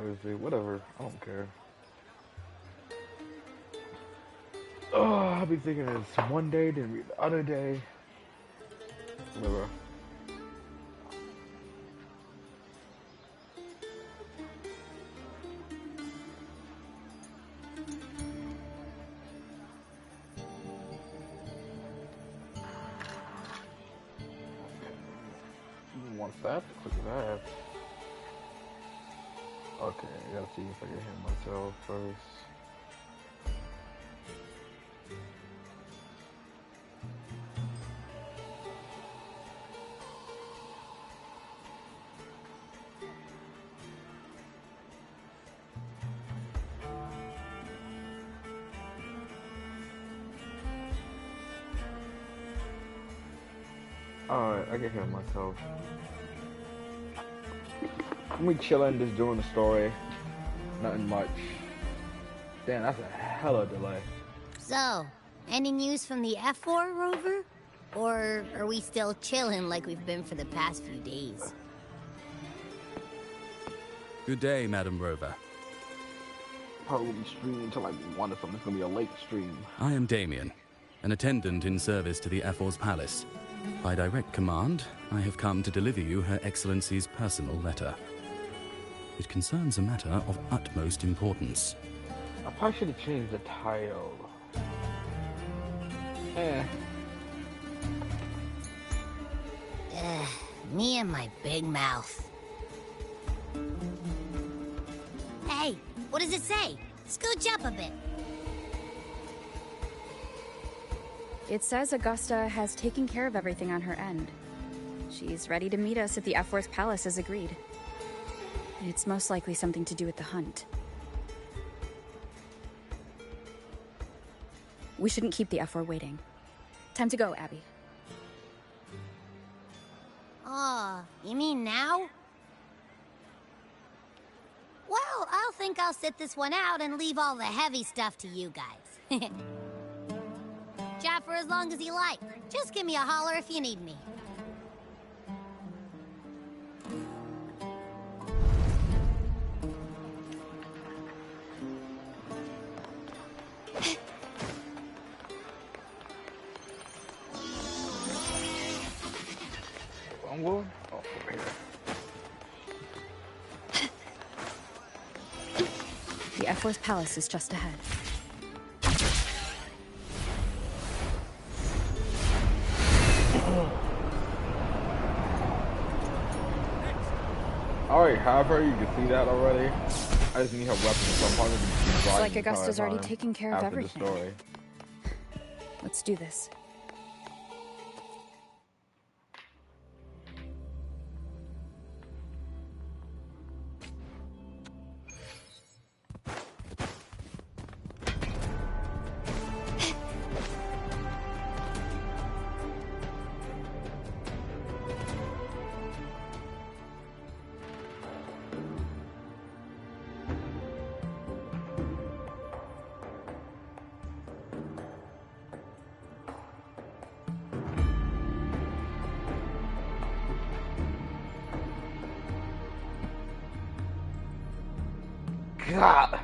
Thursday, whatever. I don't care. Oh, I'll be thinking it's one day, then read the other day. Whatever. Once that, click that. Okay, I gotta see if I can hit myself first. Alright, I can hear myself. We chilling, just doing the story. Nothing much. Damn, that's a hella delay. So, any news from the F4 rover? Or are we still chilling like we've been for the past few days? Good day, Madam Rover. Probably will be streaming until like 1 or something. It's gonna be a late stream. I am Damien, an attendant in service to the F4's palace. By direct command, I have come to deliver you Her Excellency's personal letter. It concerns a matter of utmost importance. I probably should have changed the title. Me and my big mouth. Hey, what does it say? Scooch up a bit. It says Augusta has taken care of everything on her end. She's ready to meet us at the F4's palace as agreed. It's most likely something to do with the hunt. We shouldn't keep the F4 waiting. Time to go, Abby. Oh, you mean now? Well, I'll sit this one out and leave all the heavy stuff to you guys. Chat for as long as you like. Just give me a holler if you need me. Oh, over here. The F4's palace is just ahead. Alright, however, you can see that already. I just need her weapons, so I'm probably gonna be Looks driving like the car Augusta's already line taken care of after everything. The story. Let's do this. God.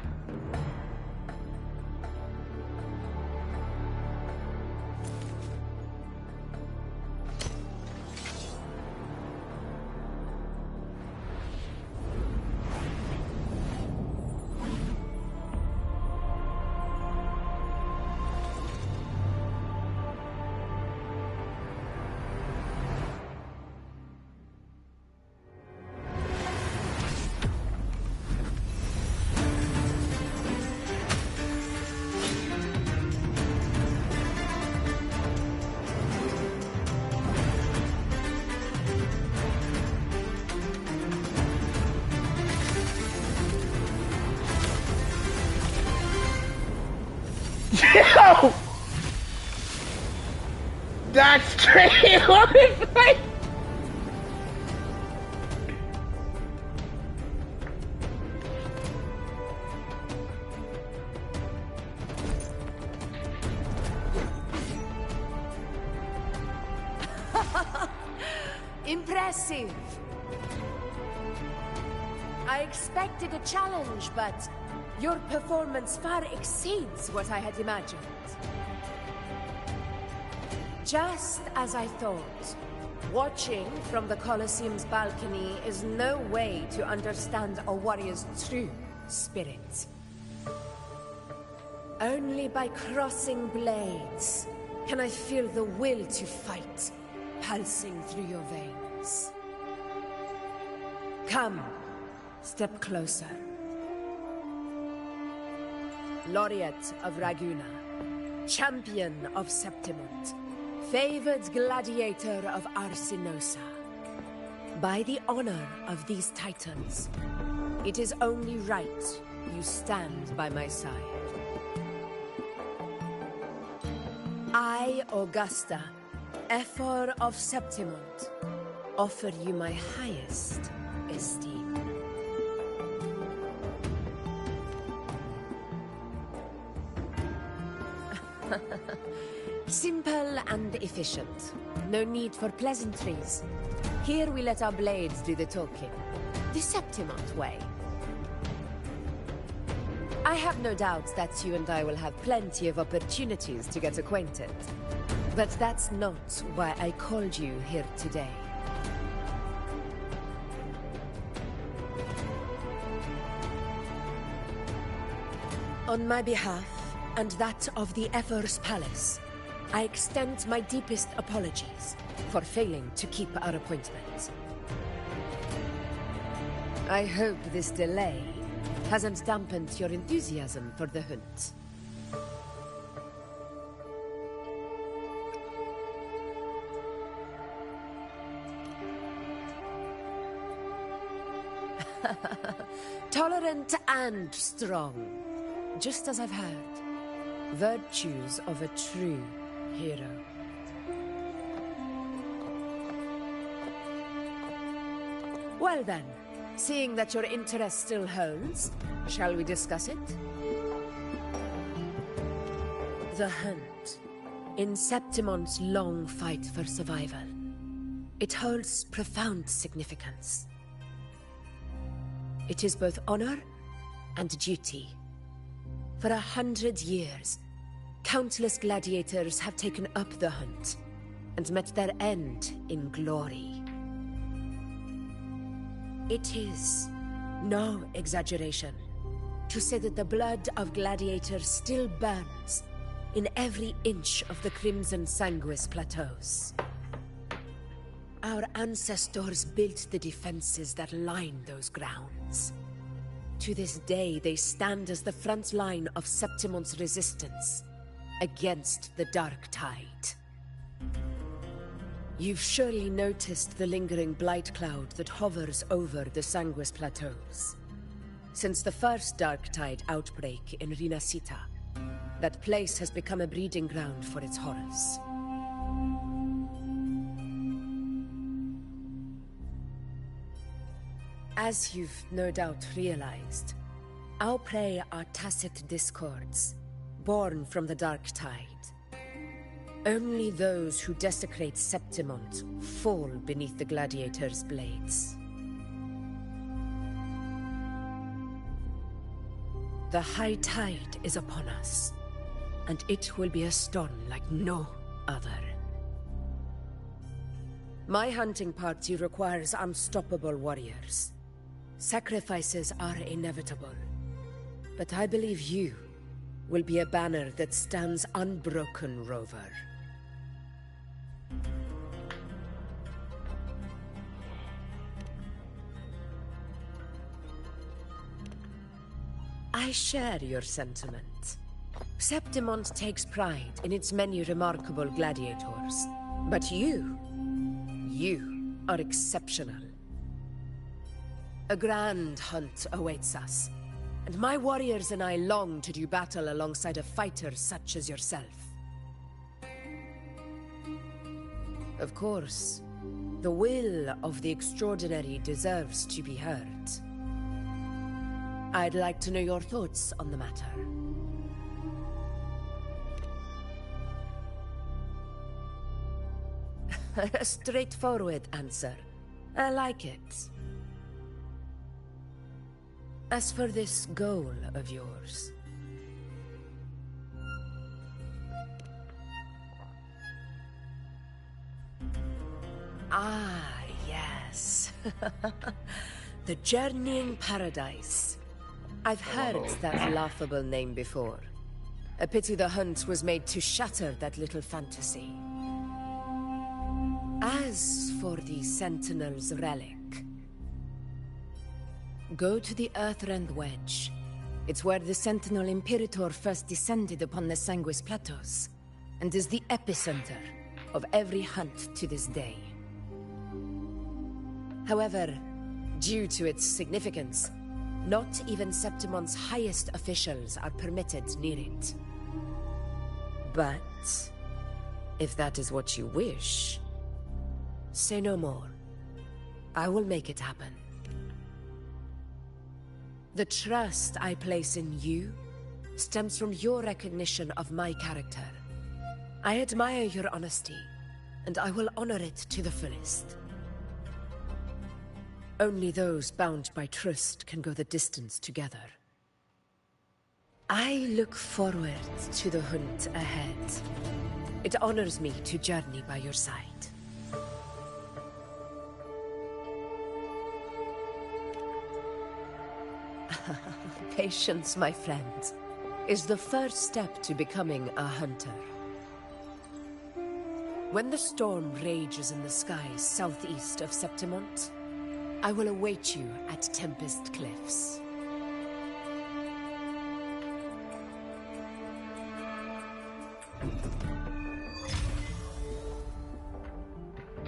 Yo! That's straight on his face! Impressive. I I expected a challenge, but your performance far exceeds what I had imagined. Just as I thought, watching from the Colosseum's balcony is no way to understand a warrior's true spirit. Only by crossing blades can I feel the will to fight pulsing through your veins. Come, step closer. Laureate of Raguna, champion of Septimont, favored gladiator of Arsinosa. By the honor of these titans, it is only right you stand by my side. I, Augusta, Ephor of Septimont, offer you my highest esteem. Simple and efficient. No need for pleasantries. Here we let our blades do the talking. The Septimont way. I have no doubt that you and I will have plenty of opportunities to get acquainted. But that's not why I called you here today. On my behalf, and that of the Ephor's Palace, I extend my deepest apologies for failing to keep our appointment. I hope this delay hasn't dampened your enthusiasm for the hunt. Tolerant and strong, just as I've heard. Virtues of a true hero. Well then, seeing that your interest still holds, shall we discuss it? The hunt. In Septimont's long fight for survival. It holds profound significance. It is both honor and duty. For 100 years, countless gladiators have taken up the hunt and met their end in glory. It is no exaggeration to say that the blood of gladiators still burns in every inch of the Crimson Sanguis plateaus. Our ancestors built the defenses that line those grounds. To this day, they stand as the front line of Septimont's resistance against the Dark Tide. You've surely noticed the lingering blight cloud that hovers over the Sanguis plateaus. Since the first Dark Tide outbreak in Rinasita, that place has become a breeding ground for its horrors. As you've no doubt realized, our prey are tacit discords, born from the Dark Tide. Only those who desecrate Septimont fall beneath the gladiators' blades. The high tide is upon us, and it will be a storm like no other. My hunting party requires unstoppable warriors. Sacrifices are inevitable, but I believe you will be a banner that stands unbroken, Rover. I share your sentiment. Septimont takes pride in its many remarkable gladiators, but you are exceptional. A grand hunt awaits us, and my warriors and I long to do battle alongside a fighter such as yourself. Of course, the will of the extraordinary deserves to be heard. I'd like to know your thoughts on the matter. A straightforward answer. I like it. As for this goal of yours... Ah, yes. The Journeying Paradise. I've heard that laughable name before. A pity the hunt was made to shatter that little fantasy. As for the Sentinel's relic, go to the Earthrend Wedge. It's where the Sentinel Imperator first descended upon the Sanguis Plateaus, and is the epicenter of every hunt to this day. However, due to its significance, not even Septimon's highest officials are permitted near it. But if that is what you wish, say no more. I will make it happen. The trust I place in you stems from your recognition of my character. I admire your honesty, and I will honor it to the fullest. Only those bound by trust can go the distance together. I look forward to the hunt ahead. It honors me to journey by your side. Patience, my friend, is the first step to becoming a hunter. When the storm rages in the skies southeast of Septimont, I will await you at Tempest Cliffs.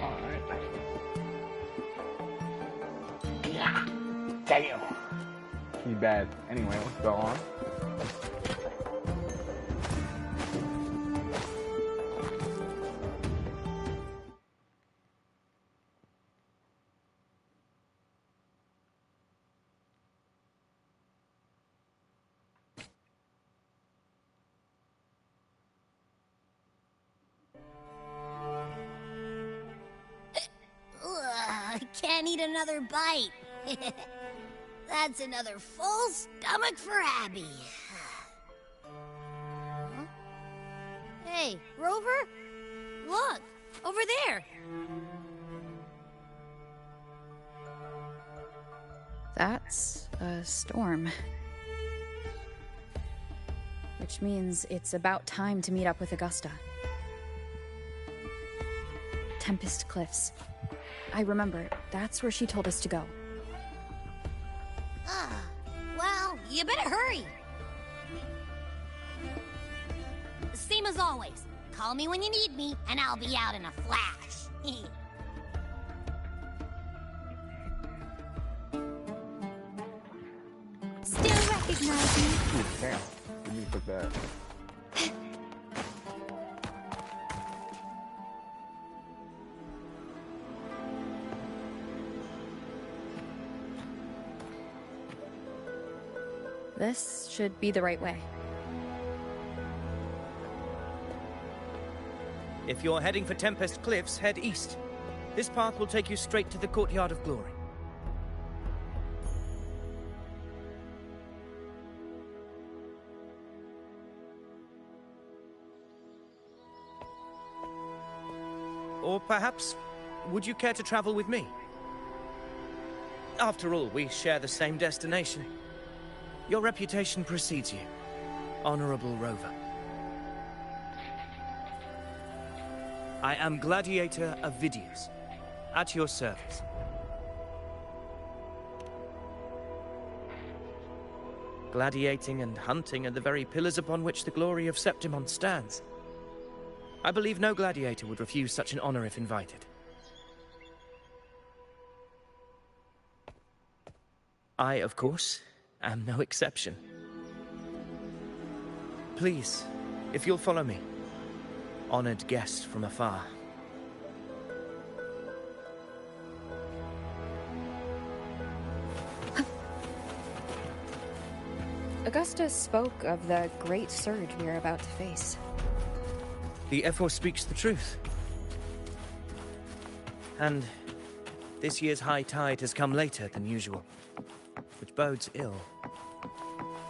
Alright. Yeah. Damn. Be bad. Anyway, let's go on. Can't eat another bite. That's another full stomach for Abby. Huh? Hey, Rover? Look, over there. That's a storm. Which means it's about time to meet up with Augusta. Tempest Cliffs. I remember, that's where she told us to go. Well, you better hurry. Same as always. Call me when you need me, and I'll be out in a flash. Still recognize me? Ooh, damn. The music took that. This should be the right way. If you're heading for Tempest Cliffs, head east. This path will take you straight to the Courtyard of Glory. Or perhaps, would you care to travel with me? After all, we share the same destination. Your reputation precedes you, Honorable Rover. I am Gladiator Avidius, at your service. Gladiating and hunting are the very pillars upon which the glory of Septimont stands. I believe no gladiator would refuse such an honor if invited. I, of course, am no exception. Please, if you'll follow me, honored guest from afar. Augusta spoke of the great surge we are about to face. The Ephor speaks the truth. And this year's high tide has come later than usual. which bodes ill.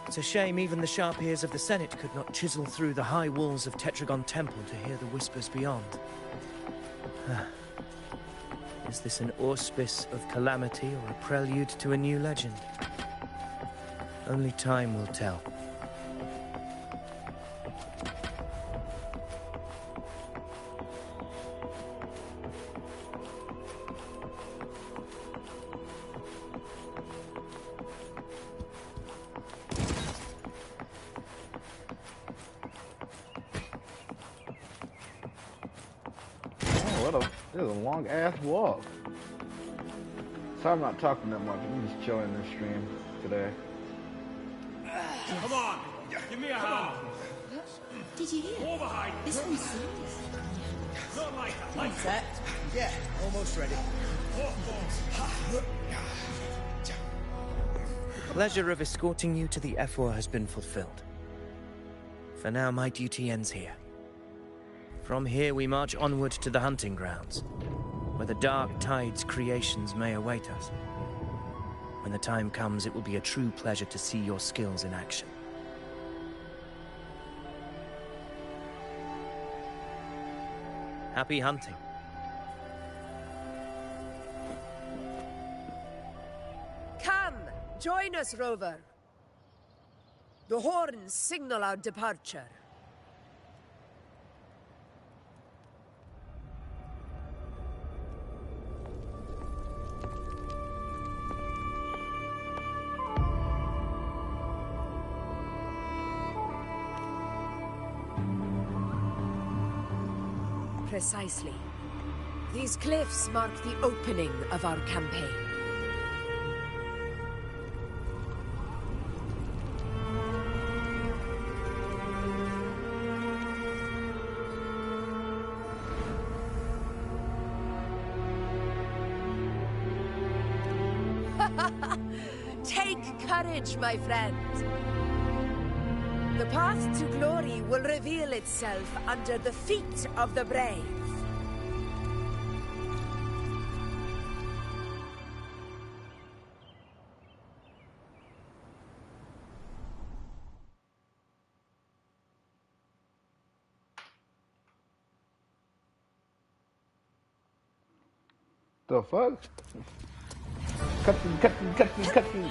It's a shame even the sharp ears of the Senate could not chisel through the high walls of Tetragon Temple to hear the whispers beyond. Is this an auspice of calamity or a prelude to a new legend? Only time will tell. This is a long ass walk. Sorry I'm not talking that much. I'm just chilling in this stream today. Come on, give me a hand. Did you hear? Over behind. This one's serious. Not like that. Like Set. Yeah, almost ready. The pleasure of escorting you to the F4 has been fulfilled. For now, my duty ends here. From here, we march onward to the hunting grounds, where the dark tide's creations may await us. When the time comes, it will be a true pleasure to see your skills in action. Happy hunting. Come, join us, Rover. The horns signal our departure. Precisely. These cliffs mark the opening of our campaign. Take courage, my friend. The path to glory will reveal itself under the feet of the brave. The fuck? Cutscene.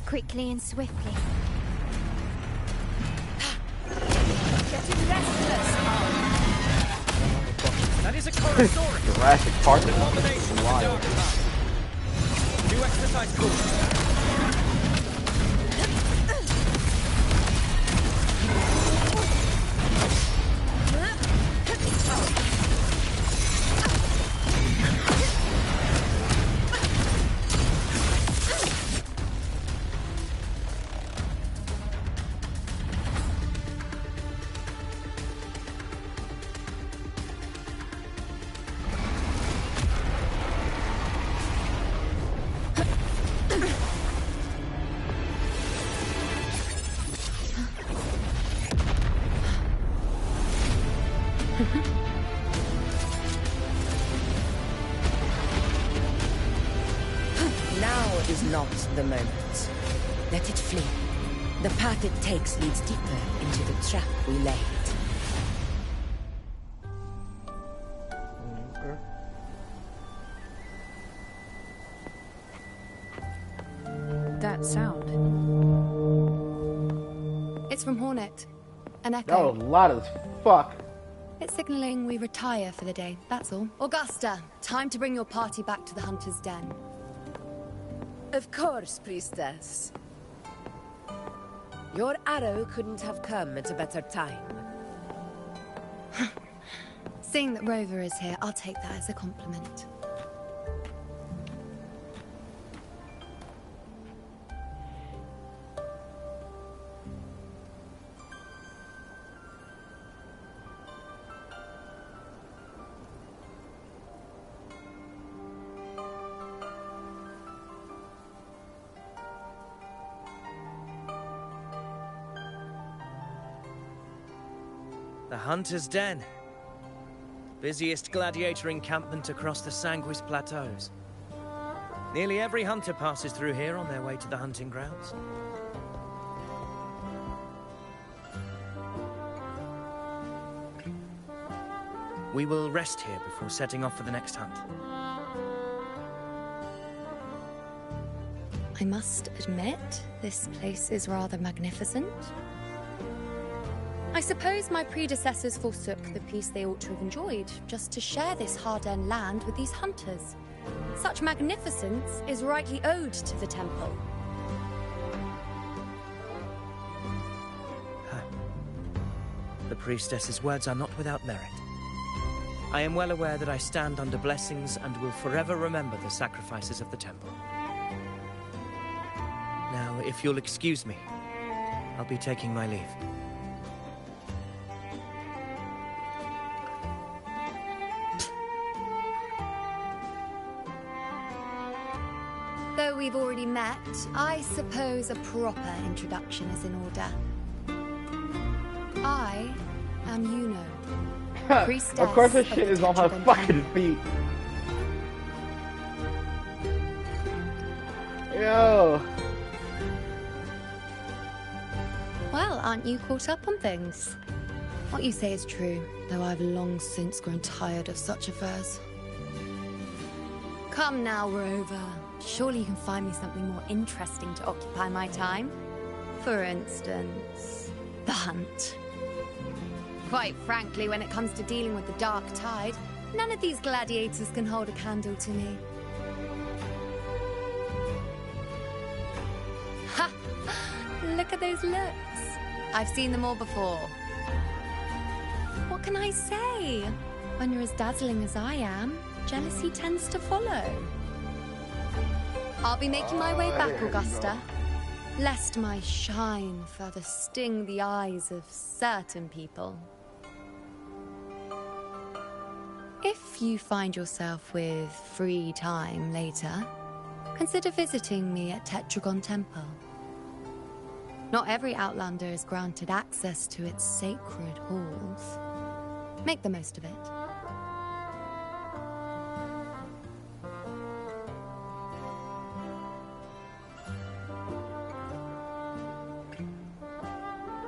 Quickly and swiftly. Getting restless. That is a Chorosaurus. Jurassic Park. Abomination of the Wild. dark tide. New exercise course. Now is not the moment. Let it flee. The path it takes leads deeper into the trap we laid. That sound. An That echo. was loud as fuck. It's signaling we retire for the day, that's all. Augusta, time to bring your party back to the Hunter's Den. Of course, priestess. Your arrow couldn't have come at a better time. Seeing that Rover is here, I'll take that as a compliment. The Hunter's Den. Busiest gladiator encampment across the Sanguis Plateaus. Nearly every hunter passes through here on their way to the hunting grounds. We will rest here before setting off for the next hunt. I must admit, this place is rather magnificent. I suppose my predecessors forsook the peace they ought to have enjoyed, just to share this hard-earned land with these hunters. Such magnificence is rightly owed to the temple. The priestess's words are not without merit. I am well aware that I stand under blessings and will forever remember the sacrifices of the temple. Now, if you'll excuse me, I'll be taking my leave. Though we've already met, I suppose a proper introduction is in order. I am Yuno, priestess Of course this of shit the is on her Tetragon fucking Temple. feet. Yo. Well, aren't you caught up on things? What you say is true, though I've long since grown tired of such affairs. Come now, Rover. Surely you can find me something more interesting to occupy my time. For instance, the hunt. Quite frankly, when it comes to dealing with the Dark Tide, none of these gladiators can hold a candle to me. Ha! Look at those looks. I've seen them all before. What can I say? When you're as dazzling as I am, jealousy tends to follow. I'll be making my way back, Augusta, lest my shine further sting the eyes of certain people. If you find yourself with free time later, consider visiting me at Tetragon Temple. Not every Outlander is granted access to its sacred halls. Make the most of it.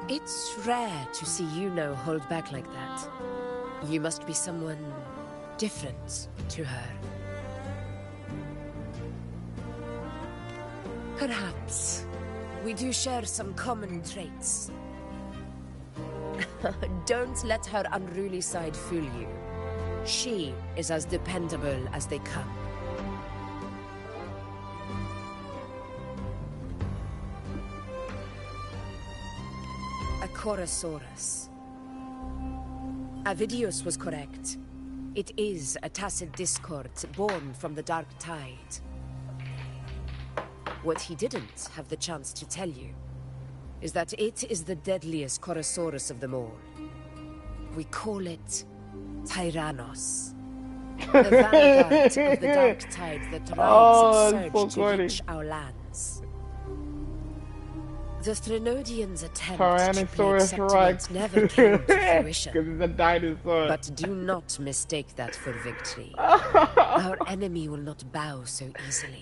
It's rare to see Yuno hold back like that. You must be someone different to her. Perhaps we do share some common traits. Don't let her unruly side fool you. She is as dependable as they come. A Chorosaurus. Avidius was correct. It is a tacit discord born from the Dark Tide. What he didn't have the chance to tell you is that it is the deadliest Chorosaurus of them all. We call it Tyrannos. The vanguard of the Dark Tide that rides its surge to reach our lands. The Threnodians' attempt to play Septimus never came to fruition. Because he's a dinosaur. But do not mistake that for victory. Our enemy will not bow so easily.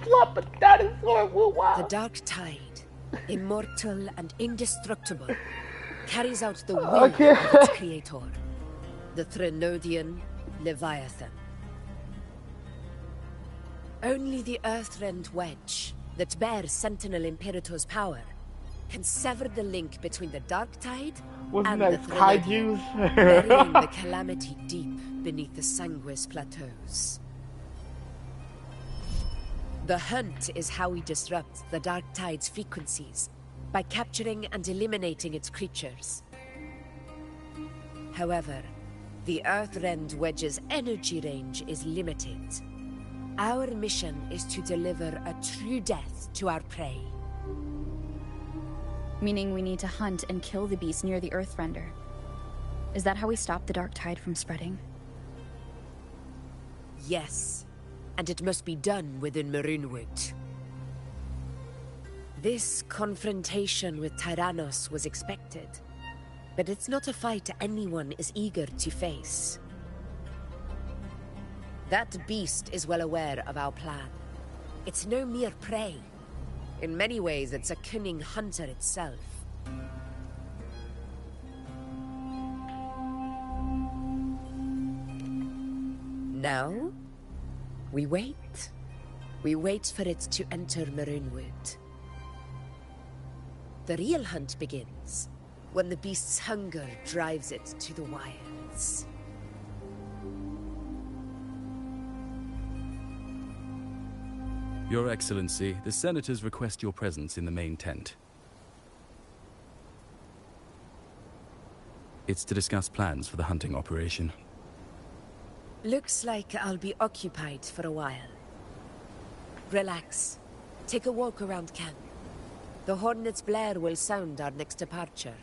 Slap a dinosaur, wow. The Dark Tide, immortal and indestructible, carries out the will of its creator, the Threnodian Leviathan. Only the Earthrend Wedge, that bears Sentinel Imperator's power, can sever the link between the dark tide Wasn't and that the Thriller, burying the kaijus? calamity deep beneath the Sanguis plateaus. The hunt is how we disrupt the dark tide's frequencies, by capturing and eliminating its creatures. However, the Earthrend Wedge's energy range is limited. Our mission is to deliver a true death to our prey. Meaning we need to hunt and kill the beast near the Earthrender. Is that how we stop the dark tide from spreading? Yes, and it must be done within Maroonwood. This confrontation with Tyrannos was expected, but it's not a fight anyone is eager to face. That beast is well aware of our plan. It's no mere prey. In many ways, it's a cunning hunter itself. Now, we wait. We wait for it to enter Maroonwood. The real hunt begins when the beast's hunger drives it to the wilds. Your Excellency, the Senators request your presence in the main tent. It's to discuss plans for the hunting operation. Looks like I'll be occupied for a while. Relax. Take a walk around camp. The hornet's blare will sound our next departure.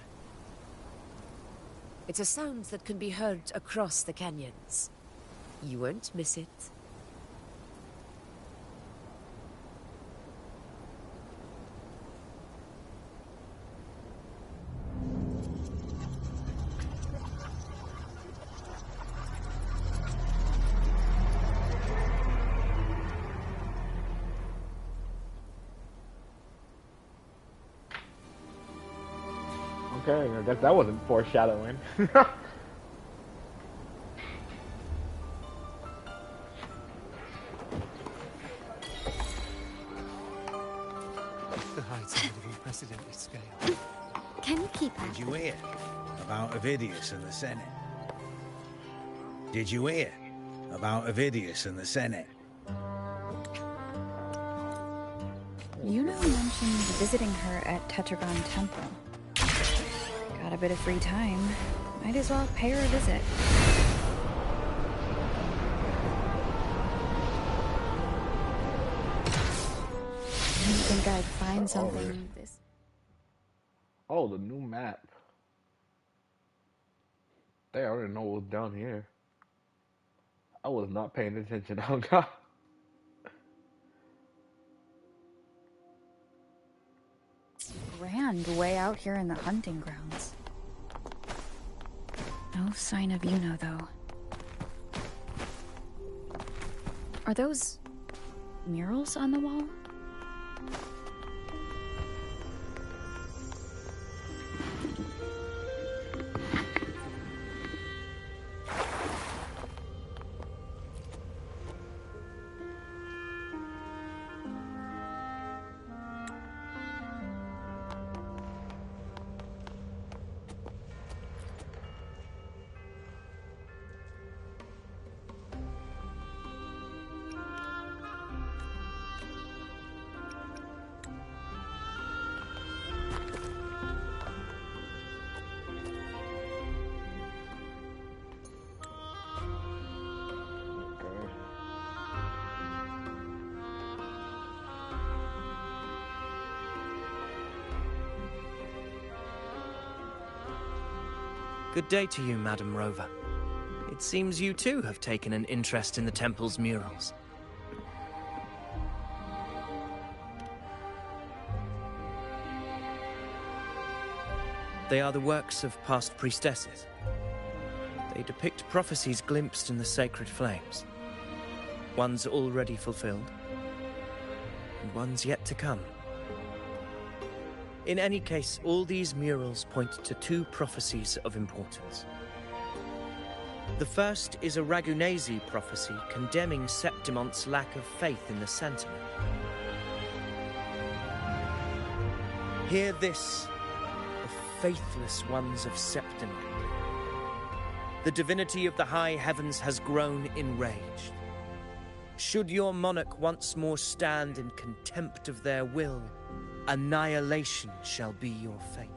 It's a sound that can be heard across the canyons. You won't miss it. Okay, I guess that wasn't foreshadowing. The heights are moving unprecedented scale. Can you keep up? Did you hear about Avidius and the Senate? Did you hear about Avidius and the Senate? Yuno mentioned visiting her at Tetragon Temple. Got a bit of free time. Might as well pay her a visit. Didn't think I'd find something this... Oh, the new map. They already know what's down here. I was not paying attention. Oh god. Grand way out here in the hunting grounds. No sign of Yuno, though. Are those murals on the wall? Good day to you, Madam Rover. It seems you too have taken an interest in the temple's murals. They are the works of past priestesses. They depict prophecies glimpsed in the sacred flames. Ones already fulfilled, and ones yet to come. In any case, all these murals point to two prophecies of importance. The first is a Ragunesi prophecy condemning Septimont's lack of faith in the Sentinel. Hear this, the faithless ones of Septimon. The divinity of the high heavens has grown enraged. Should your monarch once more stand in contempt of their will, annihilation shall be your fate.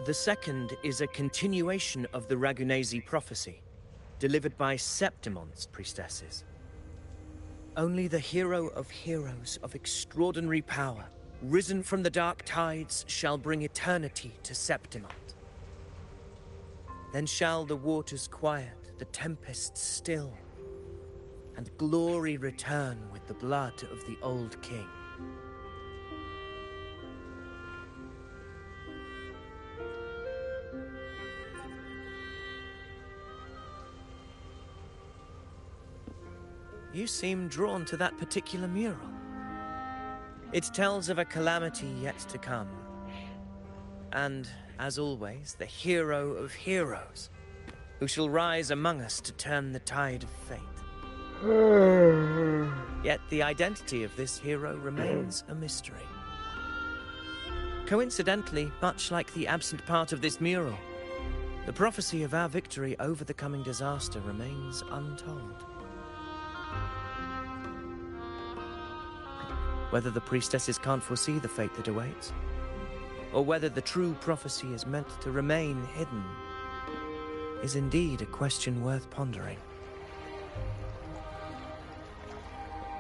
The second is a continuation of the Ragunesi prophecy, delivered by Septimon's priestesses. Only the hero of heroes of extraordinary power, risen from the dark tides, shall bring eternity to Septimon. Then shall the waters quiet, the tempests still, and glory return with the blood of the old king. You seem drawn to that particular mural. It tells of a calamity yet to come. And, as always, the hero of heroes, who shall rise among us to turn the tide of fate. Yet the identity of this hero remains a mystery. Coincidentally, much like the absent part of this mural, the prophecy of our victory over the coming disaster remains untold. Whether the priestesses can't foresee the fate that awaits, or whether the true prophecy is meant to remain hidden, is indeed a question worth pondering.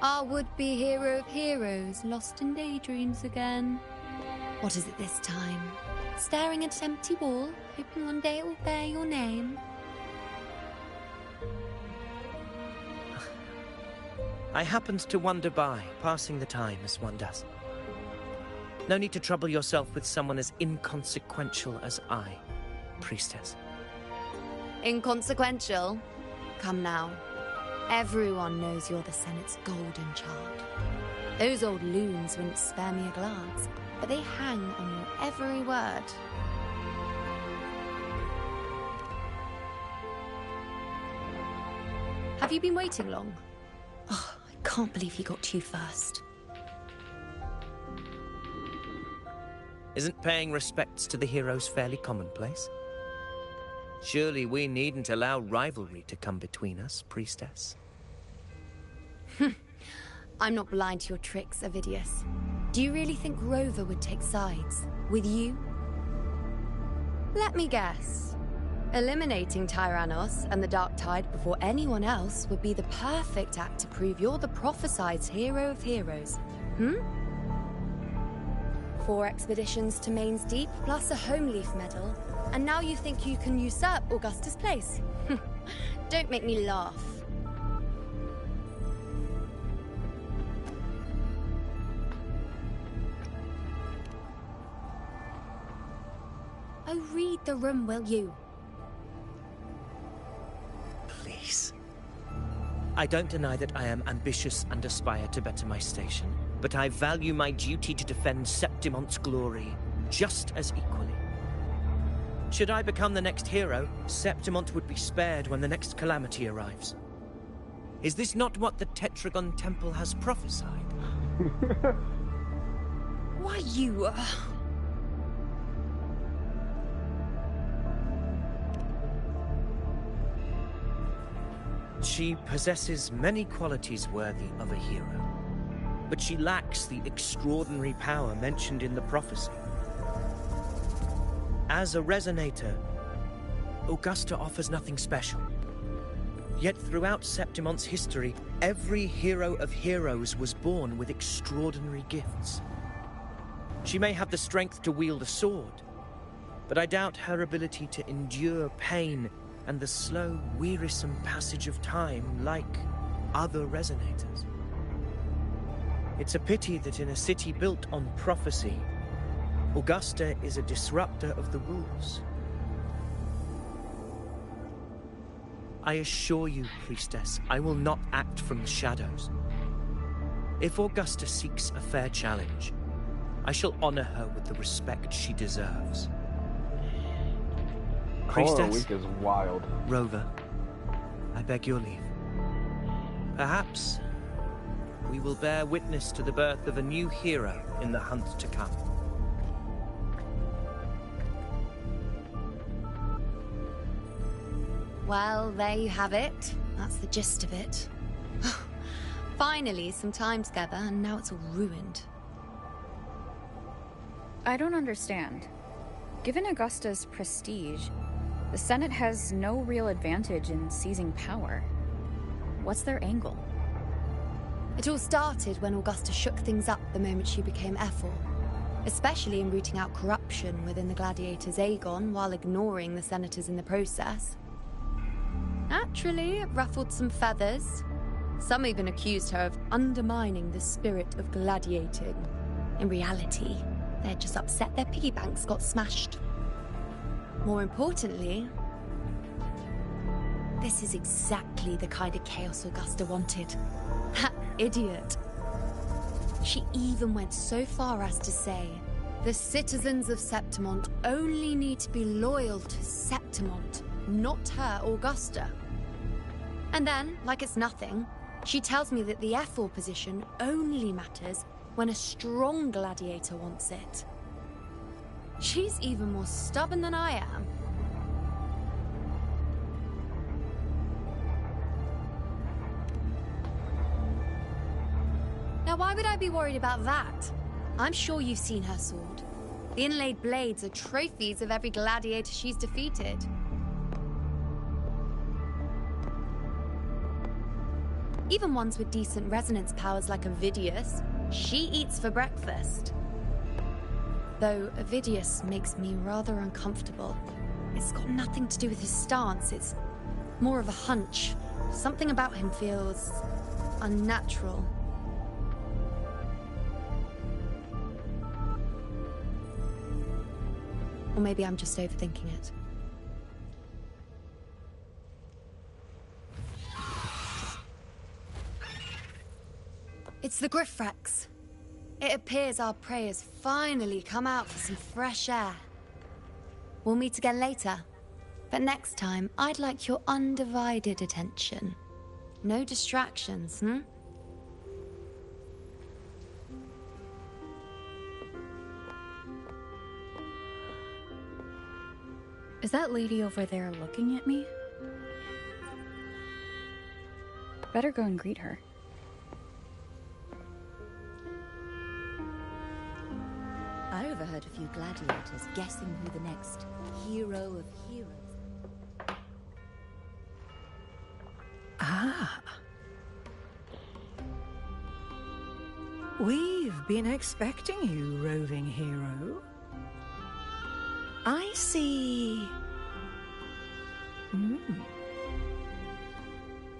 Our would-be hero of heroes lost in daydreams again. What is it this time? Staring at an empty wall, hoping one day it will bear your name? I happened to wander by, passing the time as one does. No need to trouble yourself with someone as inconsequential as I, priestess. Inconsequential? Come now. Everyone knows you're the Senate's golden child. Those old loons wouldn't spare me a glance, but they hang on your every word. Have you been waiting long? Oh, I can't believe he got to you first. Isn't paying respects to the heroes fairly commonplace? Surely we needn't allow rivalry to come between us, priestess. I'm not blind to your tricks, Avidius. Do you really think Rover would take sides with you? Let me guess. Eliminating Tyrannos and the Dark Tide before anyone else would be the perfect act to prove you're the prophesied hero of heroes. 4 expeditions to Main's Deep, plus a Home Leaf medal, and now you think you can usurp Augustus' place? Don't make me laugh. Oh, read the room, will you? Please. I don't deny that I am ambitious and aspire to better my station, but I value my duty to defend Septimon's glory just as equally. Should I become the next hero, Septimont would be spared when the next calamity arrives. Is this not what the Tetragon Temple has prophesied? Why, you... She possesses many qualities worthy of a hero, but she lacks the extraordinary power mentioned in the prophecy. As a resonator, Augusta offers nothing special. Yet throughout Septimon's history, every hero of heroes was born with extraordinary gifts. She may have the strength to wield a sword, but I doubt her ability to endure pain and the slow, wearisome passage of time like other resonators. It's a pity that in a city built on prophecy, Augusta is a disruptor of the rules. I assure you, priestess, I will not act from the shadows. If Augusta seeks a fair challenge, I shall honor her with the respect she deserves. Color Week is wild. Rover, I beg your leave. Perhaps we will bear witness to the birth of a new hero in the hunt to come. Well, there you have it. That's the gist of it. Finally, some time together, and now it's all ruined. I don't understand. Given Augusta's prestige, the Senate has no real advantage in seizing power. What's their angle? It all started when Augusta shook things up the moment she became Ephor, especially in rooting out corruption within the gladiators' Aegon while ignoring the senators in the process. Naturally, it ruffled some feathers. Some even accused her of undermining the spirit of gladiating. In reality, they'd just upset their piggy banks got smashed. More importantly, this is exactly the kind of chaos Augusta wanted. That idiot. She even went so far as to say, the citizens of Septimont only need to be loyal to Septimont, not her, Augusta. And then, like it's nothing, she tells me that the Ephor position only matters when a strong gladiator wants it. She's even more stubborn than I am. Now, why would I be worried about that? I'm sure you've seen her sword. The inlaid blades are trophies of every gladiator she's defeated. Even ones with decent resonance powers like Avidius, she eats for breakfast. Though Avidius makes me rather uncomfortable. It's got nothing to do with his stance, it's more of a hunch. Something about him feels unnatural. Or maybe I'm just overthinking it. It's the Griffrex. It appears our prey has finally come out for some fresh air. We'll meet again later. But next time, I'd like your undivided attention. No distractions, Is that lady over there looking at me? Better go and greet her. I overheard a few gladiators guessing who the next hero of heroes. Ah. We've been expecting you, roving hero. I see...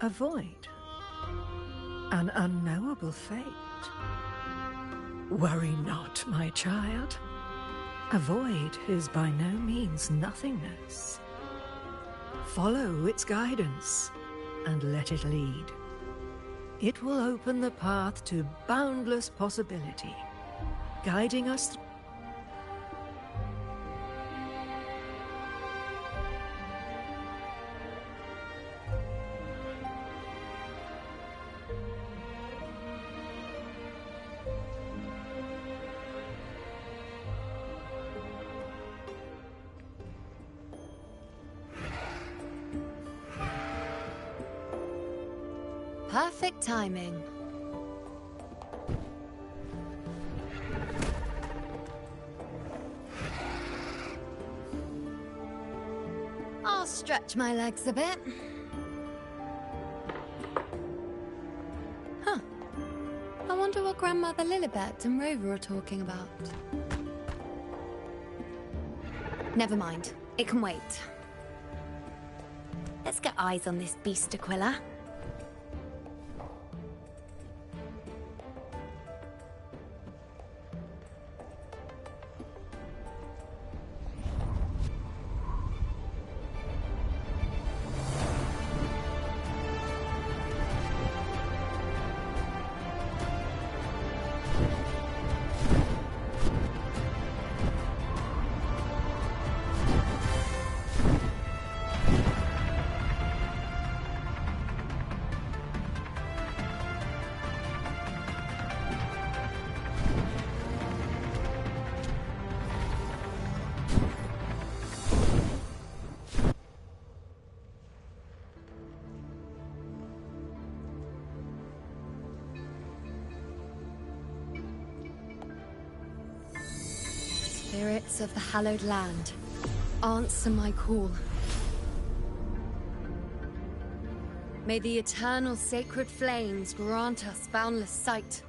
A void. An unknowable fate. Worry not, my child. A void is by no means nothingness. Follow its guidance, and let it lead. It will open the path to boundless possibility, guiding us through. Perfect timing. I'll stretch my legs a bit. Huh. I wonder what Grandmother Lilibet and Rover are talking about. Never mind. It can wait. Let's get eyes on this beast, Aquila. Spirits of the hallowed land, answer my call. May the eternal sacred flames grant us boundless sight.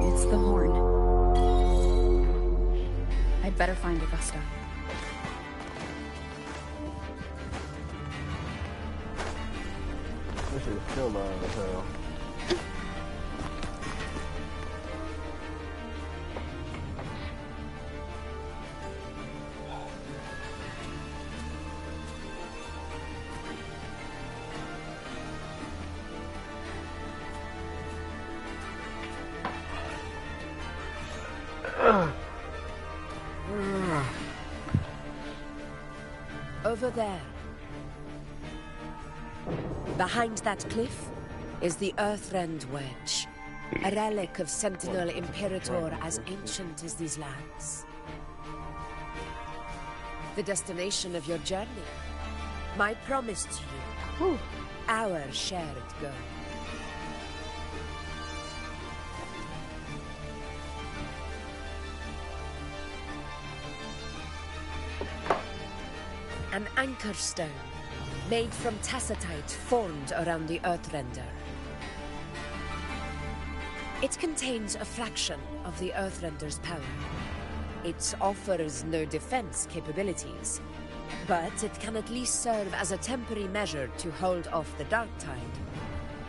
It's the horn. I'd better find Augusta. This is still loud as hell. Over there. Behind that cliff is the Earthrend Wedge, a relic of Sentinel Imperator as ancient as these lands. The destination of your journey, my promise to you, our shared goal. An anchor stone, made from tacitite formed around the Earthrender. It contains a fraction of the Earthrender's power. It offers no defense capabilities, but it can at least serve as a temporary measure to hold off the dark tide,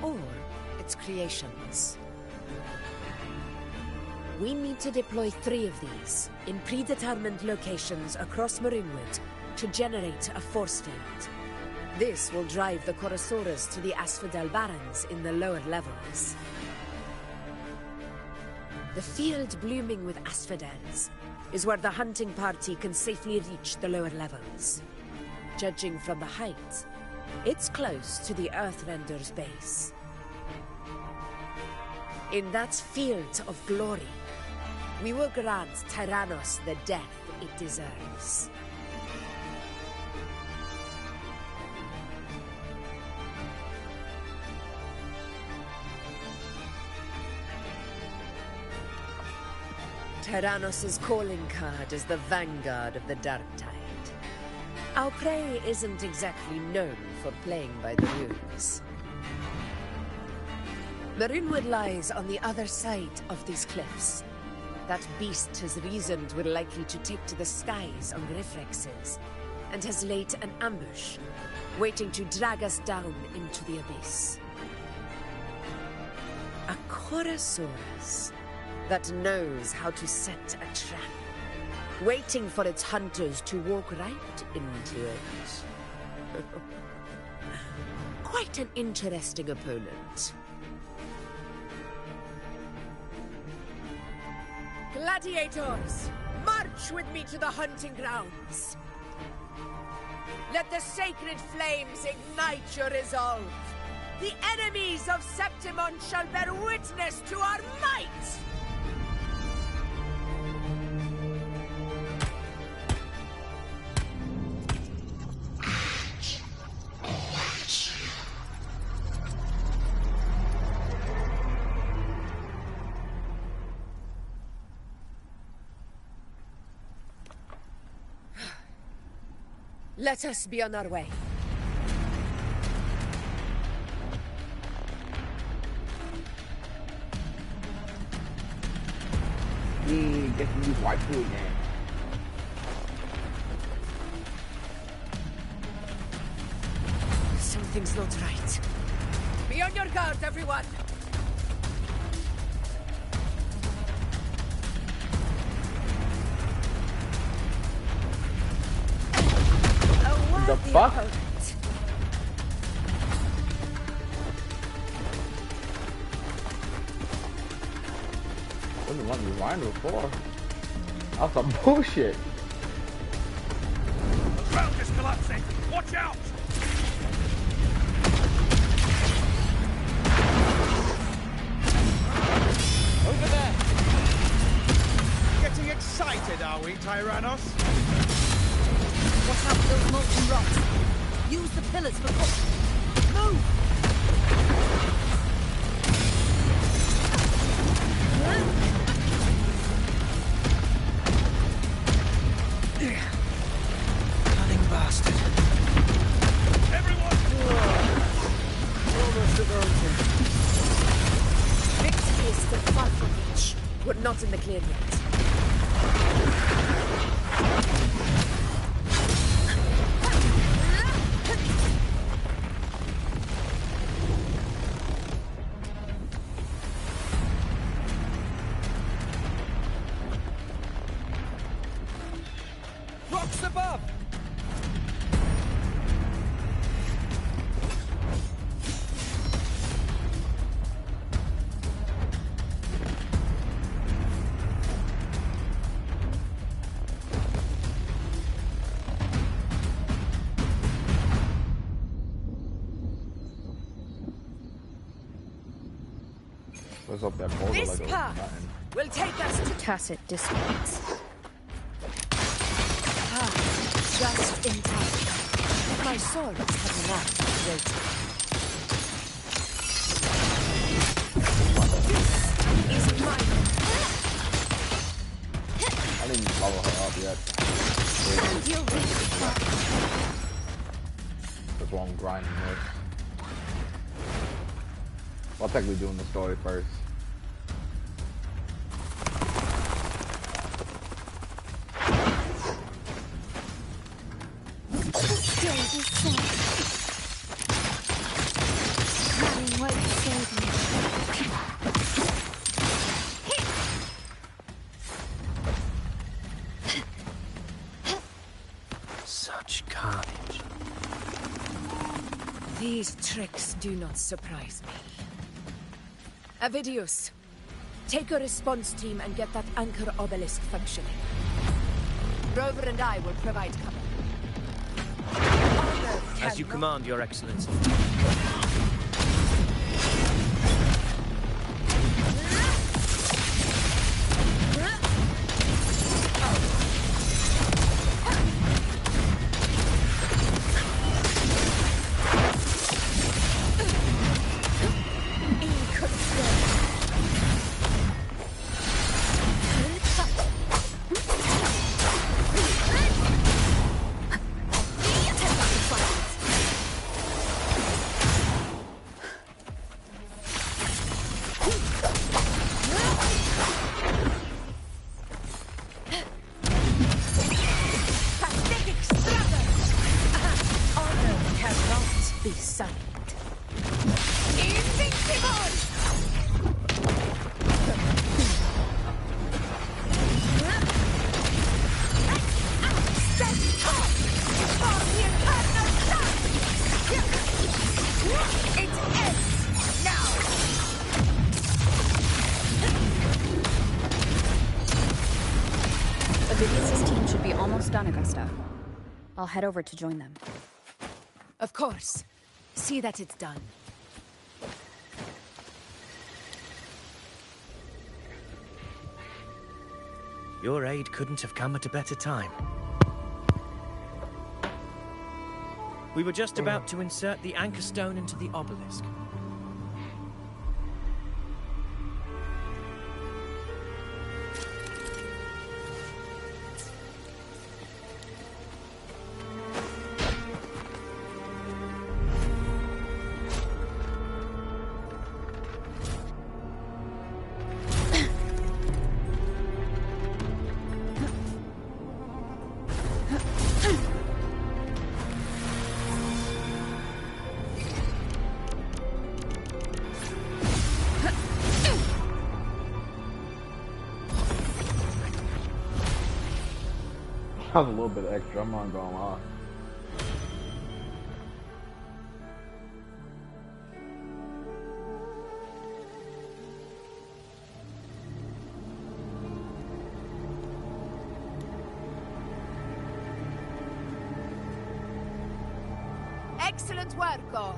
or its creations. We need to deploy 3 of these in predetermined locations across Marinewood to generate a force field. This will drive the Chorosaurus to the Asphodel Barrens in the lower levels. The field blooming with asphodels is where the hunting party can safely reach the lower levels. Judging from the height, it's close to the Earthrender's base. In that field of glory, we will grant Tyrannos the death it deserves. Tyrannos' calling card is the vanguard of the dark tide. Our prey isn't exactly known for playing by the rules. Marinewood lies on the other side of these cliffs. That beast has reasoned we're likely to take to the skies on reflexes, and has laid an ambush, waiting to drag us down into the abyss. A Chorosaurus that knows how to set a trap, waiting for its hunters to walk right into it. Quite an interesting opponent. Gladiators, march with me to the hunting grounds. Let the sacred flames ignite your resolve. The enemies of Septimon shall bear witness to our might! Let us be on our way. Get some new white food again. Something's not right. Be on your guard, everyone! The fuck? Wouldn't let me rewind before. That's some bullshit. The ground is collapsing! Watch out! we, Tyrannos? Watch out for those molten rocks. Use the pillars for cover. Move! Cunning bastard. Everyone! Almost diverted. Victory is still far from reach. We're not in the clear yet. Rocks above! What's up that boulder This like a path button? will take us to Tacit discords. just in time. My swords have enough waiting. This is mine. I didn't even level her up yet. And you'll reach that. That's why I'm grinding this. Well, technically doing the story first. Stay the same. Running won't save me. Such carnage. These tricks do not surprise me. Avidius, take a response team and get that anchor obelisk functioning. Rover and I will provide cover. As you command, Your Excellency. Be silent. Invincible! Stand tall for the eternal sun! It ends now! Avidius' team should be almost done, Augusta. I'll head over to join them. Of course. See that it's done. Your aid couldn't have come at a better time. We were just about to insert the anchor stone into the obelisk. That was a little bit extra, I'm not gonna lie. Excellent work, all.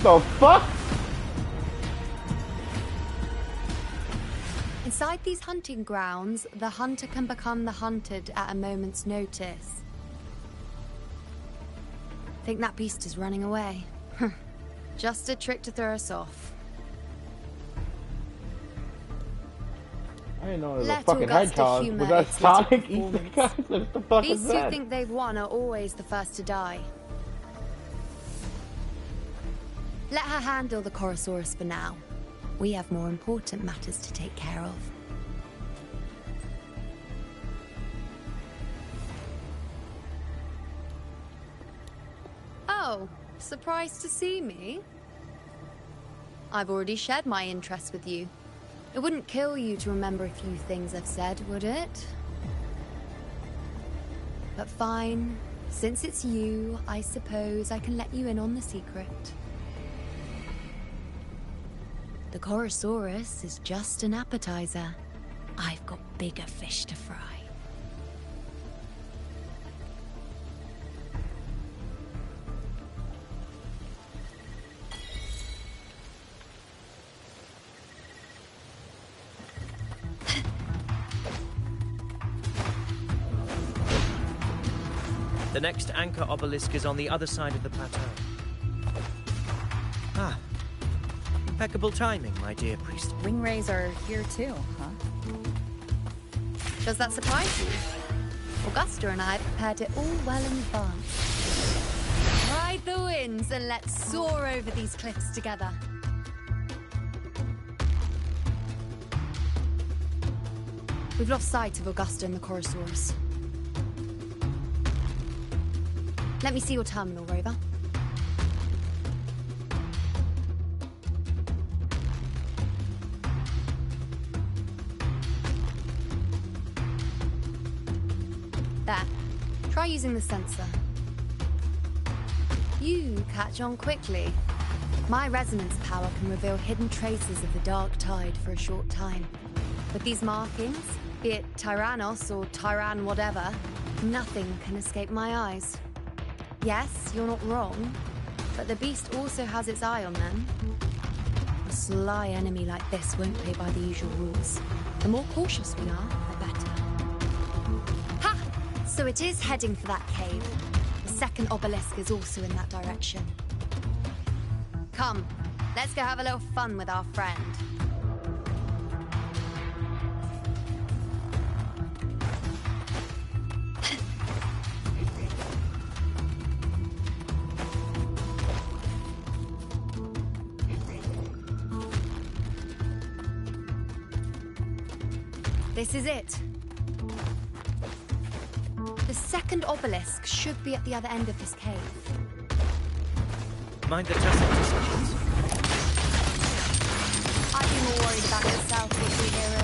the fuck? Inside these hunting grounds, the hunter can become the hunted at a moment's notice. Think that beast is running away? Just a trick to throw us off. I didn't know it was a Let fucking Augusta hedgehog. humor Was that its little Sonic? What the fuck is Beasts who that? think they've won are always the first to die. Let her handle the Chorosaurus for now. We have more important matters to take care of. Oh, surprised to see me? I've already shared my interest with you. It wouldn't kill you to remember a few things I've said, would it? But fine. Since it's you, I suppose I can let you in on the secret. The Chorosaurus is just an appetizer. I've got bigger fish to fry. The next anchor obelisk is on the other side of the plateau. Ah. Impeccable timing, my dear priest. Wingrays are here too, huh? Does that surprise you? Augusta and I prepared it all well in advance. Ride the winds and let's soar over these cliffs together. We've lost sight of Augusta and the Chorosaurus. Let me see your terminal, Rover. There. Try using the sensor. You catch on quickly. My resonance power can reveal hidden traces of the dark tide for a short time. With these markings, be it Tyrannos or Tyran whatever, nothing can escape my eyes. Yes, you're not wrong, but the beast also has its eye on them. A sly enemy like this won't play by the usual rules. The more cautious we are, the better. Ha! So it is heading for that cave. The second obelisk is also in that direction. Come, let's go have a little fun with our friend. This is it. The second obelisk should be at the other end of this cave. Mind the tussle. I'd be more worried about yourself, superhero.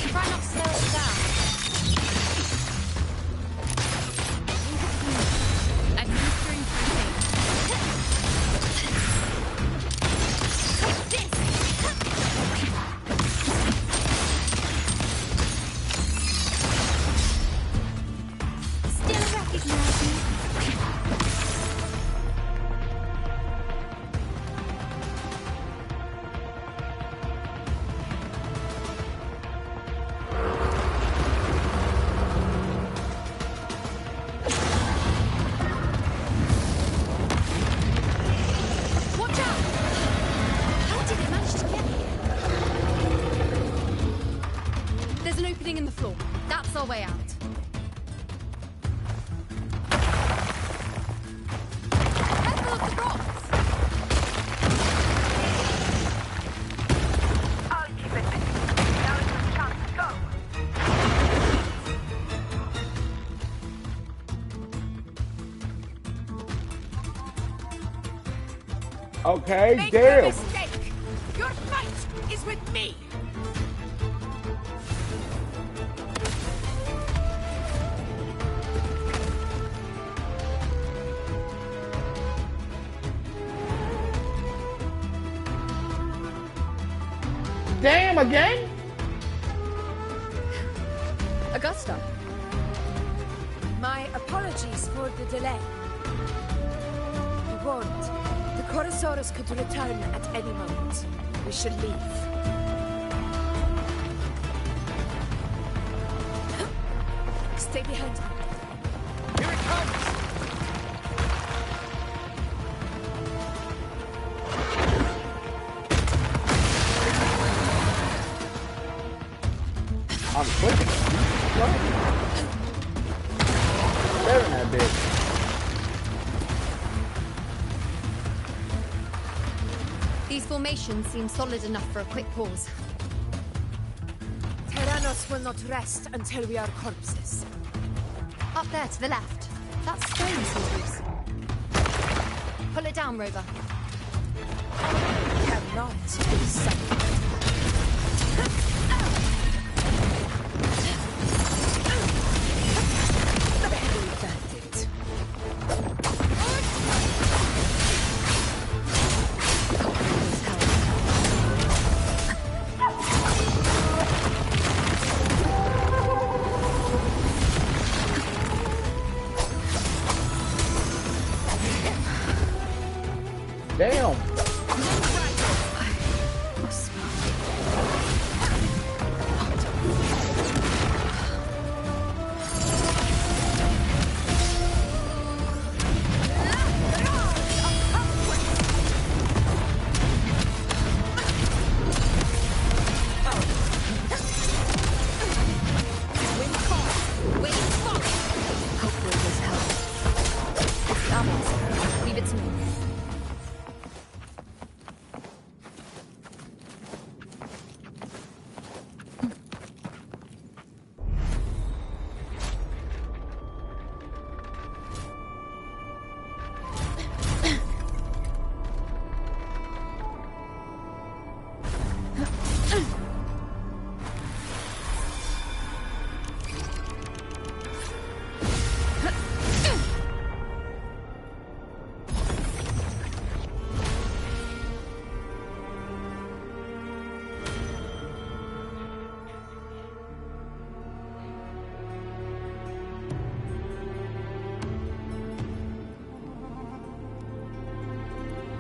Try not to slow it down. Administering in the floor. That's our way out. Careful of the rocks! I'll keep it busy. Now is your chance to go. Okay, Make no damn. mistake. Your fight is with me. Damn, again? Augusta. My apologies for the delay. You warned. The Torosaurus could return at any moment. We should leave. Stay behind me. Here it comes! I'm clicking. Staring that bitch. These formations seem solid enough for a quick pause. Tyrannos will not rest until we are corpses. Up there to the left. That stone seems loose. Pull it down, Rover. Cannot be saved. Damn. Leave it to me.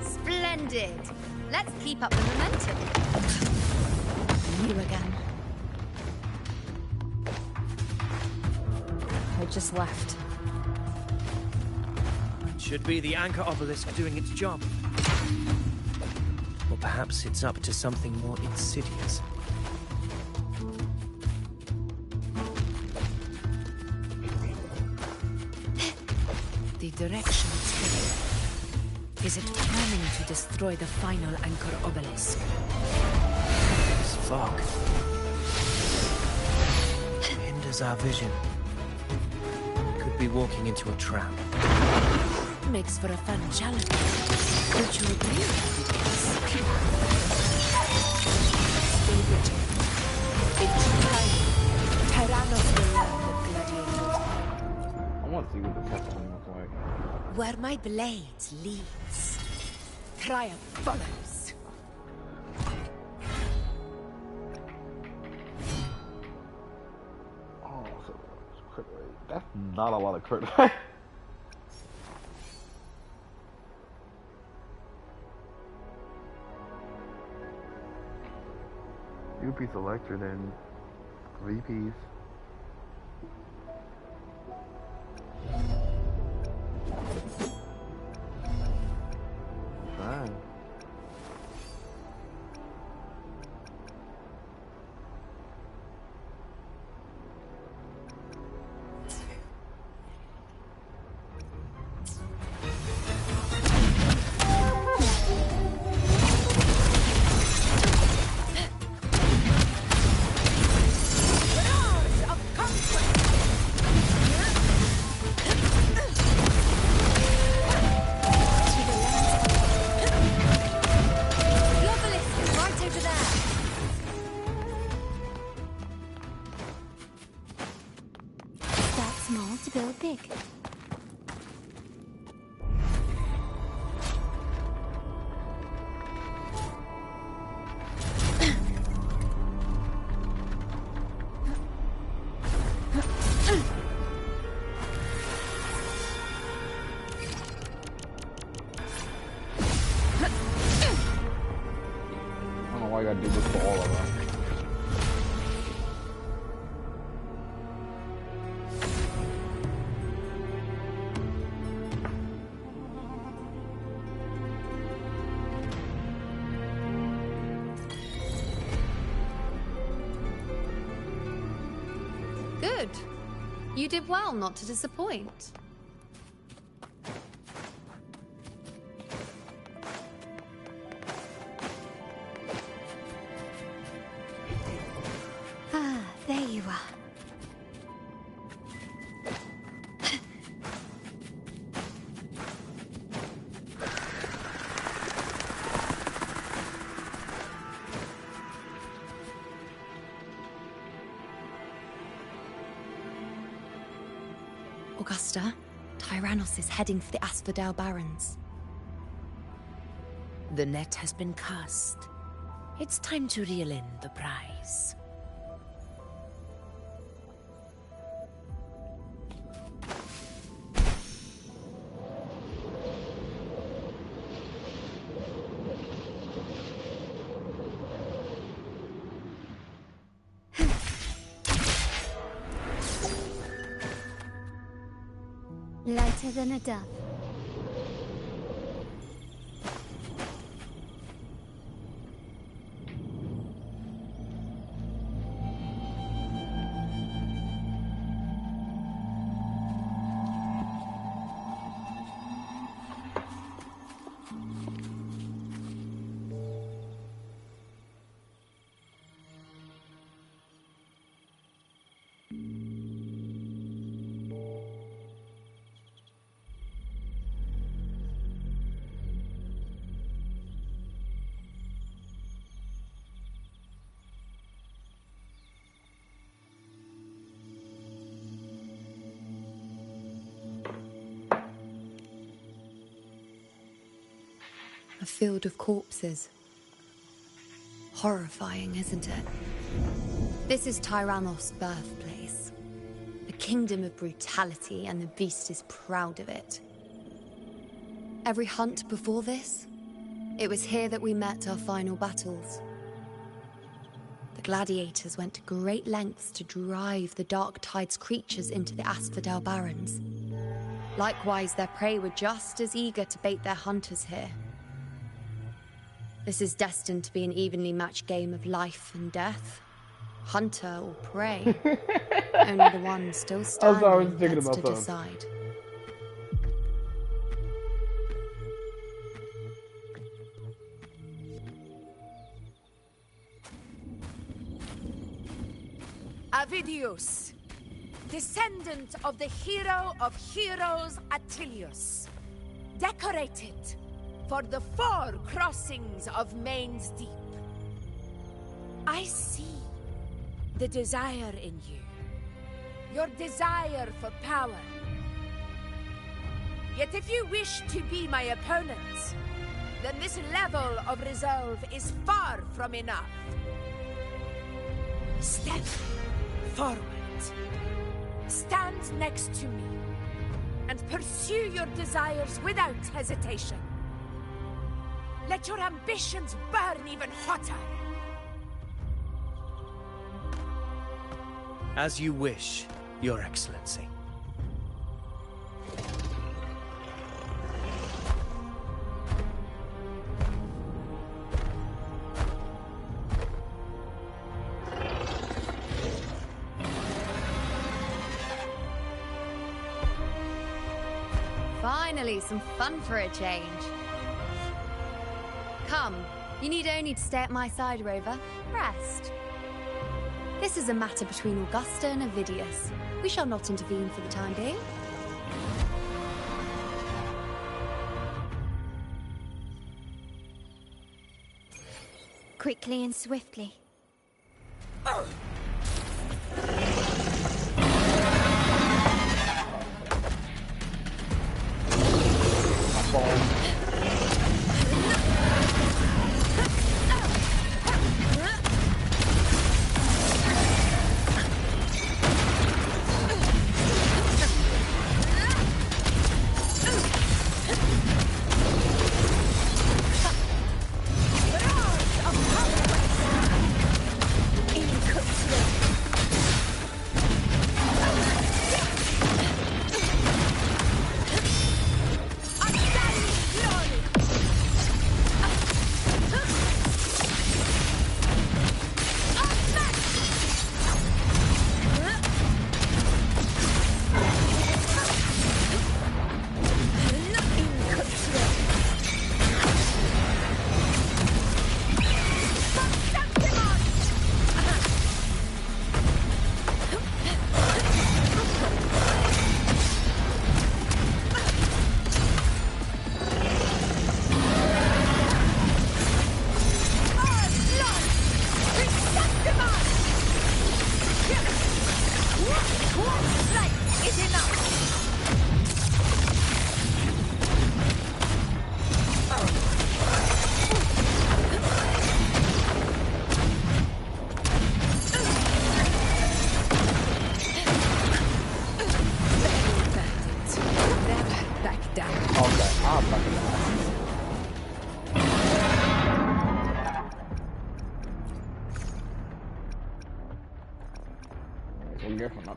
Splendid. Let's keep up the momentum. You again. I just left. Should be the anchor obelisk doing its job. Or perhaps it's up to something more insidious. The direction it's heading. Is it planning to destroy the final anchor obelisk? This fog hinders our vision. Could be walking into a trap. Makes for a fun challenge. Don't you agree? Stay vigilant. In time, Tyrannos will learn the gladiator's I want to see what the testimony looks like. where my blade leads. Triumph follows. Oh, so crit rate. That's not a lot of crit rate. UP selector then VPs. Fine. I gotta do this for all of them. Good. You did well not to disappoint. Ah, there you are. Augusta, Tyrannos is heading for the Asphodel Barrens. The net has been cast. It's time to reel in the prize. Lighter than a dove. A field of corpses. Horrifying, isn't it? This is Tyrannos' birthplace. A kingdom of brutality, and the beast is proud of it. Every hunt before this, it was here that we met our final battles. The gladiators went to great lengths to drive the Dark Tide's creatures into the Asphodel Barrens. Likewise, their prey were just as eager to bait their hunters here. This is destined to be an evenly matched game of life and death. Hunter or prey. Only the one still standing gets to decide. Avidius, descendant of the hero of heroes Attilius, decorated for the 4 crossings of Main's Deep. I see the desire in you, your desire for power. Yet if you wish to be my opponent, then this level of resolve is far from enough. Step forward. Stand next to me and pursue your desires without hesitation. Let your ambitions burn even hotter. As you wish, Your Excellency. Finally, some fun for a change. Come, you need only to stay at my side, Rover. Rest. This is a matter between Augusta and Avidius. We shall not intervene for the time being. Quickly and swiftly.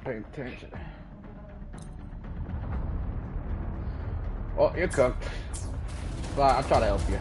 paying attention. Oh, you're cooked. Well, I'll try to help you.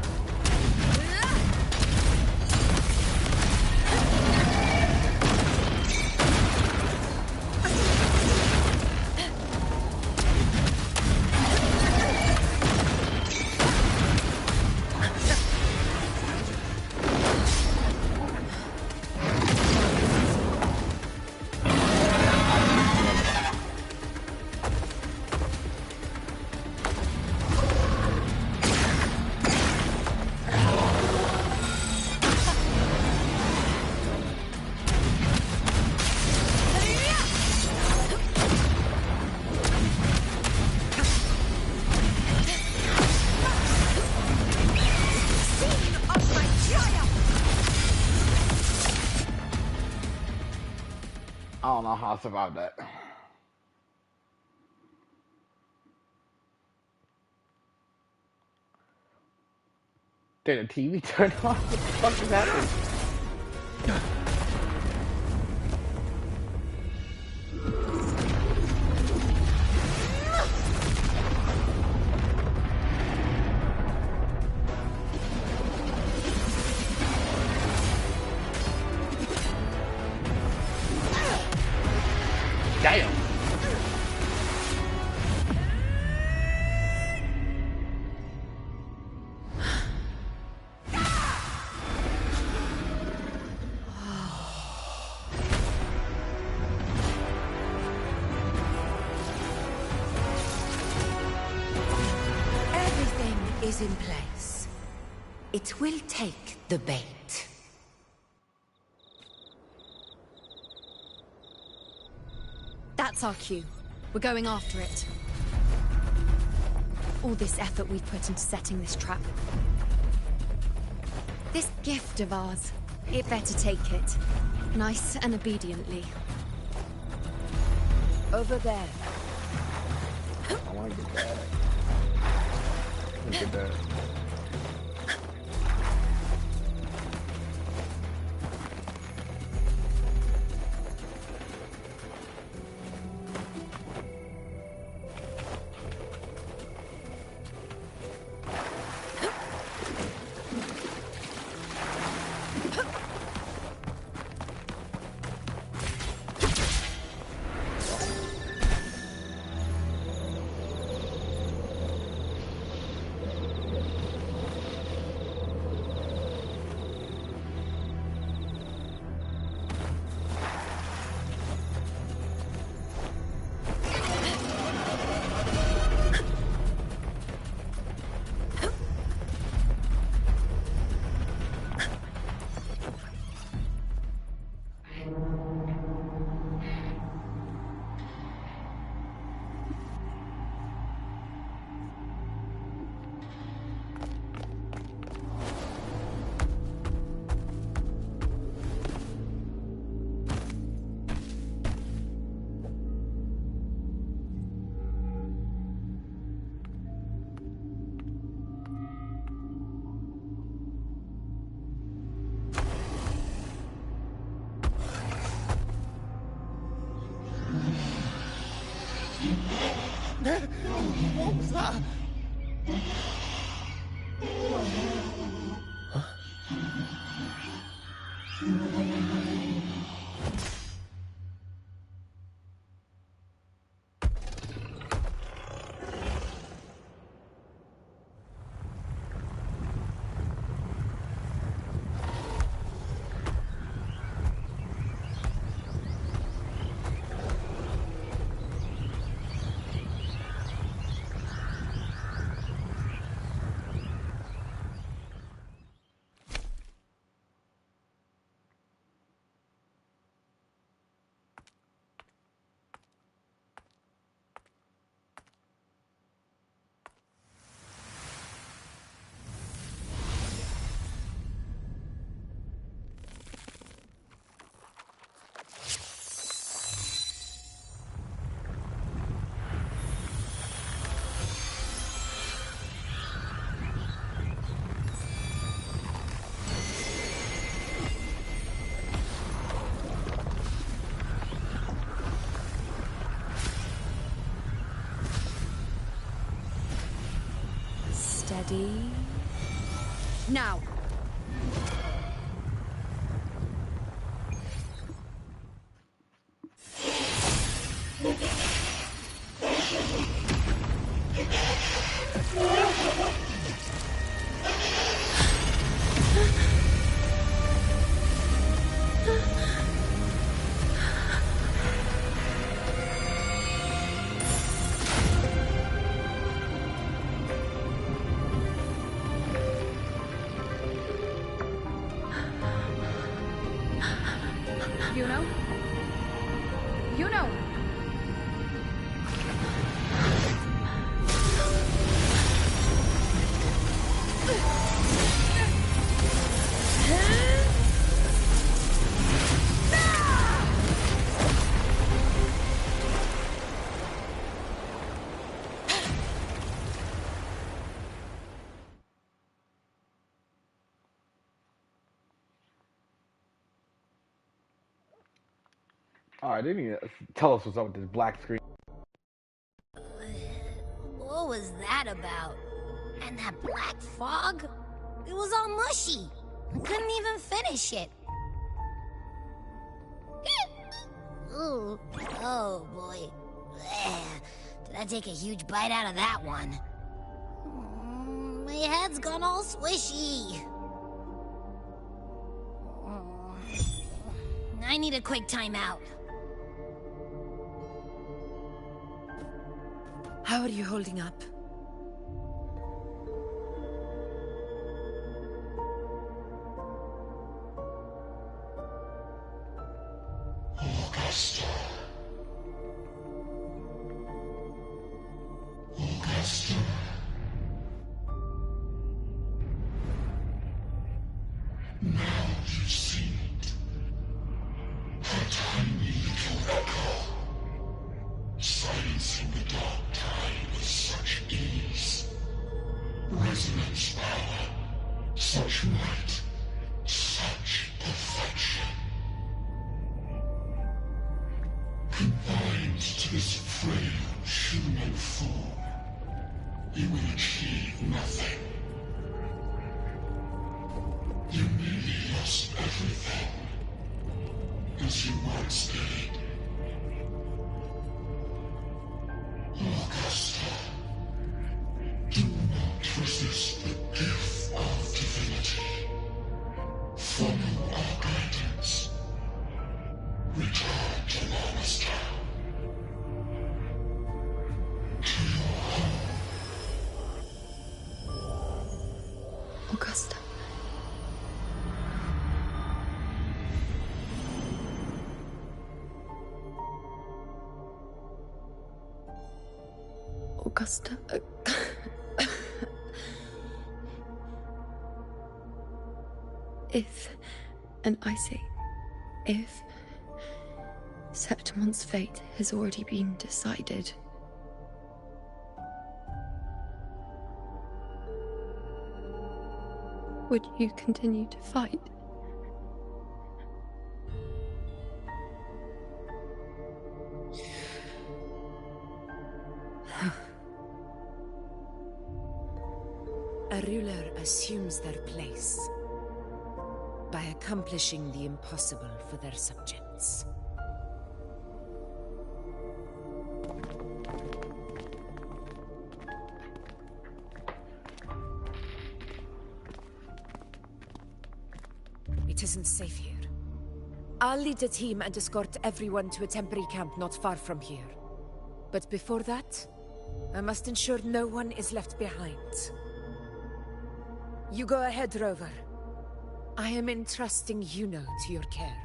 I don't know how I survived that. Did the TV turn on? What the fuck is happening? Damn. Everything is in place. It will take the bait. That's our cue. We're going after it. All this effort we've put into setting this trap. This gift of ours, it better take it. Nice and obediently. Over there. I want to get that. Look at that. What was that? Steady. Now! Alright, they didn't even tell us what's up with this black screen. What was that about? And that black fog? It was all mushy. I couldn't even finish it. Ooh, oh boy. Did I take a huge bite out of that one? My head's gone all swishy. I need a quick timeout. How are you holding up? Augusta. Augusta. Now you see it. A tiny little echo. Silencing the dark tide with such ease. Resonance power. Such might. Such perfection. Confined to this frail human form, you will achieve nothing. You nearly lost everything, as you once did. Augusta, do not resist the gift of divinity. Follow our guidance. Return to Lannister. To your home. Augusta. Augusta. If, and I say, if Septimon's fate has already been decided, would you continue to fight? A ruler assumes their place by accomplishing the impossible for their subjects. It isn't safe here. I'll lead a team and escort everyone to a temporary camp not far from here. But before that, I must ensure no one is left behind. You go ahead, Rover. I am entrusting Yuno to your care.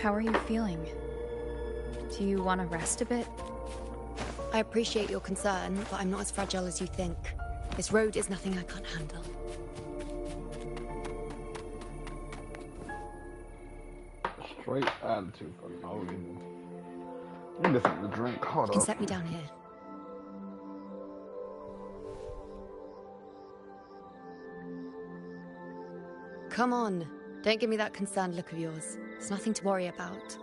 How are you feeling? Do you want to rest a bit? I appreciate your concern, but I'm not as fragile as you think. This road is nothing I can't handle. Great attitude for no reason. You missing the drink. Hold You can up. set me down here. Come on. Don't give me that concerned look of yours. There's nothing to worry about.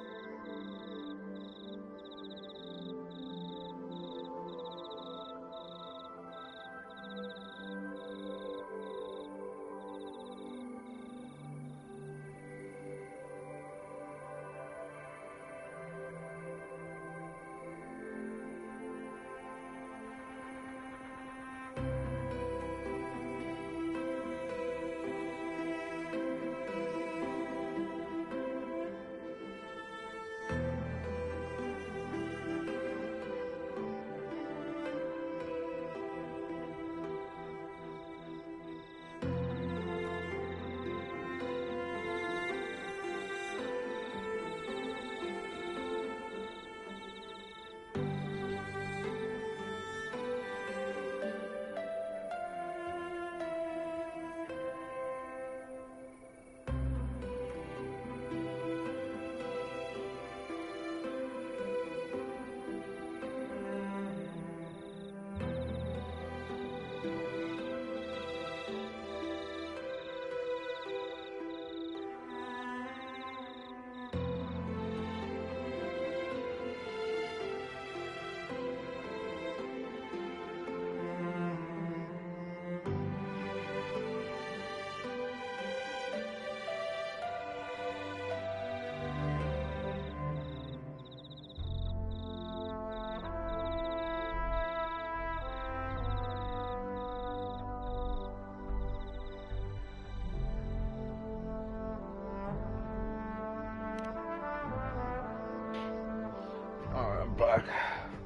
Alright, I'm back.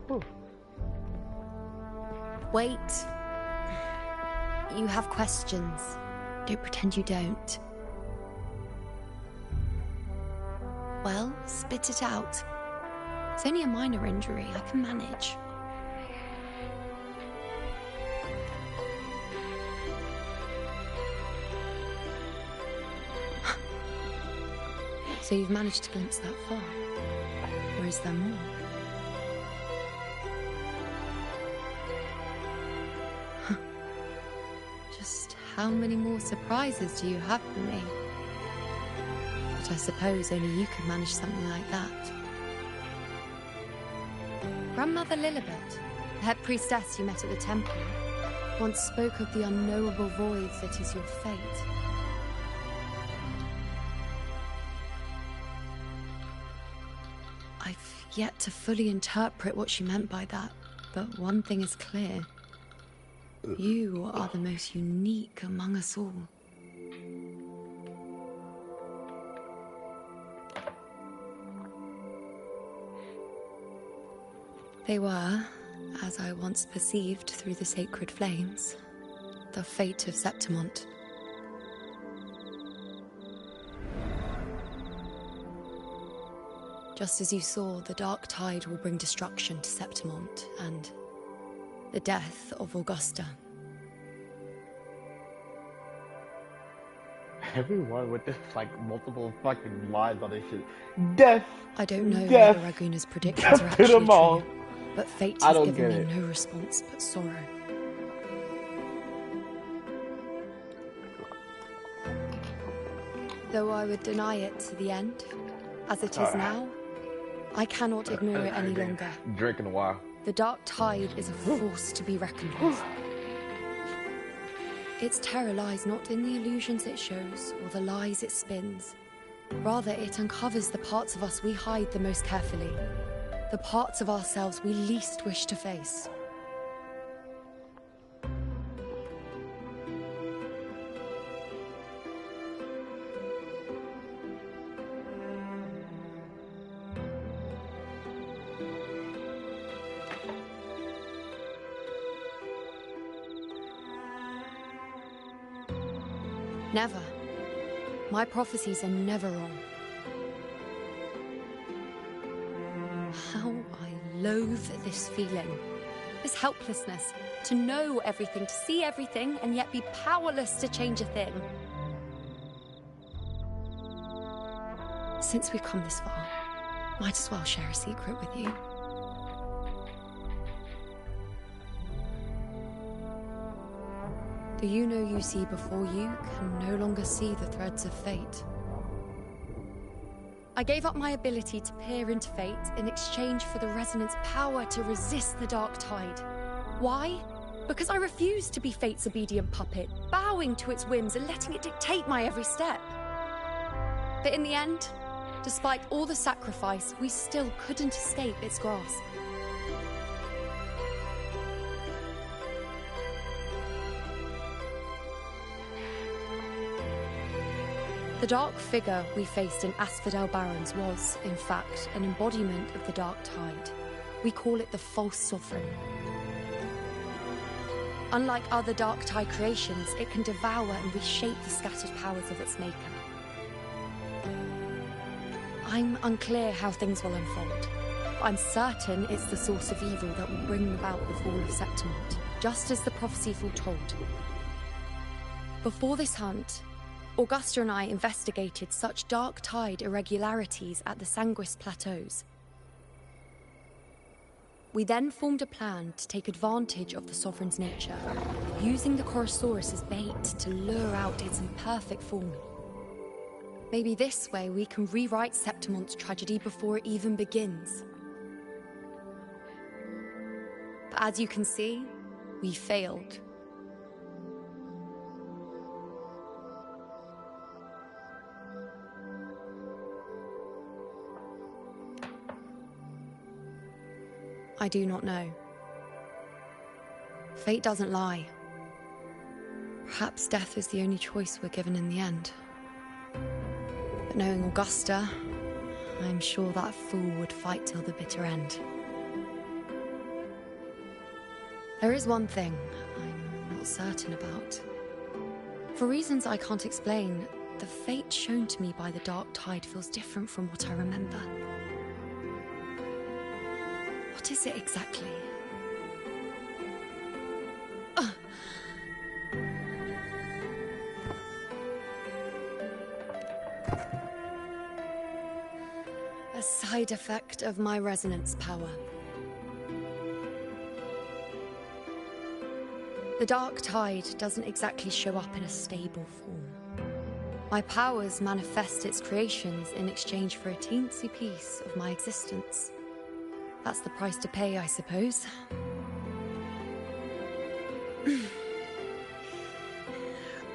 Whew. Wait. You have questions. Don't pretend you don't. Well, spit it out. It's only a minor injury. I can manage. So you've managed to glimpse that far? Or is there more? Just how many more surprises do you have for me? But I suppose only you could manage something like that. Grandmother Lilibet, the head priestess you met at the temple, once spoke of the unknowable void that is your fate. I've yet to fully interpret what she meant by that, but one thing is clear. You are the most unique among us all. They were, as I once perceived through the sacred flames, the fate of Septimont. Just as you saw, the dark tide will bring destruction to Septimont and the death of Augusta. Everyone with this, like, multiple fucking lies on this shit. Death! I don't know Death! whether Raguna's predictions are Death to actually them all. true, but fate I has don't given get me it. no response but sorrow. Though I would deny it to the end, as it is now, I cannot ignore it any longer. Drinking a while. The dark tide is a force to be reckoned with. Its terror lies not in the illusions it shows or the lies it spins. Rather, it uncovers the parts of us we hide the most carefully, the parts of ourselves we least wish to face. Never. My prophecies are never wrong. How I loathe this feeling. This helplessness. To know everything, to see everything, and yet be powerless to change a thing. Since we've come this far, might as well share a secret with you. The you-know you see before you can no longer see the threads of fate. I gave up my ability to peer into fate in exchange for the Resonant's power to resist the dark tide. Why? Because I refused to be fate's obedient puppet, bowing to its whims and letting it dictate my every step. But in the end, despite all the sacrifice, we still couldn't escape its grasp. The dark figure we faced in Asphodel Barrens was, in fact, an embodiment of the dark tide. We call it the false sovereign. Unlike other dark tide creations, it can devour and reshape the scattered powers of its maker. I'm unclear how things will unfold. I'm certain it's the source of evil that will bring about the fall of Septimont, just as the prophecy foretold. Before this hunt, Augusta and I investigated such dark tide irregularities at the Sanguis Plateaus. We then formed a plan to take advantage of the Sovereign's nature, using the Chorosaurus as bait to lure out its imperfect form. Maybe this way we can rewrite Septimont's tragedy before it even begins. But as you can see, we failed. I do not know. Fate doesn't lie. Perhaps death is the only choice we're given in the end. But knowing Augusta, I'm sure that fool would fight till the bitter end. There is one thing I'm not certain about. For reasons I can't explain, the fate shown to me by the dark tide feels different from what I remember. What is it exactly? A side effect of my resonance power. The dark tide doesn't exactly show up in a stable form. My powers manifest its creations in exchange for a teensy piece of my existence. That's the price to pay, I suppose.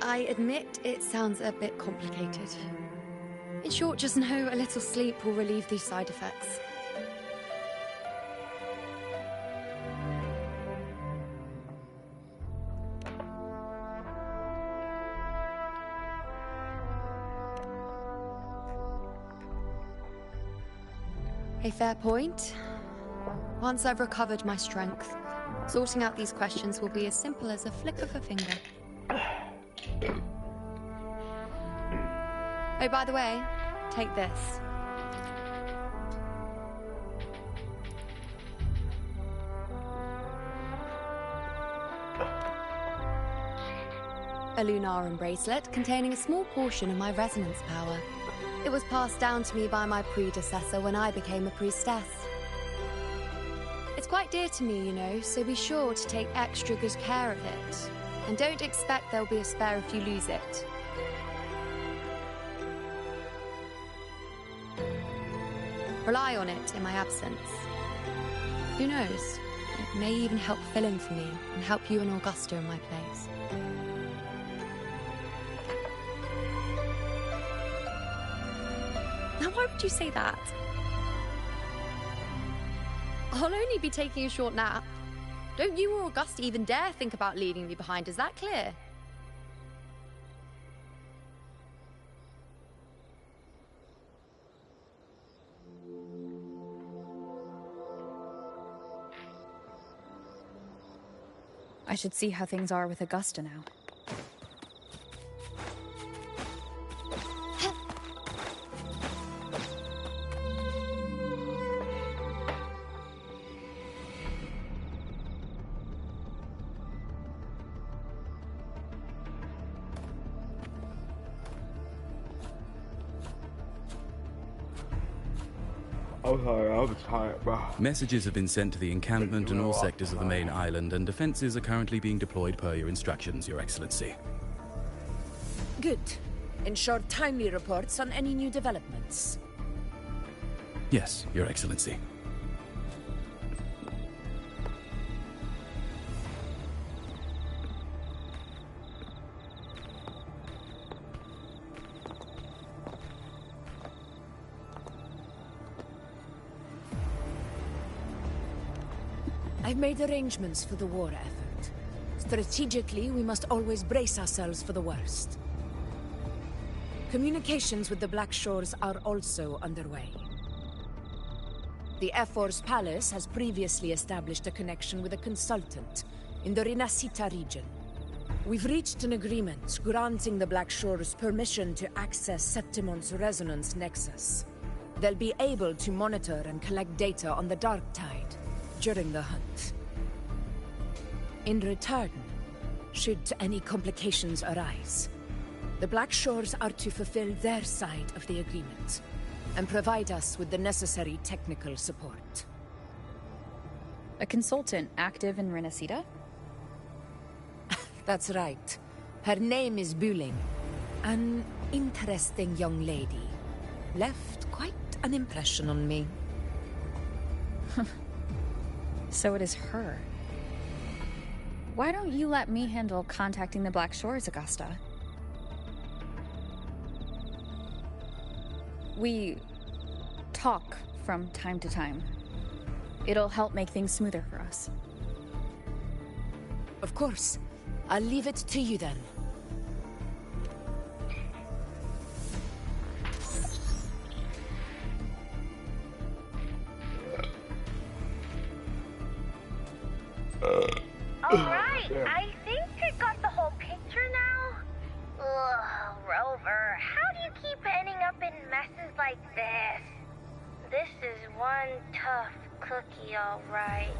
I admit it sounds a bit complicated. In short, just know a little sleep will relieve these side effects. A fair point. Once I've recovered my strength, sorting out these questions will be as simple as a flick of a finger. Oh, by the way, take this. A Lunarum bracelet containing a small portion of my resonance power. It was passed down to me by my predecessor when I became a priestess. It's quite dear to me, you know, so be sure to take extra good care of it. And don't expect there'll be a spare if you lose it. Rely on it in my absence. Who knows? It may even help fill in for me and help you and Augusta in my place. Now, why would you say that? I'll only be taking a short nap. Don't you or Augusta even dare think about leaving me behind, is that clear? I should see how things are with Augusta now. I'm sorry, I'm tired, bro. Messages have been sent to the encampment and all sectors of the main island, and defenses are currently being deployed per your instructions, Your Excellency. Good. Ensure timely reports on any new developments. Yes, Your Excellency. I've made arrangements for the war effort. Strategically, we must always brace ourselves for the worst. Communications with the Black Shores are also underway. The Ephor's Palace has previously established a connection with a consultant in the Rinascita region. We've reached an agreement granting the Black Shores permission to access Septimon's resonance nexus. They'll be able to monitor and collect data on the Dark Tide during the hunt. In return, should any complications arise, the Black Shores are to fulfill their side of the agreement and provide us with the necessary technical support. A consultant active in Rinascita? That's right. Her name is Buling. An interesting young lady. Left quite an impression on me. So it is her. Why don't you let me handle contacting the Black Shores, Augusta? We talk from time to time. It'll help make things smoother for us. Of course. I'll leave it to you then. Alright, I think I got the whole picture now. Ugh, Rover, how do you keep ending up in messes like this? This is one tough cookie, alright.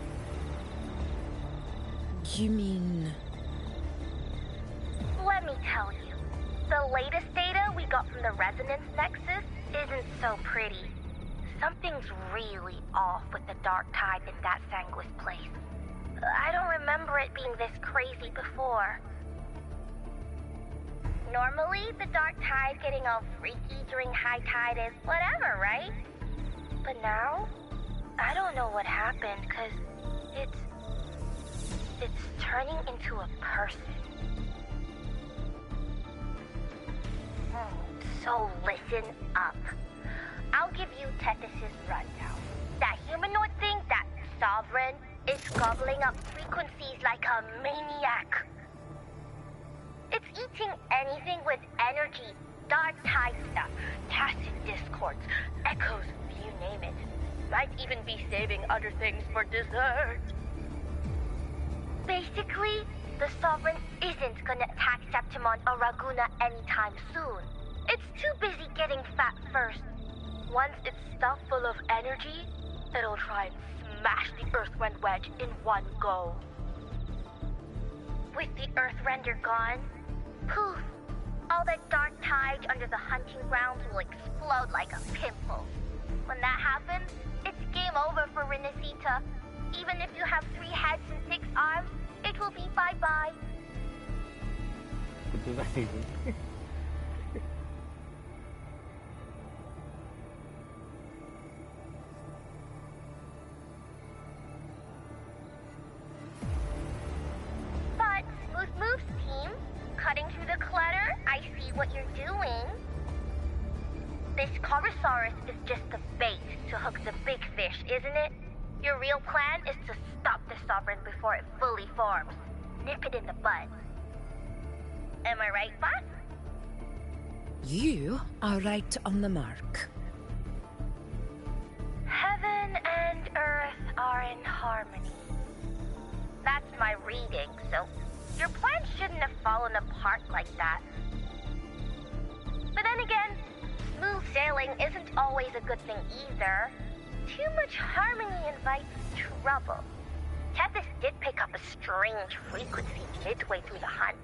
You mean... Let me tell you, the latest data we got from the Resonance Nexus isn't so pretty. Something's really off with the Dark Tide in that Sanguis place. I don't remember it being this crazy before. Normally, the Dark Tide getting all freaky during high tide is whatever, right? But now, I don't know what happened, because it's turning into a person. So listen up. I'll give you Tethys' rundown. That humanoid thing, that Sovereign, is gobbling up frequencies like a maniac. It's eating anything with energy, dark tide stuff, tacit discords, echoes, you name it. Might even be saving other things for dessert. Basically, the Sovereign isn't gonna attack Septimon or Raguna anytime soon. It's too busy getting fat first. Once it's stuffed full of energy, it'll try and smash the Earthrend wedge in one go. With the Earthrender gone, poof, all that dark tide under the hunting grounds will explode like a pimple. When that happens, it's game over for Rinascita. Even if you have 3 heads and 6 arms, it will be bye-bye. Which is amazing. But, Smooth Moves team, cutting through the clutter, I see what you're doing. This Corosaurus is just the bait to hook the big fish, isn't it? Your real plan is to stop the Sovereign before it fully forms. Nip it in the bud. Am I right, boss? You are right on the mark. Heaven and Earth are in harmony. That's my reading, so your plan shouldn't have fallen apart like that. But then again, smooth sailing isn't always a good thing either. Too much harmony invites trouble. Tethys did pick up a strange frequency midway through the hunt.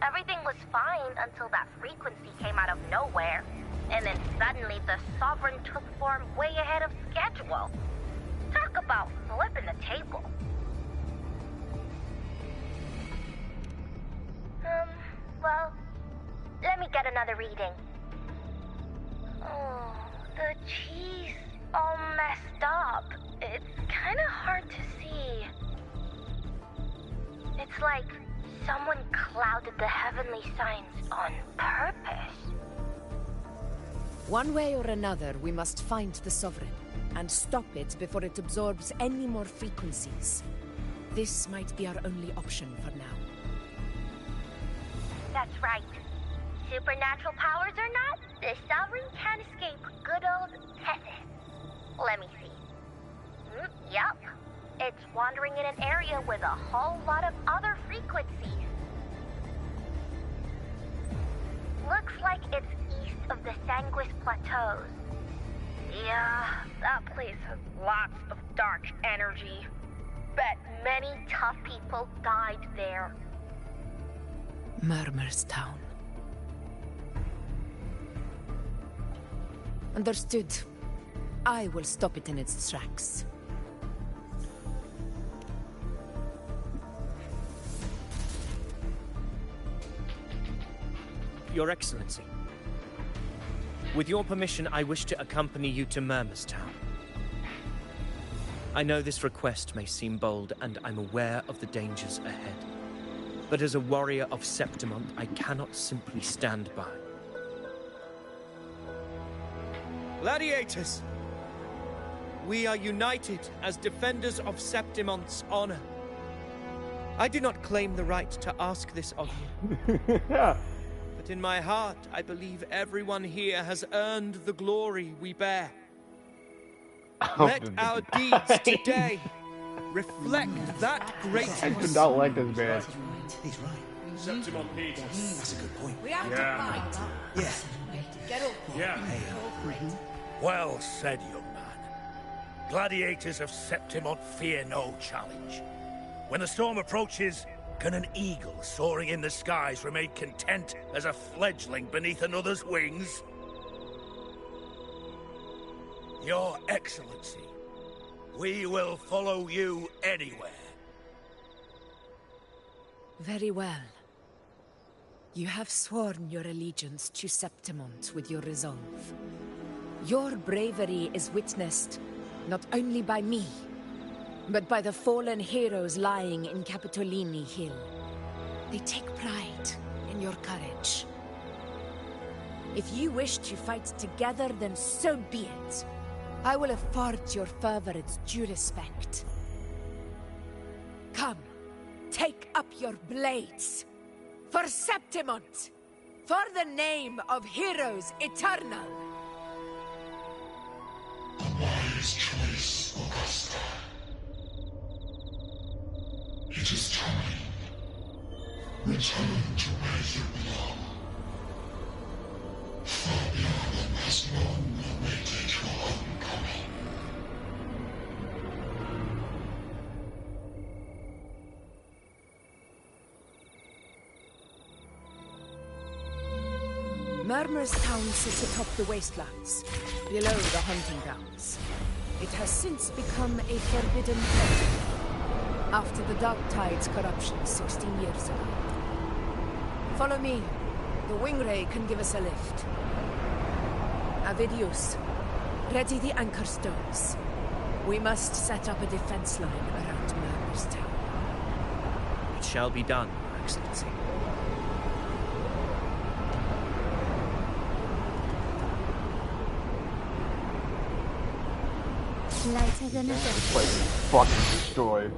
Everything was fine until that frequency came out of nowhere, and then suddenly the Sovereign took form way ahead of schedule. Talk about flipping the table. Well, let me get another reading. Oh, the cheese all messed up. It's kind of hard to see. It's like someone clouded the heavenly signs on purpose. One way or another, we must find the Sovereign and stop it before it absorbs any more frequencies. This might be our only option for now. That's right. Supernatural powers or not, the Sovereign can't escape good old Tethys. Let me see. Yup. It's wandering in an area with a whole lot of other frequencies. Looks like it's east of the Sanguis Plateaus. Yeah, that place has lots of dark energy. Bet many tough people died there. Murmur's Town. Understood. I will stop it in its tracks. Your Excellency. With your permission, I wish to accompany you to Murmur's Town. I know this request may seem bold, and I'm aware of the dangers ahead. But as a warrior of Septimont, I cannot simply stand by. Gladiators! We are united as defenders of Septimont's honor. I do not claim the right to ask this of you. But in my heart, I believe everyone here has earned the glory we bear. Let our deeds today reflect that greatness. I do not like this man. He's right. Septimont Peters. That's a good point. We have to fight. Yeah. Get up. Yeah. Well said, young man. Gladiators of Septimont fear no challenge. When the storm approaches, can an eagle soaring in the skies remain content as a fledgling beneath another's wings? Your Excellency, we will follow you anywhere. Very well. You have sworn your allegiance to Septimont with your resolve. Your bravery is witnessed not only by me, but by the fallen heroes lying in Capitolini Hill. They take pride in your courage. If you wish to fight together, then so be it. I will afford your fervor its due respect. Come, take up your blades. For Septimont! For the name of heroes eternal! A wise choice, Augusta. It is time. Return to where you belong. Fabian has long awaited your homecoming. Murmur's Town sits atop the wastelands, below the hunting grounds. It has since become a forbidden territory, after the Dark Tide's corruption 16 years ago. Follow me. The Wingray can give us a lift. Avidius, ready the anchor stones. We must set up a defense line around Murmur's Town. It shall be done, Your Excellency. Lighter than a This place is fucking destroyed.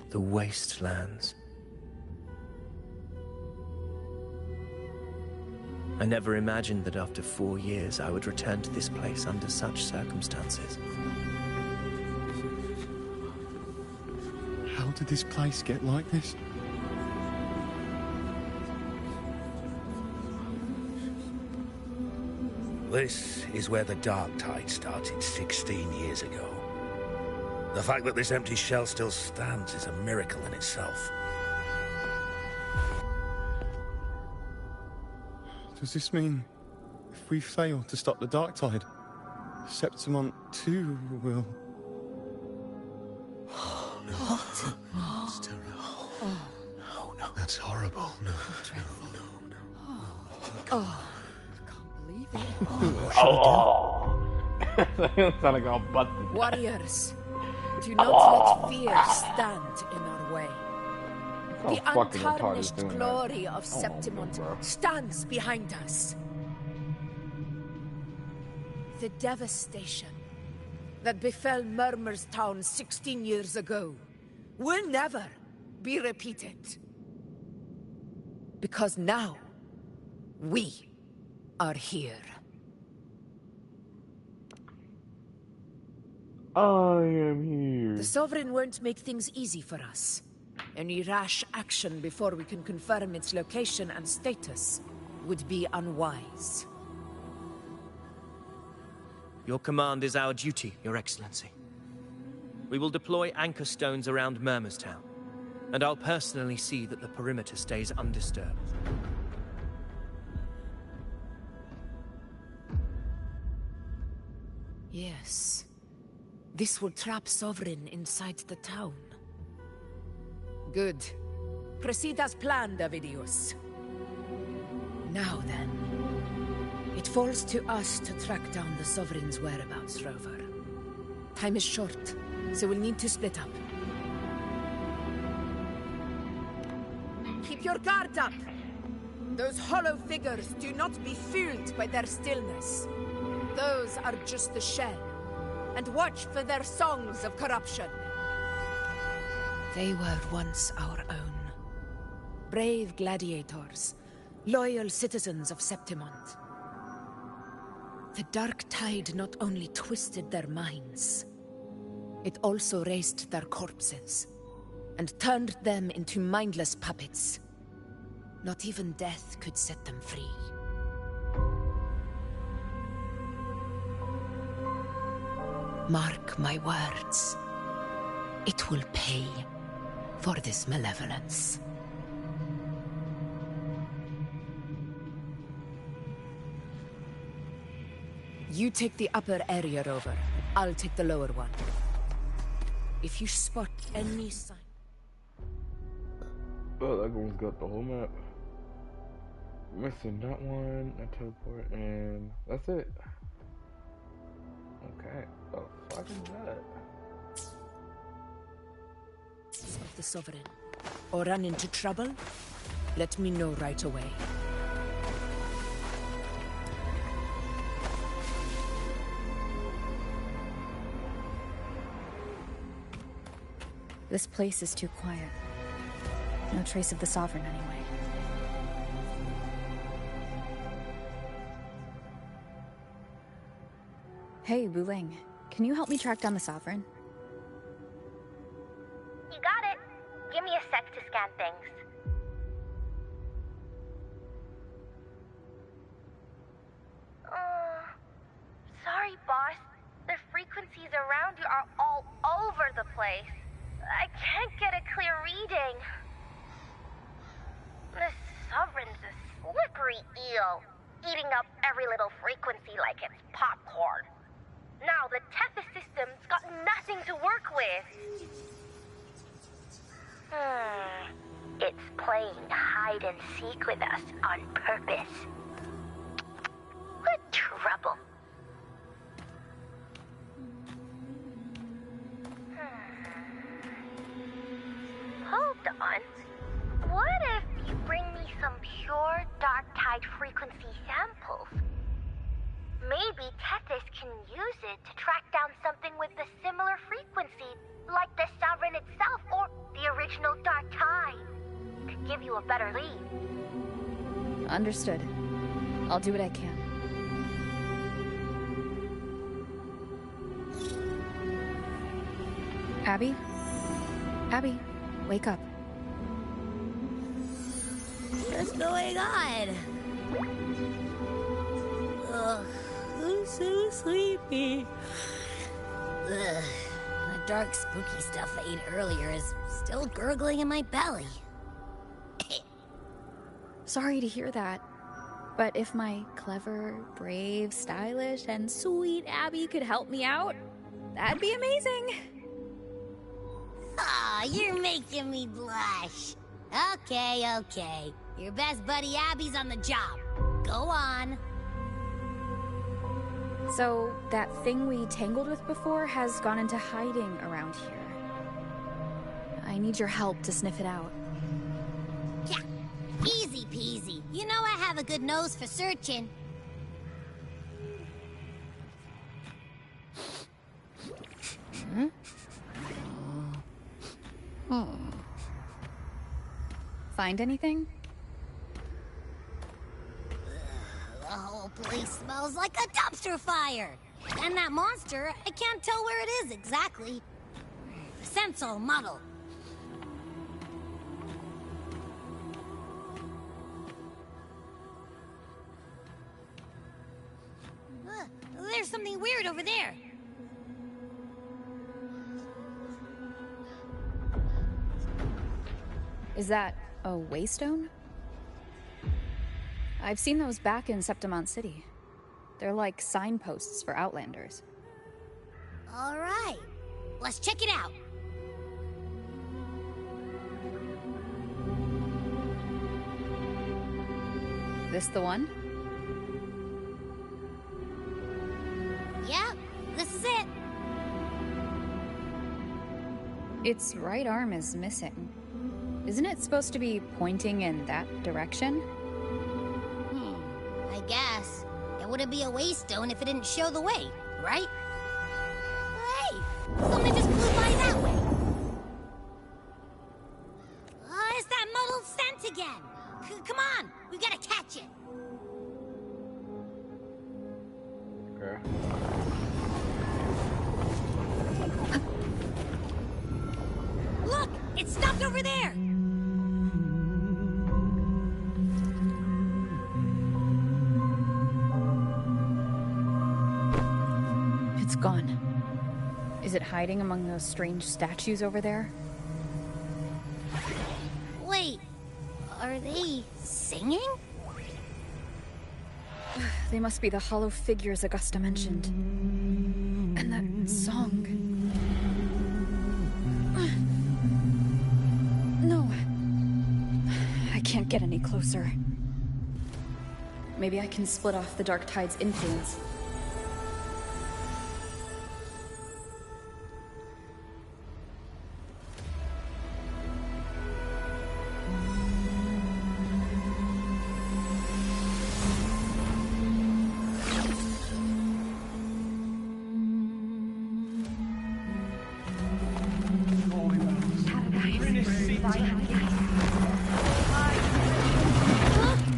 The wastelands. I never imagined that after 4 years I would return to this place under such circumstances. How did this place get like this? This is where the Dark Tide started 16 years ago. The fact that this empty shell still stands is a miracle in itself. Does this mean if we fail to stop the Dark Tide, Septimont too will... What? It's terrible. No, no. That's horrible. No, no. Oh. Sound like a button. Warriors, do not let fear stand in our way. The fucking retarded untarnished doing that. glory of Septimont stands behind us. The devastation that befell Murmur's town 16 years ago will never be repeated. Because now, we are here. I am here. The Sovereign won't make things easy for us. Any rash action before we can confirm its location and status would be unwise. Your command is our duty, Your Excellency. We will deploy anchor stones around Murmurstown, and I'll personally see that the perimeter stays undisturbed. Yes. This will trap Sovereign inside the town. Good. Proceed as planned, Avidius. Now then. It falls to us to track down the Sovereign's whereabouts, Rover. Time is short, so we'll need to split up. Keep your guard up! Those hollow figures do not be fooled by their stillness. Those are just the shell. And watch for their songs of corruption. They were once our own. Brave gladiators, loyal citizens of Septimont. The Dark Tide not only twisted their minds, it also raised their corpses and turned them into mindless puppets. Not even death could set them free. Mark my words. It will pay for this malevolence. You take the upper area, Rover. I'll take the lower one. If you spot any sign... Oh, that one's got the whole map. Missing that one, that teleport, and that's it. Okay. Oh, fuck is that? Of the Sovereign. Or run into trouble? Let me know right away. This place is too quiet. No trace of the Sovereign anyway. Hey, Wuthering. Can you help me track down the Sovereign? You got it. Give me a sec to scan things. Sorry, boss. The frequencies around you are all over the place. I can't get a clear reading. The Sovereign's a slippery eel, eating up every little frequency like it's popcorn. Now the Tethys system's got nothing to work with. It's playing hide and seek with us on purpose. What trouble. Hold on. What if you bring me some pure Dark Tide frequency samples? Maybe Tethys can use it to track down something with a similar frequency, like the Sovereign itself or the original Dark Tide. Could give you a better lead. Understood. I'll do what I can. Abby? Abby? Wake up. What's going on? Ugh, I'm so sleepy. Ugh, the dark, spooky stuff I ate earlier is still gurgling in my belly. Sorry to hear that. But if my clever, brave, stylish, and sweet Abby could help me out, that'd be amazing. Aw, you're making me blush. Okay. Your best buddy Abby's on the job. Go on. So, that thing we tangled with before has gone into hiding around here. I need your help to sniff it out. Yeah, easy peasy. You know I have a good nose for searching. Find anything? The whole place smells like a dumpster fire. And that monster, I can't tell where it is exactly. The scent's all muddled. There's something weird over there. Is that a waystone? I've seen those back in Septimont City. They're like signposts for Outlanders. All right, let's check it out. This the one? Yep, this is it. Its right arm is missing. Isn't it supposed to be pointing in that direction? I guess. It wouldn't be a waystone if it didn't show the way, right? Hey, something just flew by that way. It's that muddled scent again. Come on, we gotta catch it. Okay. Look, it stopped over there. It's gone. Is it hiding among those strange statues over there? Wait, are they singing? They must be the hollow figures Augusta mentioned. And that song. No. I can't get any closer. Maybe I can split off the Dark Tide's influence.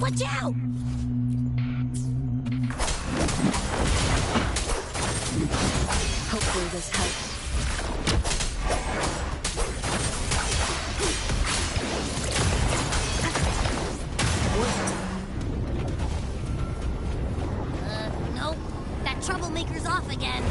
Watch out! Hopefully this helps. Nope. That troublemaker's off again.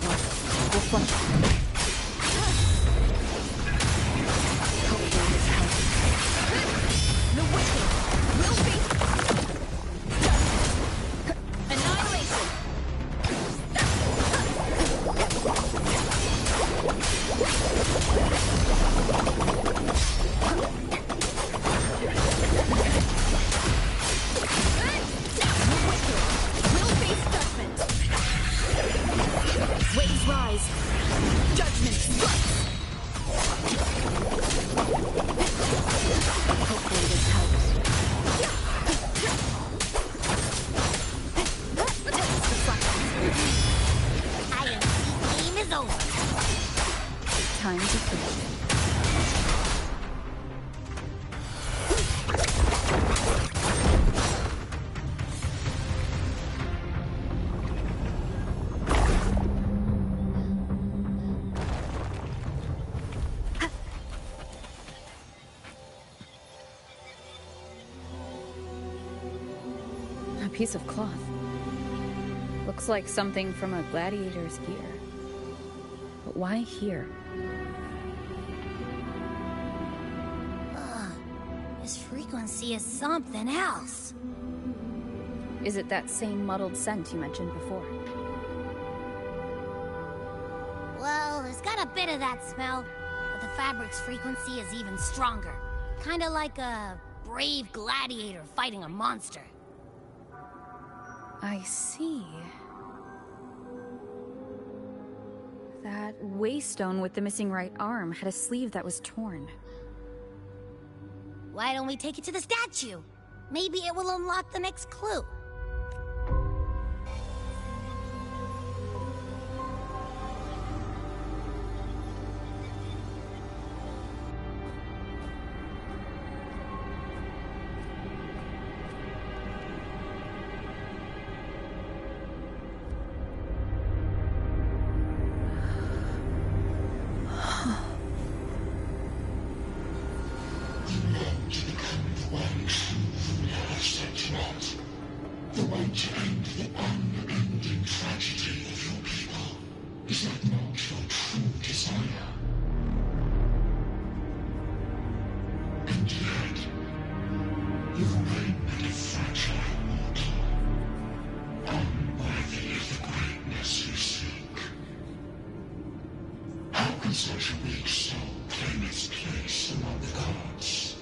We'll flush it. The wicked will be annihilation. Waves rise. Judgment strikes. Hopefully this helps. IMC game is over. Time to finish. A piece of cloth. Looks like something from a gladiator's gear. But why here? This frequency is something else. Is it that same muddled scent you mentioned before? Well, it's got a bit of that smell, but the fabric's frequency is even stronger. Kinda like a brave gladiator fighting a monster. I see. That waystone with the missing right arm had a sleeve that was torn. Why don't we take it to the statue? Maybe it will unlock the next clue. The way to end the unending tragedy of your people. Is that not your true desire? And yet, you remain but a fragile mortal, unworthy of the greatness you seek. How can such a weak soul claim its place among the gods?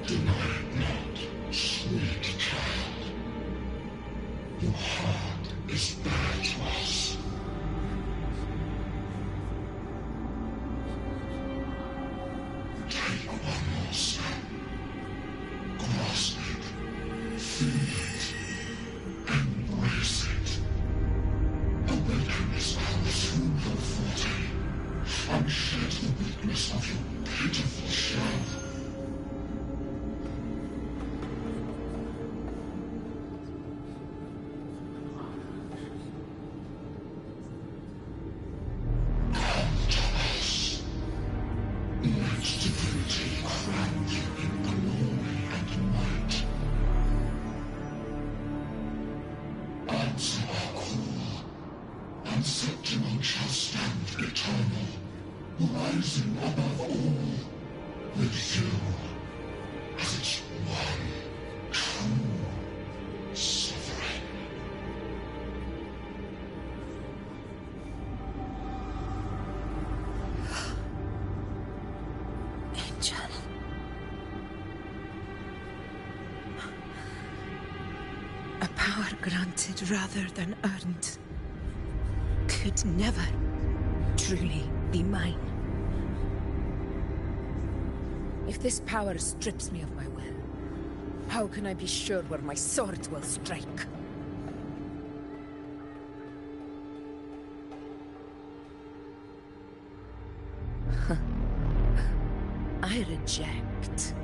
Deny it not, sweet child. Your heart is bare to us. Take one more step. Grasp it. Feel it. Embrace it. Awaken this power through your forte, and shed the weakness of your pitiful shell. Rising above all, with you as its one true sovereign. Angel. A power granted rather than earned could never truly be mine. If this power strips me of my will, how can I be sure where my sword will strike? I reject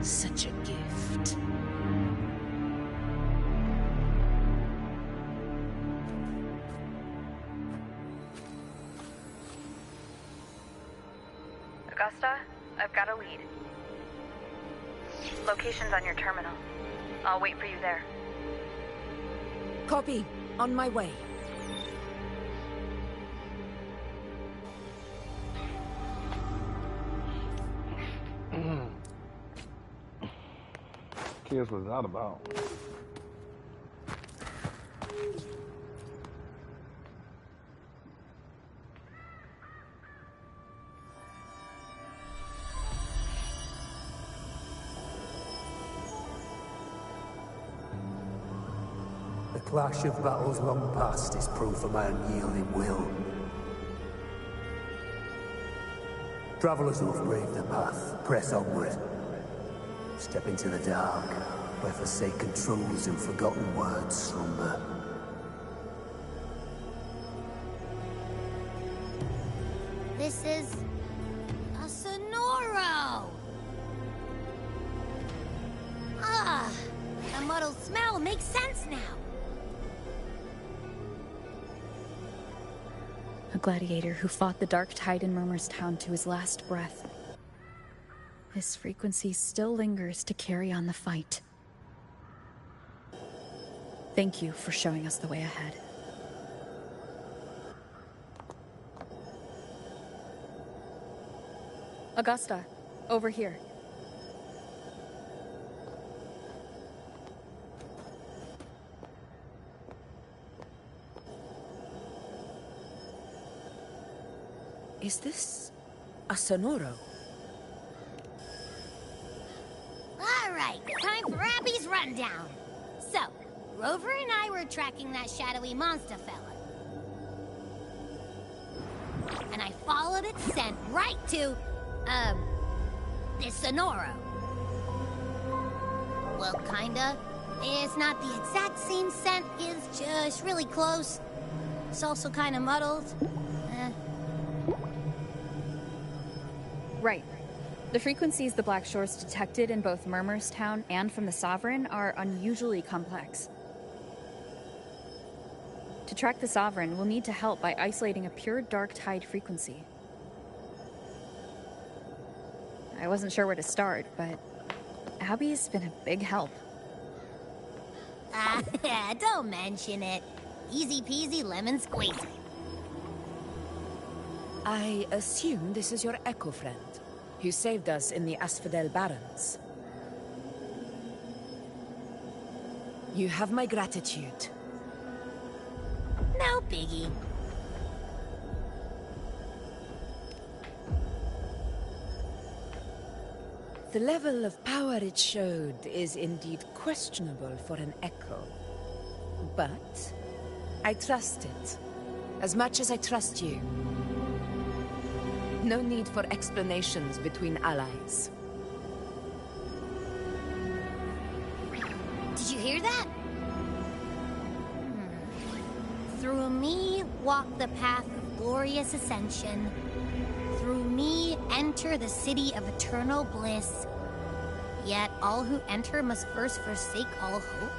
such a gift. Augusta, I've got a lead. Location's on your terminal. I'll wait for you there. Copy. On my way. Kids was that about? The clash of battles long past is proof of my unyielding will. Travelers who have braved the path, press onward. Step into the dark, where forsaken truths and forgotten words slumber. This is a Sonoro! Ah, the muddled smell makes sense now. A gladiator who fought the dark tide in Murmur's Town to his last breath. His frequency still lingers to carry on the fight. Thank you for showing us the way ahead. Augusta, over here. Is this a Sonoro? All right, time for Abby's rundown. So, Rover and I were tracking that shadowy monster fella. And I followed its scent right to, this Sonoro. Well, kinda. It's not the exact same scent, it's just really close. It's also kinda muddled. Right. The frequencies the Black Shores detected in both Murmur's Town and from the Sovereign are unusually complex. To track the Sovereign, we'll need to help by isolating a pure dark tide frequency. I wasn't sure where to start, but Abby's been a big help. Don't mention it. Easy peasy lemon squeezy. I assume this is your Echo friend, who saved us in the Asphodel Barrens. You have my gratitude. No biggie. The level of power it showed is indeed questionable for an Echo. But I trust it, as much as I trust you. No need for explanations between allies. Did you hear that? Through me walk the path of glorious ascension. Through me enter the city of eternal bliss. Yet all who enter must first forsake all hope.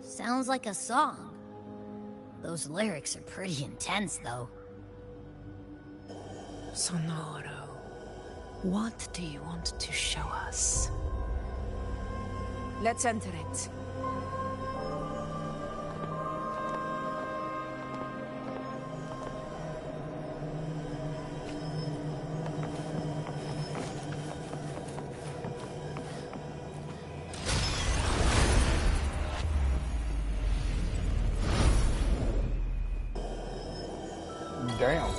Sounds like a song. Those lyrics are pretty intense, though. Sonoro, what do you want to show us? Let's enter it. Damn.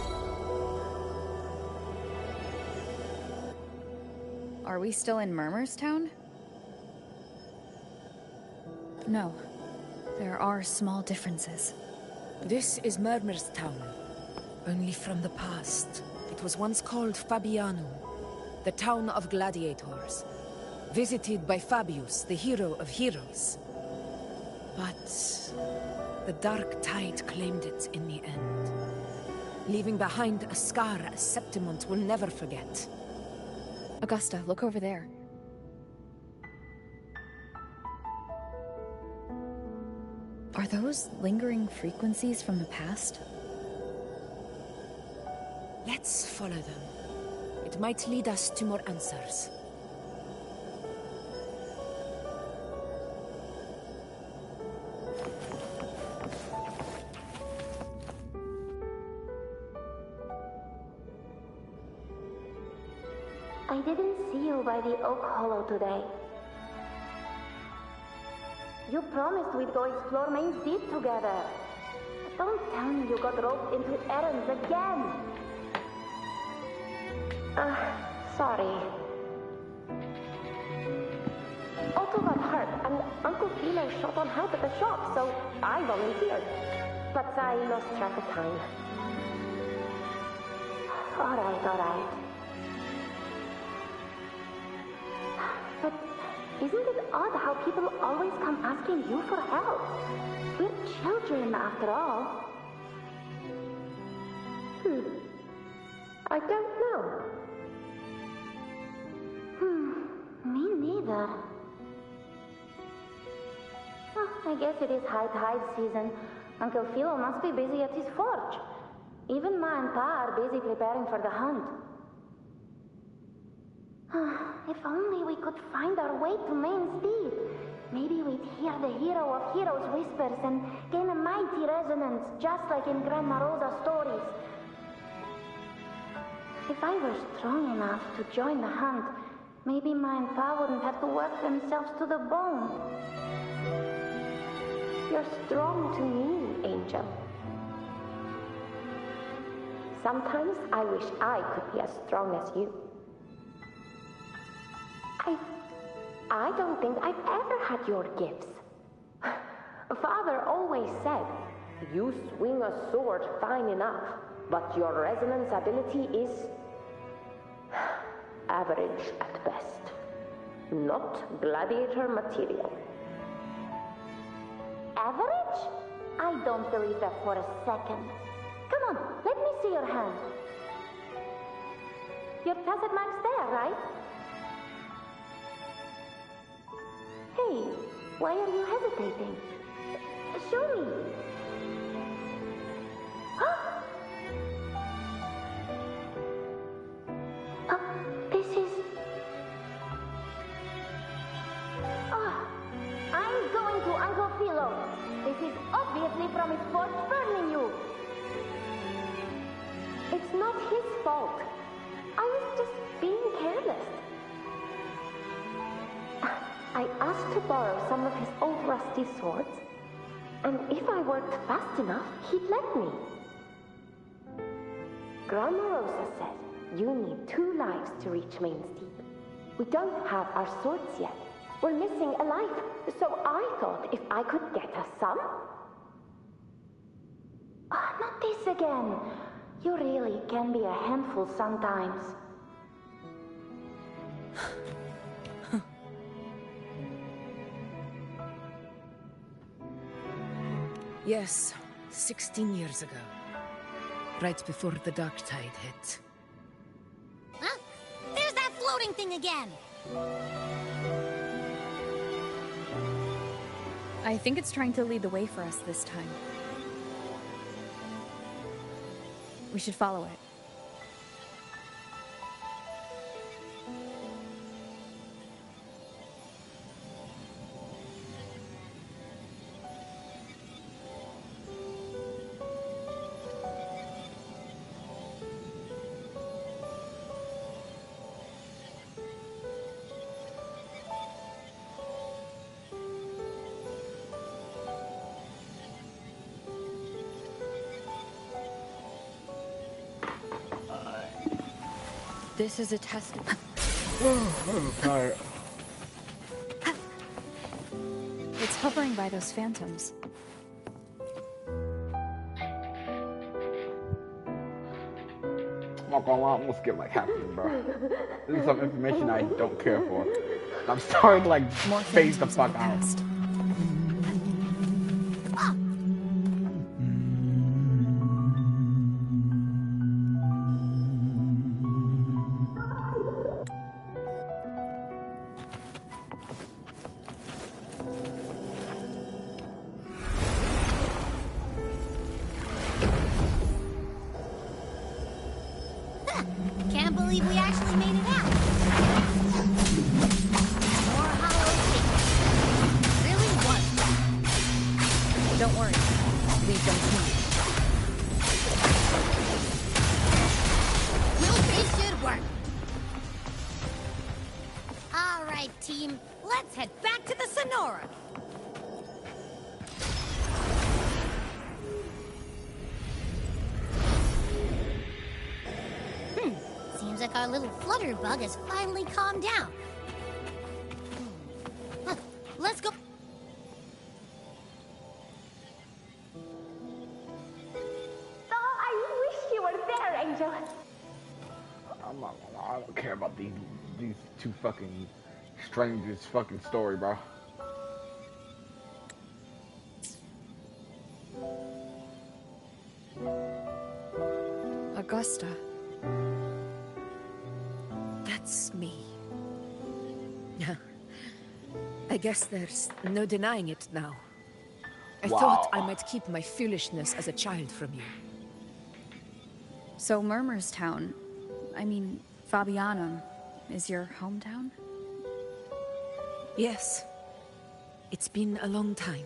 Are we still in Murmur's Town? No. There are small differences. This is Murmur's Town, only from the past. It was once called Fabianum, the town of gladiators, visited by Fabius, the hero of heroes. But the dark tide claimed it in the end, leaving behind a scar Septimont will never forget. Augusta, look over there. Are those lingering frequencies from the past? Let's follow them. It might lead us to more answers. I didn't see you by the Oak Hollow today. You promised we'd go explore Main's Deep together. Don't tell me you got roped into errands again. Sorry. Otto got hurt, and Uncle Philo shot on help at the shop, so I volunteered. But I lost track of time. Alright. But isn't it odd how people always come asking you for help? We're children, after all. I don't know. Me neither. Well, I guess it is high tide season. Uncle Philo must be busy at his forge. Even Ma and Pa are busy preparing for the hunt. If only we could find our way to Main's Deep. Maybe we'd hear the hero of heroes whispers and gain a mighty resonance, just like in Grandma Rosa's stories. If I were strong enough to join the hunt, maybe Ma and Pa wouldn't have to work themselves to the bone. You're strong to me, Angel. Sometimes I wish I could be as strong as you. I don't think I've ever had your gifts. Father always said, you swing a sword fine enough, but your resonance ability is average at best. Not gladiator material. Average? I don't believe that for a second. Come on, let me see your hand. Your tacit mark's there, right? Hey, why are you hesitating? Show me. This is... I'm going to Uncle Philo. This is obviously from his forge burning you. It's not his fault. I was just being careless. I asked to borrow some of his old rusty swords, and if I worked fast enough, he'd let me. Grandma Rosa said you need 2 lives to reach Main's Deep. We don't have our swords yet. We're missing a life, so I thought if I could get us some... Not this again. You really can be a handful sometimes. Yes, 16 years ago. Right before the dark tide hit. Huh? There's that floating thing again! I think it's trying to lead the way for us this time. We should follow it. This is a test. I'm tired. It's hovering by those phantoms. I'm not gonna lie, I'm gonna skip like half of it, bro. This is some information I don't care for. I'm starting to like phase the fuck out. believe we actually made it out. More hollow tickets. Really was. Don't worry. Leave them to me. Will be should work. All right, team. Let's head back to the Sonora. Seems like our little flutterbug has finally calmed down. Let's go. Oh, I wish you were there, Angel. I don't care about these two fucking strangers' fucking story, bro. Augusta. That's me. I guess there's no denying it now. I thought I might keep my foolishness as a child from you. So Murmurstown, I mean, Fabianum, is your hometown? Yes. It's been a long time.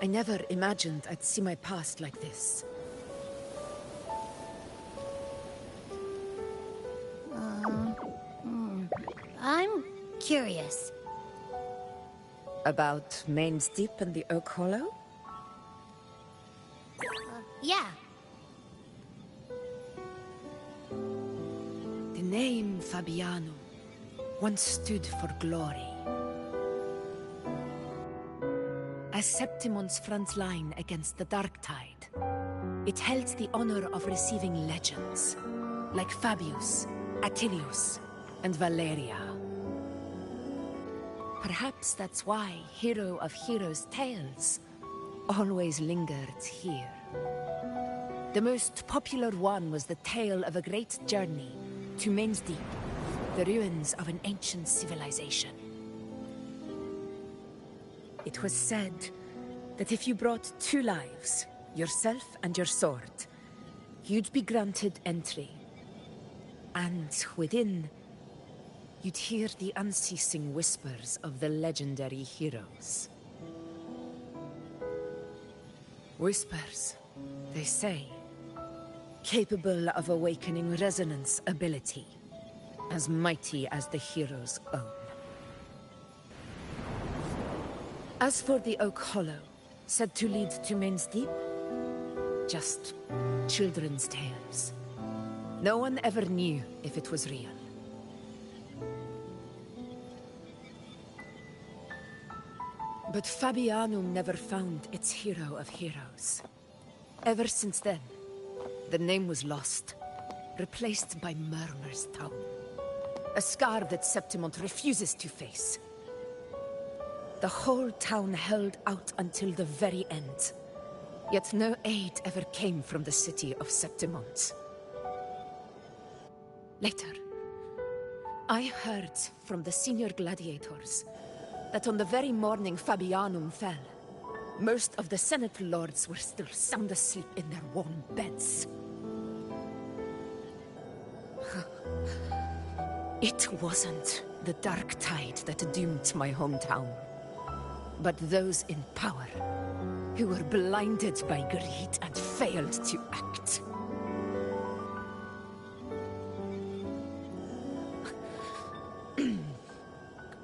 I never imagined I'd see my past like this. I'm curious. About Main's Deep and the Oak Hollow? Yeah. The name Fabianum once stood for glory. As Septimon's front line against the Dark Tide, it held the honor of receiving legends, like Fabius, Attilius, and Valeria. Perhaps that's why Hero of Heroes' tales always lingered here. The most popular one was the tale of a great journey to Main's Deep, the ruins of an ancient civilization. It was said that if you brought 2 lives, yourself and your sword, you'd be granted entry. And within, you'd hear the unceasing whispers of the legendary heroes. Whispers, they say, capable of awakening resonance ability, as mighty as the hero's own. As for the Oak Hollow, said to lead to Main's Deep, just children's tales. No one ever knew if it was real. But Fabianum never found its hero of heroes. Ever since then, the name was lost, replaced by Murmurstown. A scar that Septimont refuses to face. The whole town held out until the very end. Yet no aid ever came from the city of Septimont. Later, I heard from the senior gladiators that on the very morning Fabianum fell, most of the Senate lords were still sound asleep in their warm beds. It wasn't the Dark Tide that doomed my hometown, but those in power who were blinded by greed and failed to act.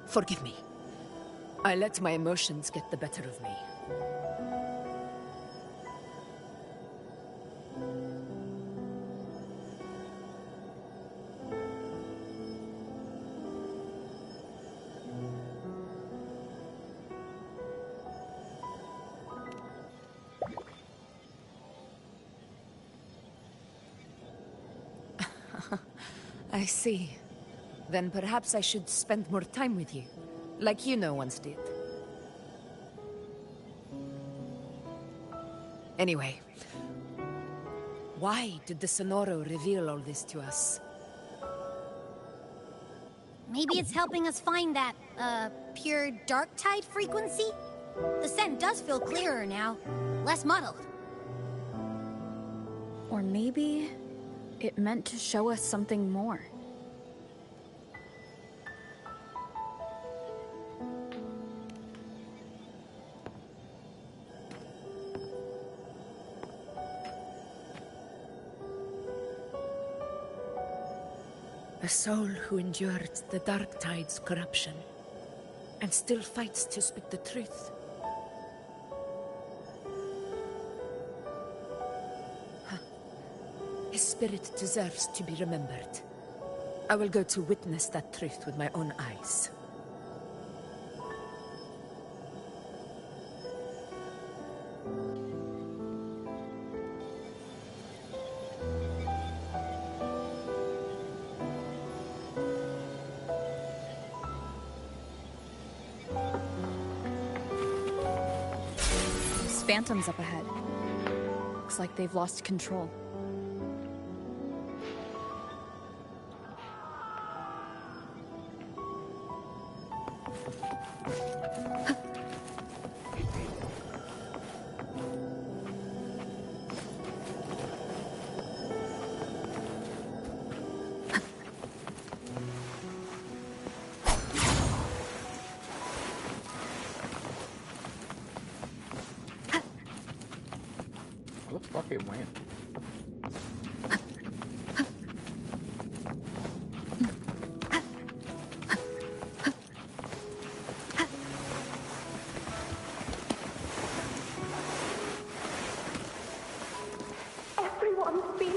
Forgive me. I let my emotions get the better of me. I see. Then perhaps I should spend more time with you, like Yuno once did. Anyway, why did the Sonoro reveal all this to us? Maybe it's helping us find that, pure dark tide frequency? The scent does feel clearer now, less muddled. Or maybe it meant to show us something more. A soul who endured the Dark Tide's corruption, and still fights to speak the truth. Huh. His spirit deserves to be remembered. I will go to witness that truth with my own eyes. Phantoms up ahead. Looks like they've lost control. Looks like it went. Everyone's been...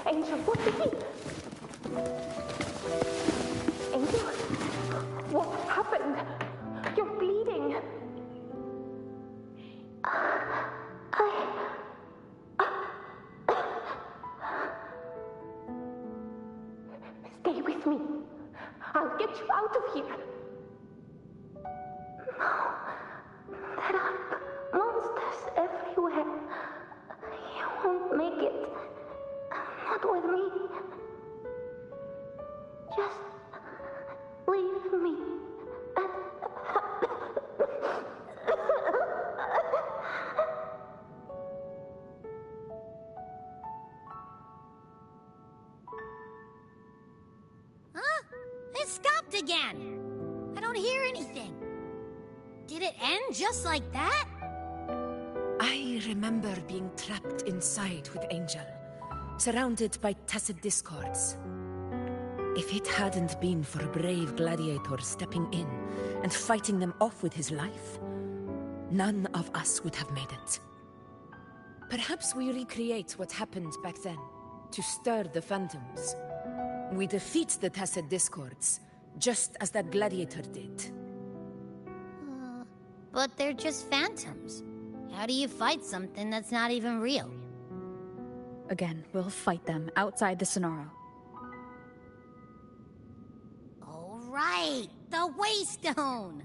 Angel, what is it? Angel, what happened? You're bleeding. Stay with me. I'll get you out of here. No. There are monsters everywhere. You won't make it. Not with me. Just leave me. It stopped again. I don't hear anything. Did it end just like that? I remember being trapped inside with Angel, surrounded by tacit discords. If it hadn't been for a brave gladiator stepping in and fighting them off with his life, none of us would have made it. Perhaps we recreate what happened back then, to stir the phantoms. We defeat the tacit discords, just as that gladiator did. But they're just phantoms. How do you fight something that's not even real? Again, we'll fight them outside the Sonaro. All right, the Waystone!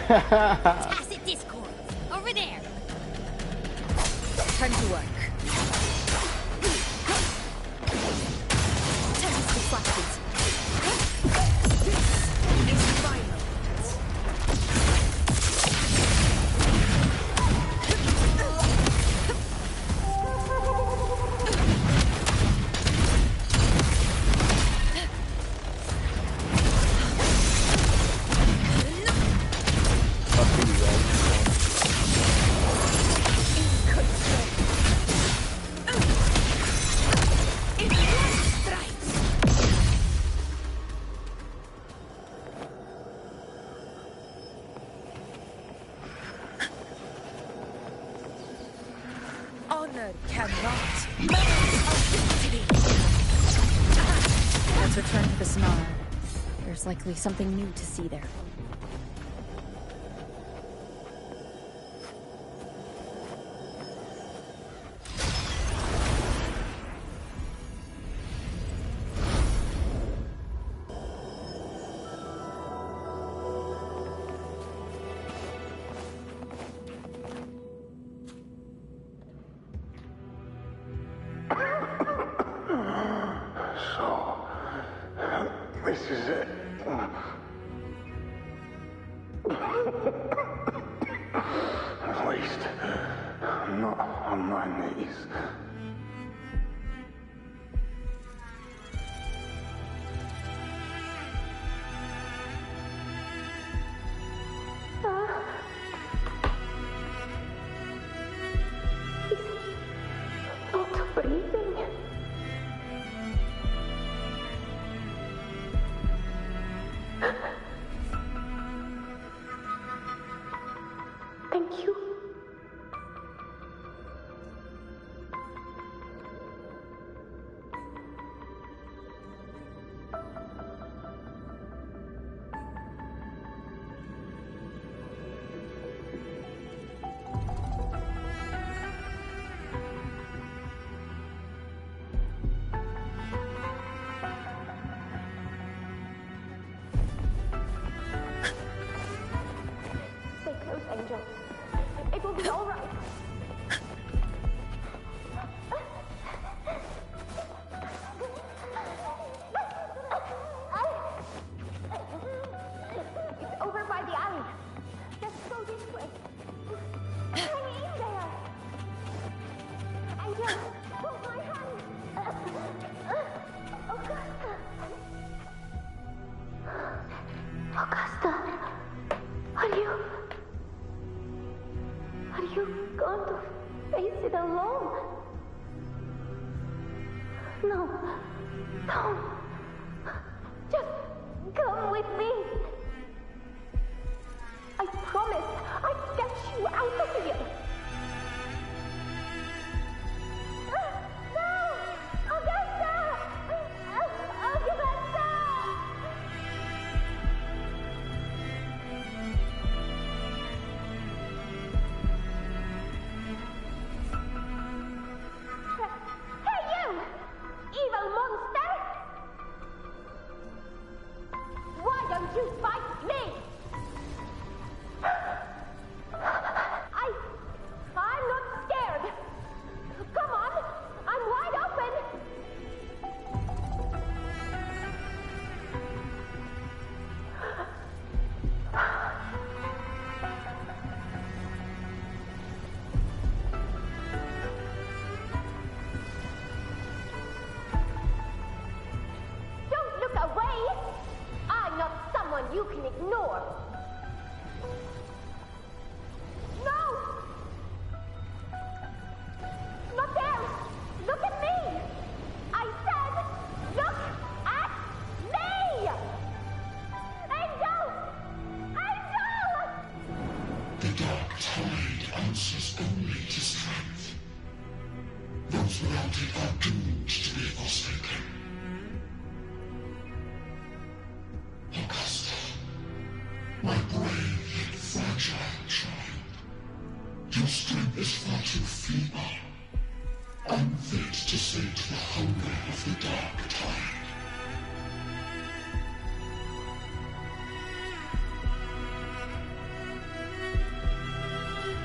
Tacit discords! Over there! Time to work. Tempest deflected. This is final. Honor cannot Let's return to the Sonaro. There's likely something new to see there. So, this is it. At least, I'm not on my knees. Not breathing. Thank you. Stay close, Angel. It will be all right. It's over by the alley. Just go this way. Hang in there. Angel, hold my hand. Augusta. Are you going to face it alone? No. Don't. Just come with me. I promise I'll get you out of here. No! Augusta! Augusta! Hey you! Evil monster! Why don't you fight me? I'm not scared. Come on, I'm wide open. Don't look away. I'm not someone you can ignore. No! Not there! Look at me! I said, look at me! Angel! Angel! The dark tide answers only to strength. Those without it are doomed to be forsaken. Augusta, my brave yet fragile child, your strength is far too feeble, unfit to sate the hunger of the dark tide.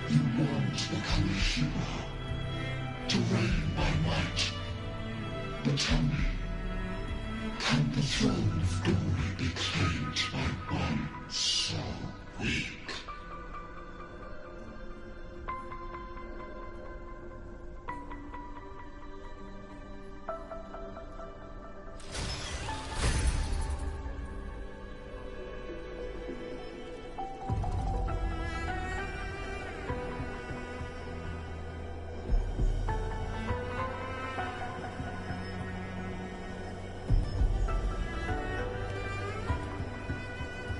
You want to become a hero, to reign by might. But tell me, can the throne of glory be claimed by one so weak?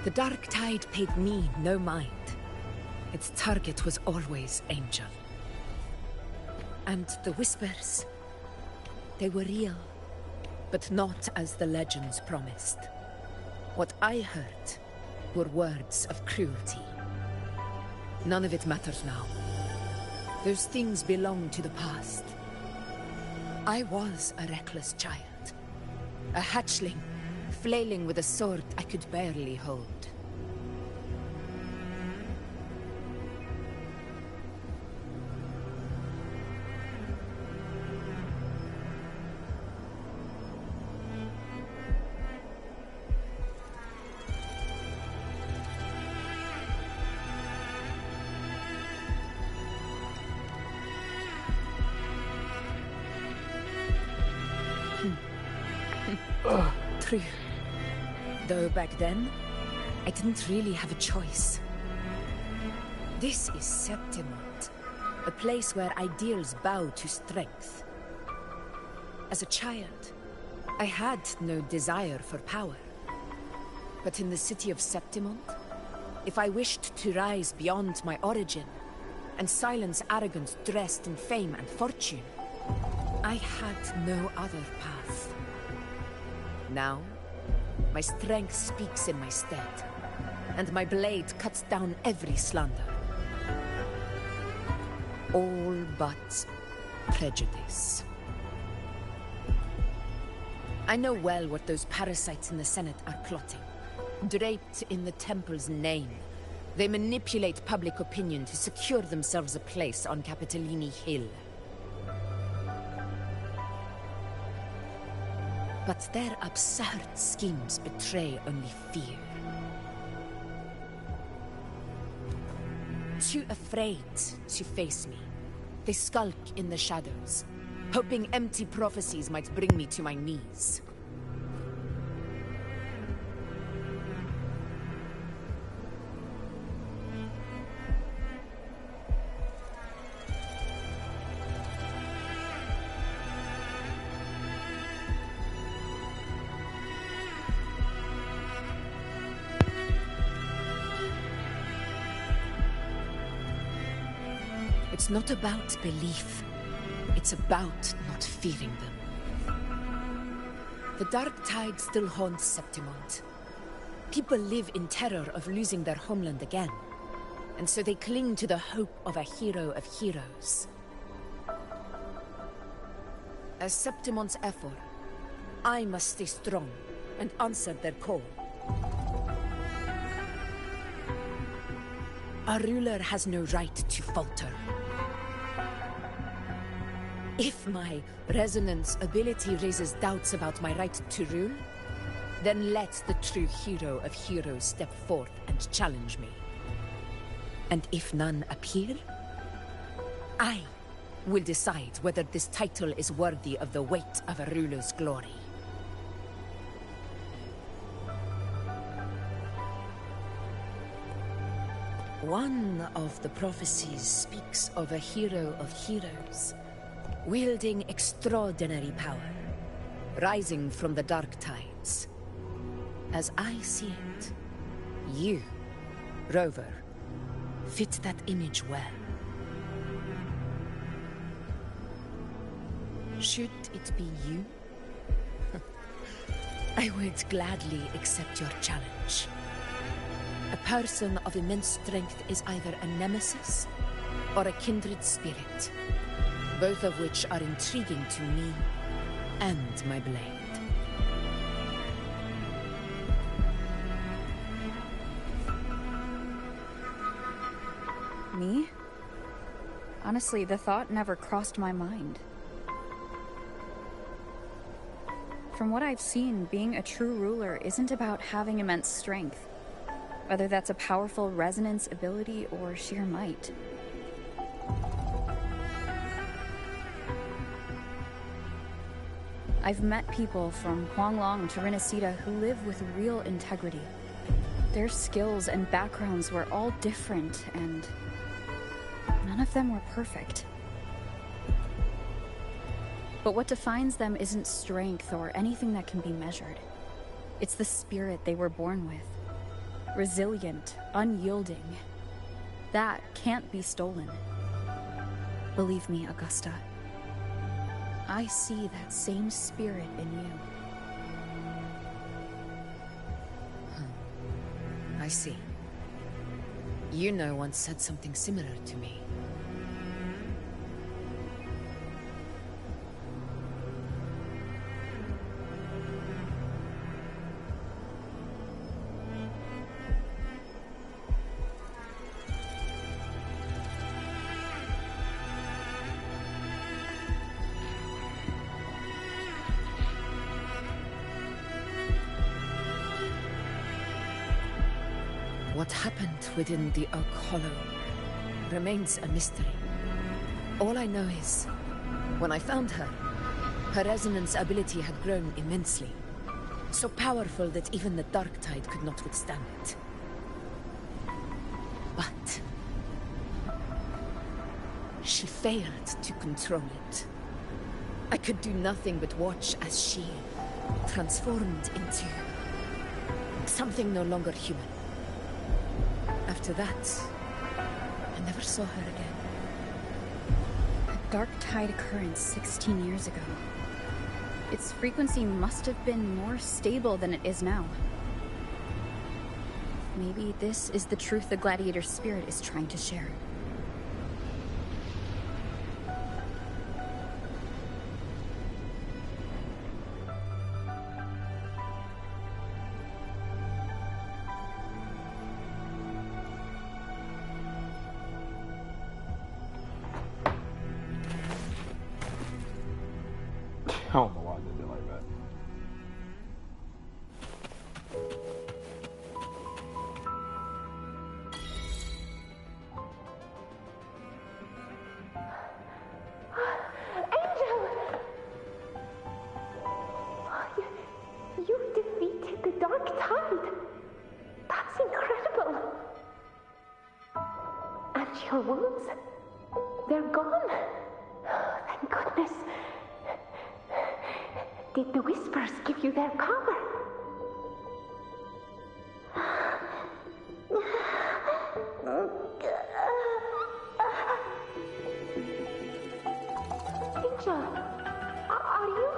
The dark tide paid me no mind. Its target was always Angel. And the whispers, they were real, but not as the legends promised. What I heard were words of cruelty. None of it matters now. Those things belong to the past. I was a reckless child, a hatchling, flailing with a sword I could barely hold. true. Though back then, I didn't really have a choice. This is Septimont, a place where ideals bow to strength. As a child, I had no desire for power. But in the city of Septimont, if I wished to rise beyond my origin and silence arrogance dressed in fame and fortune, I had no other path. Now, my strength speaks in my stead, and my blade cuts down every slander. All but prejudice. I know well what those parasites in the Senate are plotting. Draped in the Temple's name, they manipulate public opinion to secure themselves a place on Capitolini Hill. But their absurd schemes betray only fear. Too afraid to face me, they skulk in the shadows, hoping empty prophecies might bring me to my knees. It's not about belief. It's about not fearing them. The dark tide still haunts Septimont. People live in terror of losing their homeland again, and so they cling to the hope of a hero of heroes. As Septimont's Ephor, I must stay strong and answer their call. Our ruler has no right to falter. If my resonance ability raises doubts about my right to rule, then let the true hero of heroes step forth and challenge me. And if none appear, I will decide whether this title is worthy of the weight of a ruler's glory. One of the prophecies speaks of a hero of heroes, wielding extraordinary power, rising from the dark tides. As I see it, you, Rover, fit that image well. Should it be you, I would gladly accept your challenge. A person of immense strength is either a nemesis or a kindred spirit, both of which are intriguing to me and my blade. Me? Honestly, the thought never crossed my mind. From what I've seen, being a true ruler isn't about having immense strength, whether that's a powerful resonance ability or sheer might. I've met people from Huanglong to Renacida who live with real integrity. Their skills and backgrounds were all different, and none of them were perfect. But what defines them isn't strength or anything that can be measured. It's the spirit they were born with. Resilient, unyielding. That can't be stolen. Believe me, Augusta. I see that same spirit in you. I see. Yuno once said something similar to me. What happened within the Oak Hollow remains a mystery. All I know is, when I found her, her resonance ability had grown immensely. So powerful that even the Dark Tide could not withstand it. But she failed to control it. I could do nothing but watch as she transformed into something no longer human. After that, I never saw her again. A Dark Tide occurrence 16 years ago. Its frequency must have been more stable than it is now. Maybe this is the truth the Gladiator spirit is trying to share. I don't know why they did it like that. You defeated the Dark Tide. That's incredible. And your wounds, they're gone. Thank goodness. Did the Whispers give you their power? Angel, are you?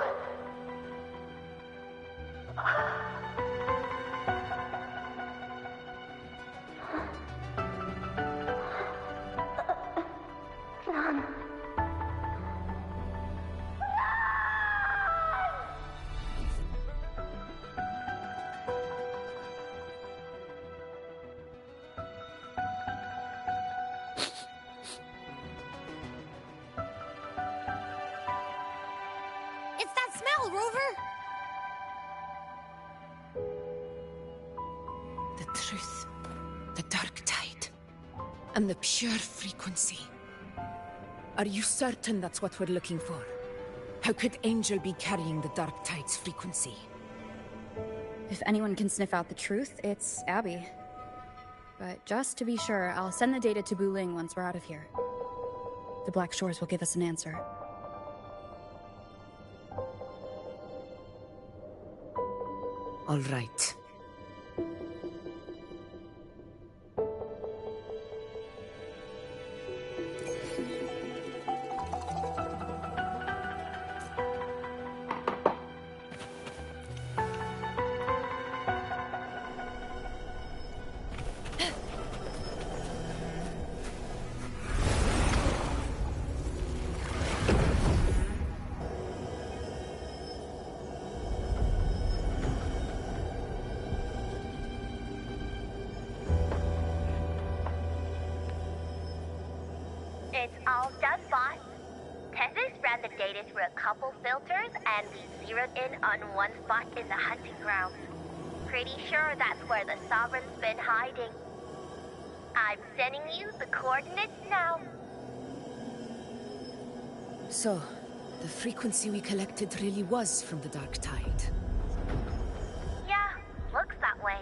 Run. It's that smell, Rover! The truth, the Dark Tide, and the pure frequency. Are you certain that's what we're looking for? How could Angel be carrying the Dark Tide's frequency? If anyone can sniff out the truth, it's Abby. But just to be sure, I'll send the data to Buling once we're out of here. The Black Shores will give us an answer. All right. It's all done, boss. Tessus ran the data through a couple filters, and we zeroed in on one spot in the hunting grounds. Pretty sure that's where the Sovereign's been hiding. I'm sending you the coordinates now. So, the frequency we collected really was from the Dark Tide. Yeah, looks that way.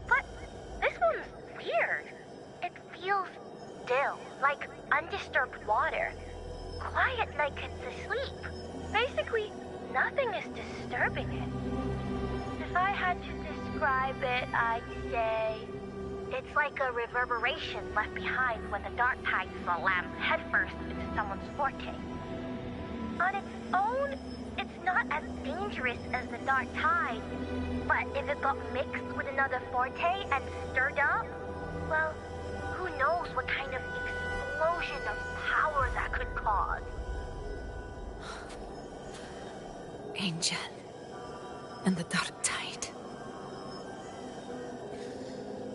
But this one's weird. It feels still, like undisturbed water. Quiet like it's asleep. Basically, nothing is disturbing it. If I had to describe it, I'd say it's like a reverberation left behind when the Dark Tide slams headfirst into someone's forte. On its own, it's not as dangerous as the Dark Tide, but if it got mixed with another forte and stirred up, well, who knows what kind of explosion of power that could cause. Angel and the Dark Tide.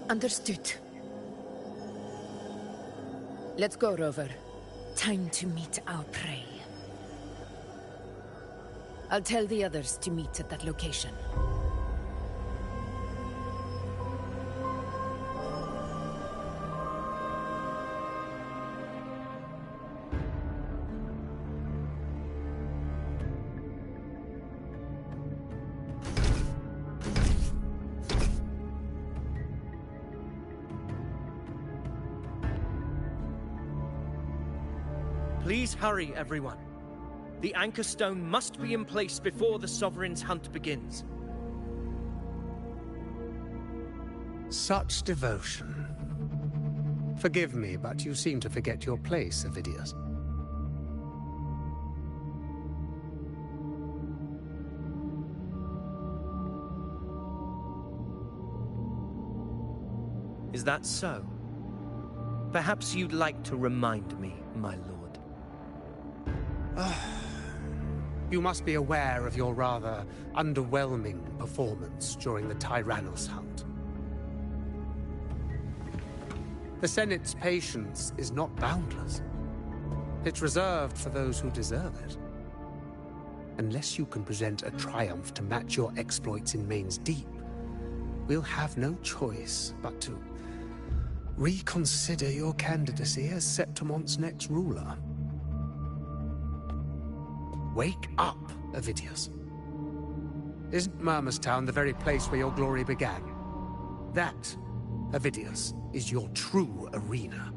Understood. Let's go, Rover. Time to meet our prey. I'll tell the others to meet at that location. Please hurry, everyone. The Anchor Stone must be in place before the Sovereign's hunt begins. Such devotion. Forgive me, but you seem to forget your place, Avidius. Is that so? Perhaps you'd like to remind me, my lord. You must be aware of your rather underwhelming performance during the Tyrannus hunt. The Senate's patience is not boundless. It's reserved for those who deserve it. Unless you can present a triumph to match your exploits in Main's Deep, we'll have no choice but to reconsider your candidacy as Septimon's next ruler. Wake up, Avidius. Isn't Murmustown the very place where your glory began? That, Avidius, is your true arena.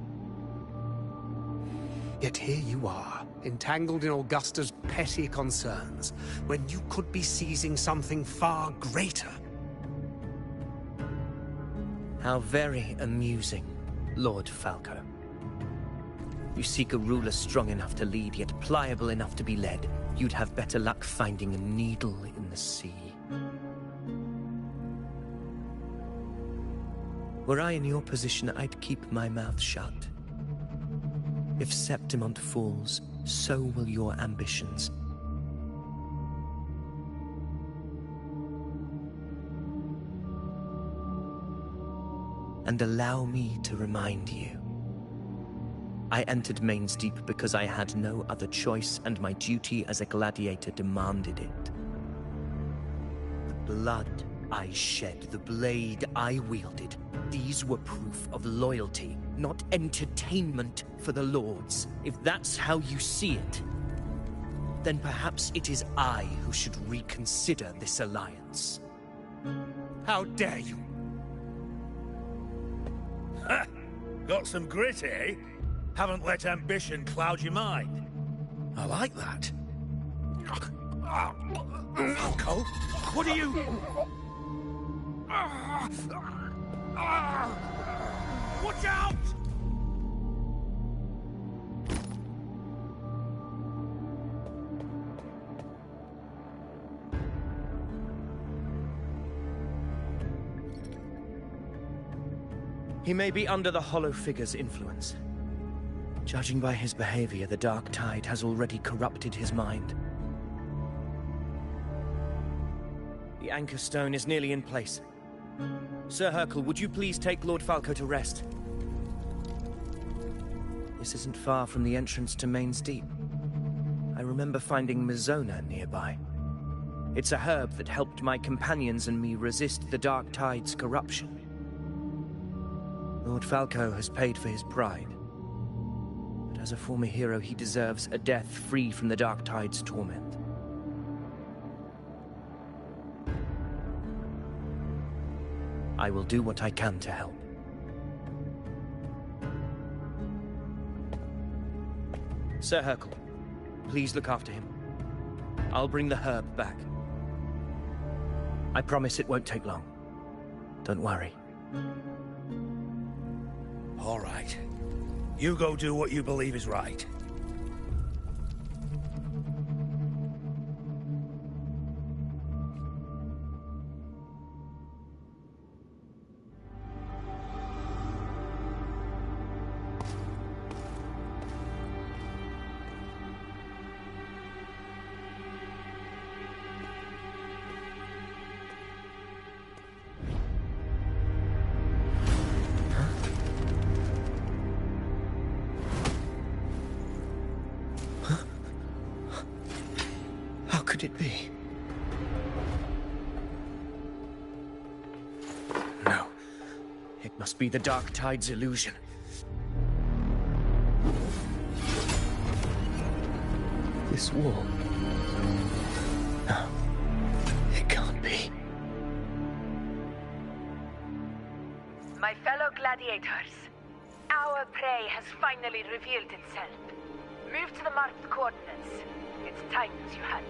Yet here you are, entangled in Augusta's petty concerns, when you could be seizing something far greater. How very amusing, Lord Falco. You seek a ruler strong enough to lead, yet pliable enough to be led. You'd have better luck finding a needle in the sea. Were I in your position, I'd keep my mouth shut. If Septimont falls, so will your ambitions. And allow me to remind you. I entered Main's Deep because I had no other choice, and my duty as a gladiator demanded it. The blood I shed, the blade I wielded, these were proof of loyalty, not entertainment for the Lords. If that's how you see it, then perhaps it is I who should reconsider this alliance. How dare you! Ha! Got some grit, eh? Haven't let ambition cloud your mind. I like that. Falco, what are you... Watch out! He may be under the Hollow Figure's influence. Judging by his behavior, the Dark Tide has already corrupted his mind. The Anchor Stone is nearly in place. Sir Hercule, would you please take Lord Falco to rest? This isn't far from the entrance to Main's Deep. I remember finding Mizona nearby. It's a herb that helped my companions and me resist the Dark Tide's corruption. Lord Falco has paid for his pride. But as a former hero, he deserves a death free from the Dark Tide's torment. I will do what I can to help. Sir Hercule, please look after him. I'll bring the herb back. I promise it won't take long. Don't worry. All right. You go do what you believe is right. How could it be? No. It must be the Dark Tide's illusion. This wall. No. It can't be. My fellow gladiators, our prey has finally revealed itself. Move to the marked coordinates. It's time as you hunt.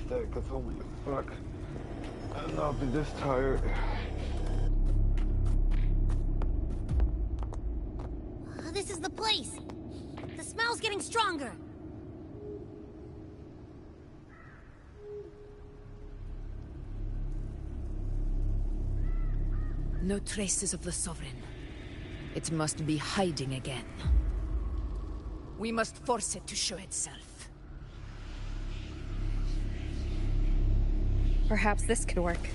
Because holy fuck, I've not been this tired. This is the place. The smell's getting stronger. No traces of the Sovereign. It must be hiding again. We must force it to show itself. Perhaps this could work.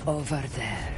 Over there.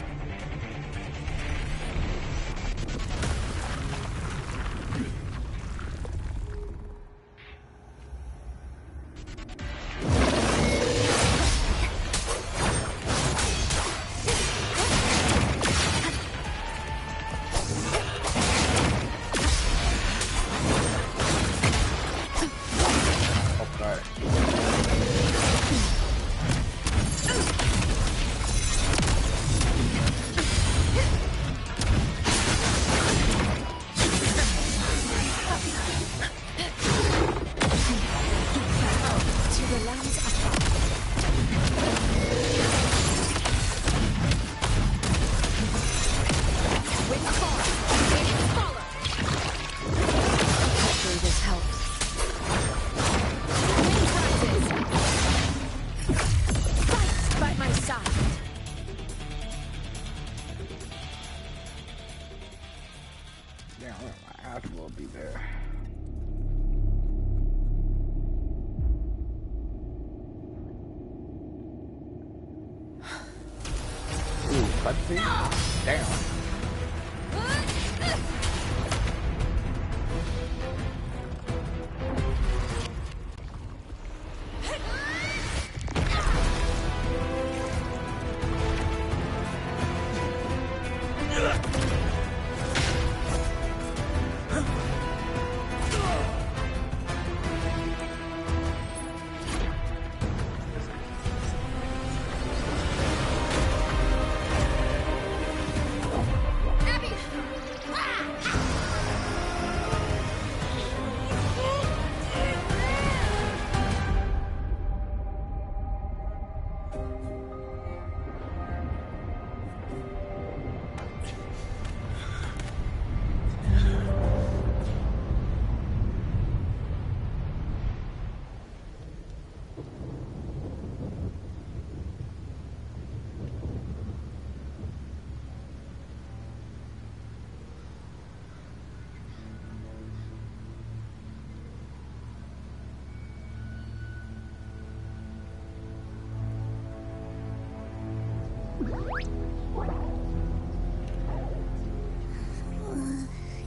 Damn.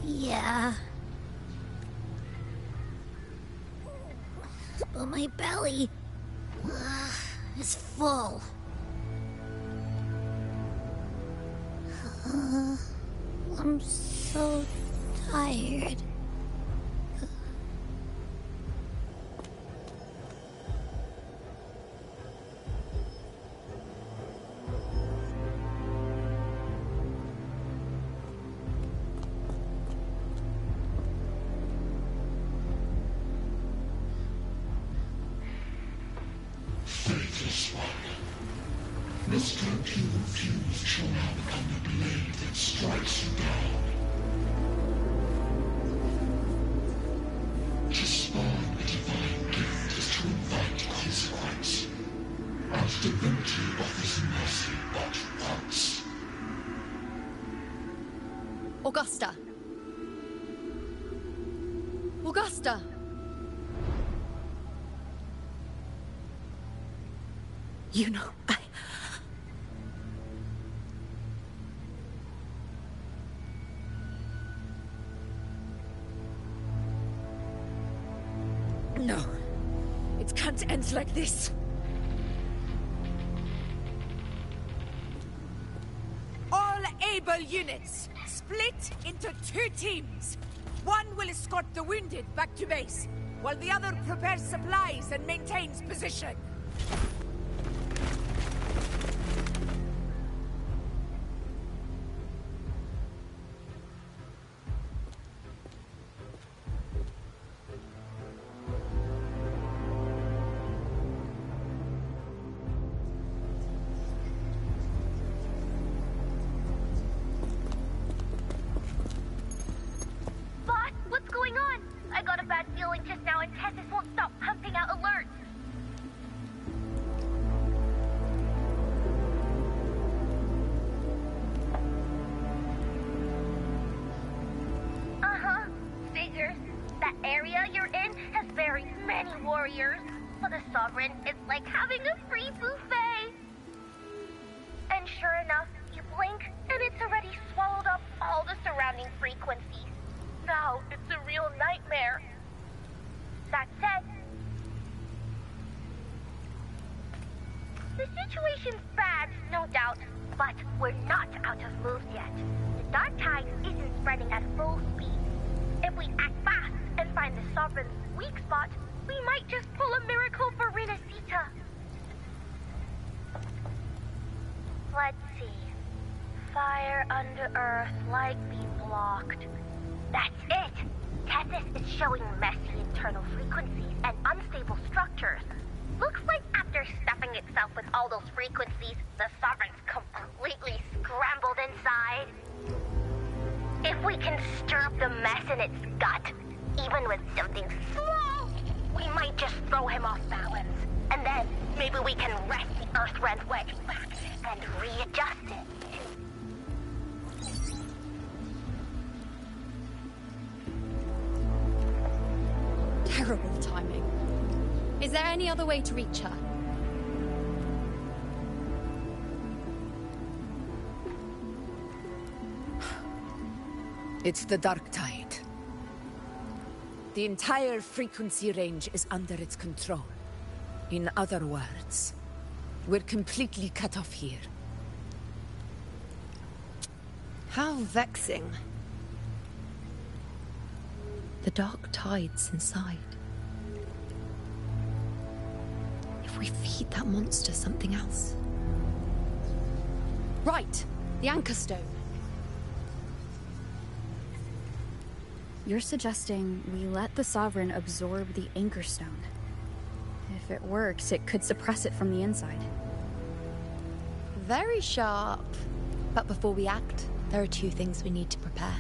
Yeah. But my belly is full. I'm so tired. Faithless one. The strength you refuse shall now become the blade that strikes you down. To spawn a divine gift is to invite consequence. And divinity offers mercy but one. You know, No. It can't end like this. All able units, split into 2 teams. One will escort the wounded back to base, while the other prepares supplies and maintains position. Boss, what's going on? I got a bad feeling just now and Tessus won't stop pumping out alerts. Uh-huh. Figures. That area you're in has very many warriors. For the Sovereign, it's like having a free buffet. And sure enough, you blink, and it's already swallowed up all the surrounding frequencies. Now, it's a real nightmare. That said, the situation's bad, no doubt, but we're not out of moves yet. The dark tide isn't spreading at full speed. If we act fast and find the Sovereign's weak spot, we might just pull a miracle for Renacita. Let's see. Fire under earth, light be blocked. That's it! Tessus is showing messy internal frequencies and unstable structures. Looks like after stuffing itself with all those frequencies, the Sovereign's completely scrambled inside. If we can stir up the mess in its gut, even with something small, we might just throw him off balance. And then maybe we can wrest the Earthrend wedge back and readjust it. Terrible timing. Is there any other way to reach her? It's the dark tide. The entire frequency range is under its control. In other words, we're completely cut off here. How vexing. The dark tide's inside. If we feed that monster something else. Right, the Anchor Stone. You're suggesting we let the Sovereign absorb the Anchor Stone. If it works, it could suppress it from the inside. Very sharp. But before we act, there are 2 things we need to prepare.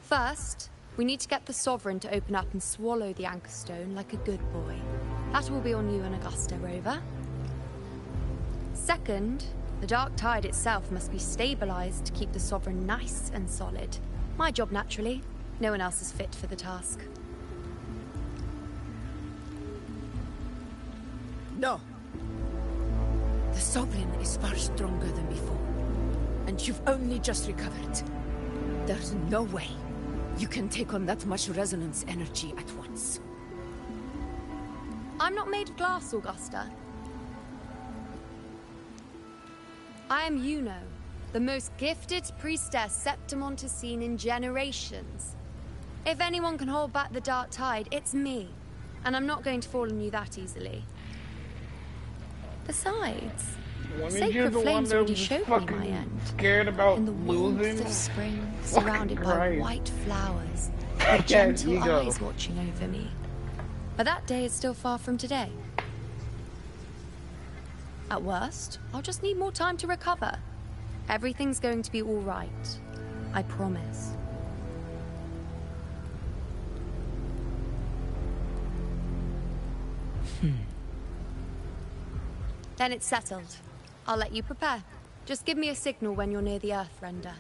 First, we need to get the Sovereign to open up and swallow the Anchor Stone like a good boy. That will be on you and Augusta, Rover. Second, the dark tide itself must be stabilized to keep the Sovereign nice and solid. My job, naturally. No one else is fit for the task. No. The Sovereign is far stronger than before. And you've only just recovered. There's no way you can take on that much resonance energy at once. I'm not made of glass, Augusta. I am Yuno, the most gifted priestess Septimont has seen in generations. If anyone can hold back the dark tide, it's me. And I'm not going to fall on you that easily. Besides, sacred flames already showed me my end. Scared about in the warmth losing. of spring, surrounded by Christ. white flowers, with Yes, gentle ego. eyes watching over me. But that day is still far from today. At worst, I'll just need more time to recover. Everything's going to be all right. I promise. Then it's settled. I'll let you prepare. Just give me a signal when you're near the Earthrender.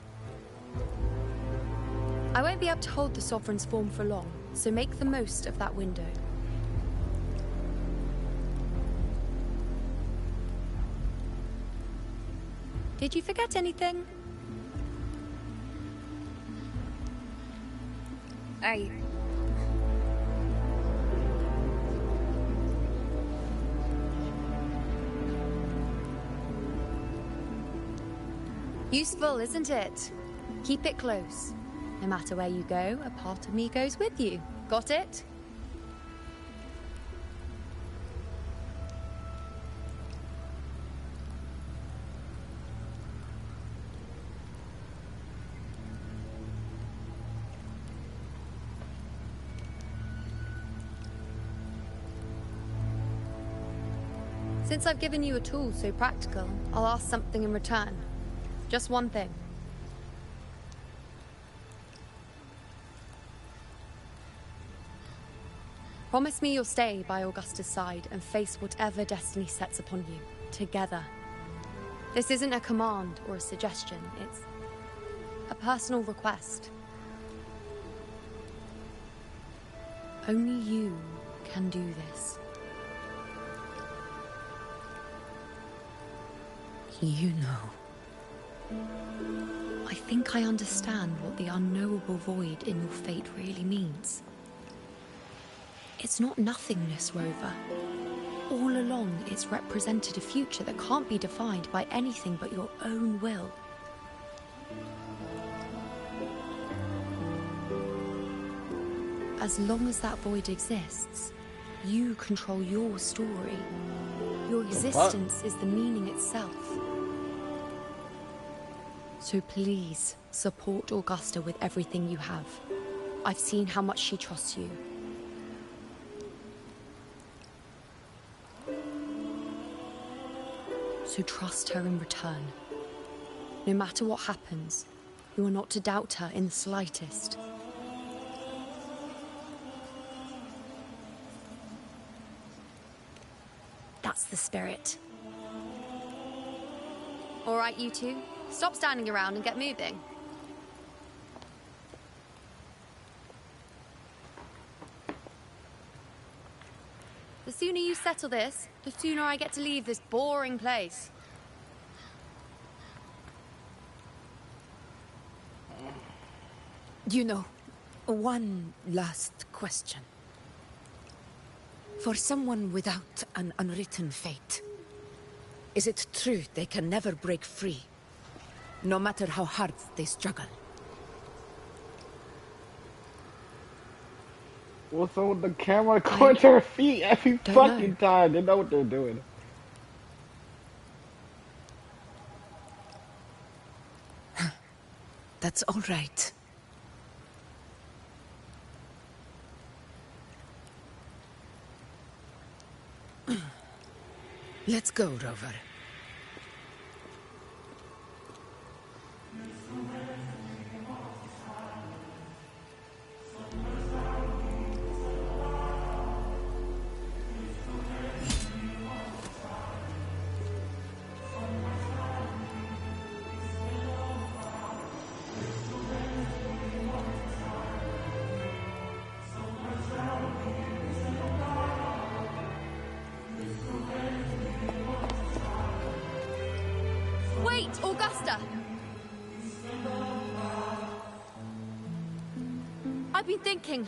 I won't be able to hold the Sovereign's form for long, so make the most of that window. Did you forget anything? Useful, isn't it? Keep it close. No matter where you go, a part of me goes with you. Got it? Since I've given you a tool so practical, I'll ask something in return. Just one thing. Promise me you'll stay by Augusta's side and face whatever destiny sets upon you, together. This isn't a command or a suggestion, it's a personal request. Only you can do this. You know. I think I understand what the unknowable void in your fate really means. It's not nothingness, Rover. All along, it's represented a future that can't be defined by anything but your own will. As long as that void exists, you control your story. Your existence is the meaning itself. So please, support Augusta with everything you have. I've seen how much she trusts you. So trust her in return. No matter what happens, you are not to doubt her in the slightest. That's the spirit. All right, you two. Stop standing around and get moving. The sooner you settle this, the sooner I get to leave this boring place. You know, one last question. For someone without an unwritten fate, is it true they can never break free, no matter how hard they struggle? What's up with the camera going to her feet every fucking time? They know what they're doing. That's all right. Let's go, Rover. Wait, Augusta! I've been thinking.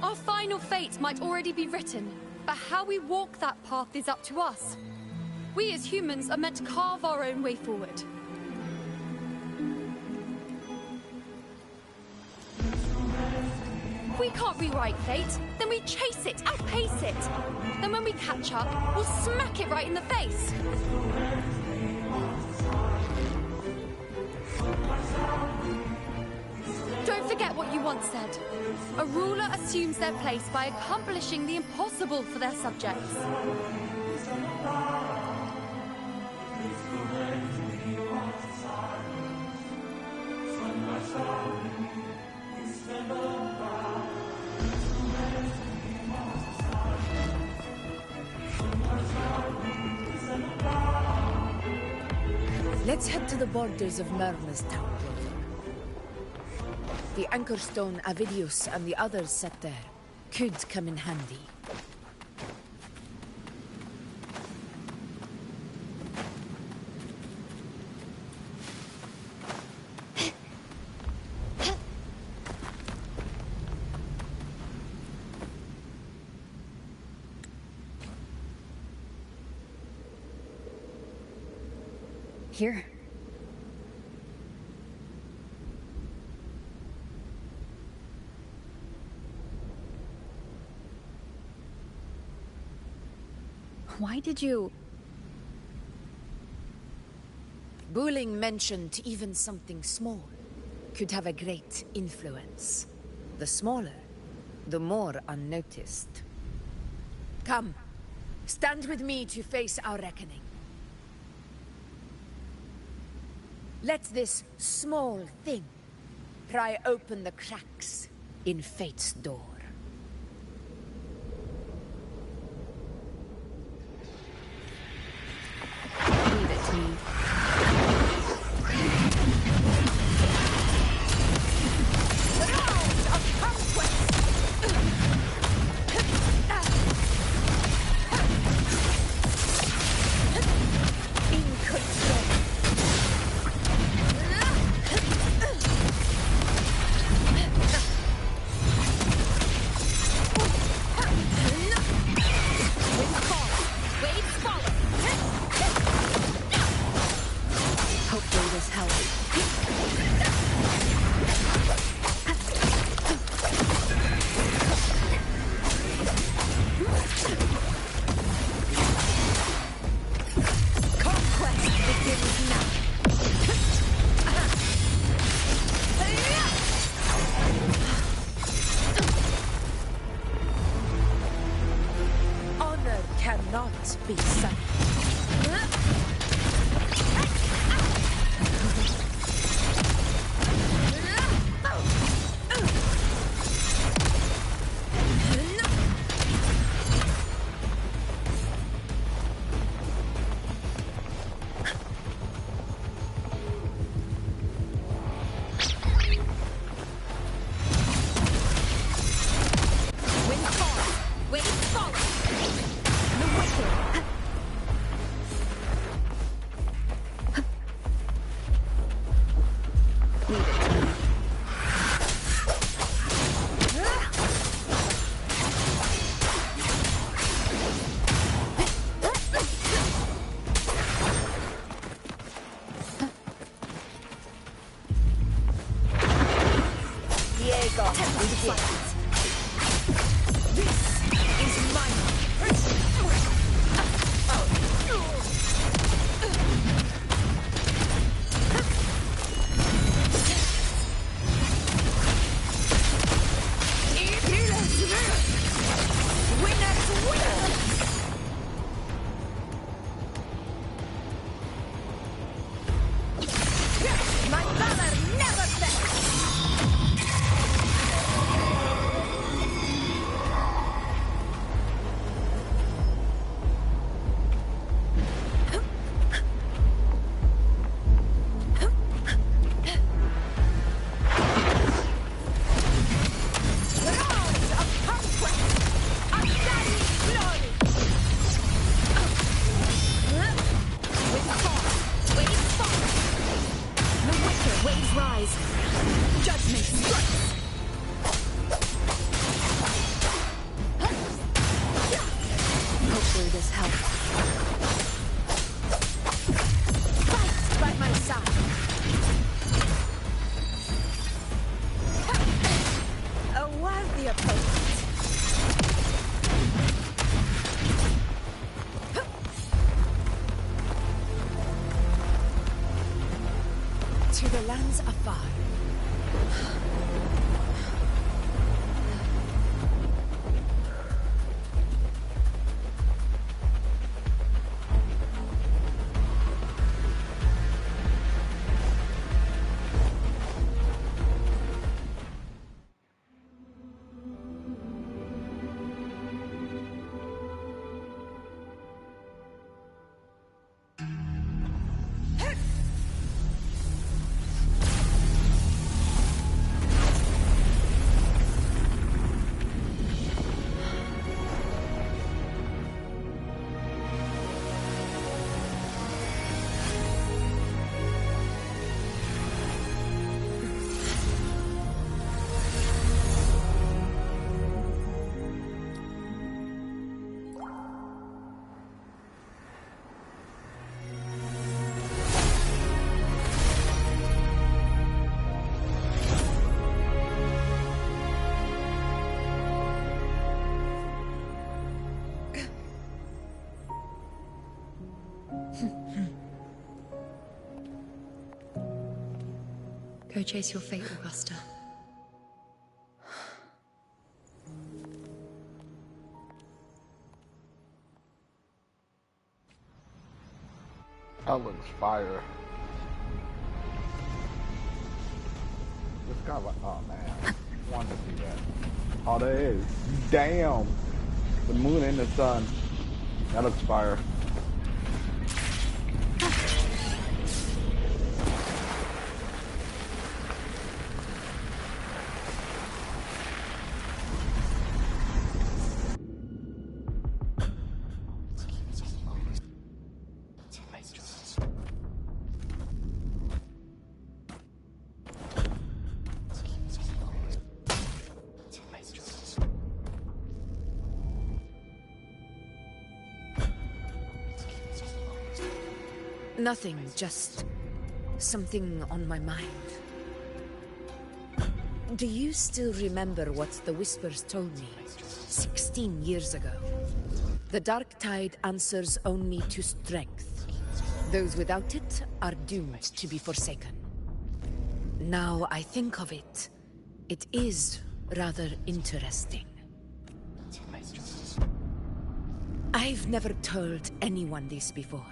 Our final fate might already be written, but how we walk that path is up to us. We as humans are meant to carve our own way forward. If we can't rewrite fate, then we chase it, outpace it. Then when we catch up, we'll smack it right in the face. Don't forget what you once said. A ruler assumes their place by accomplishing the impossible for their subjects. Let's head to the borders of Myrna's town, Rover. The anchor stone Avidius and the others set there could come in handy. Here. Why did you... Buling mentioned even something small could have a great influence. The smaller, the more unnoticed. Come, stand with me to face our reckoning. Let this small thing pry open the cracks in fate's door. Leave it to me. Cannot be sunk. To the lands afar. Go chase your fate, Augusta. That looks fire. This guy like, oh man, I wanted to see that. Oh, there is. Damn. The moon and the sun. That looks fire. Nothing, just something on my mind. Do you still remember what the Whispers told me 16 years ago? The Dark Tide answers only to strength. Those without it are doomed to be forsaken. Now I think of it, it is rather interesting. I've never told anyone this before.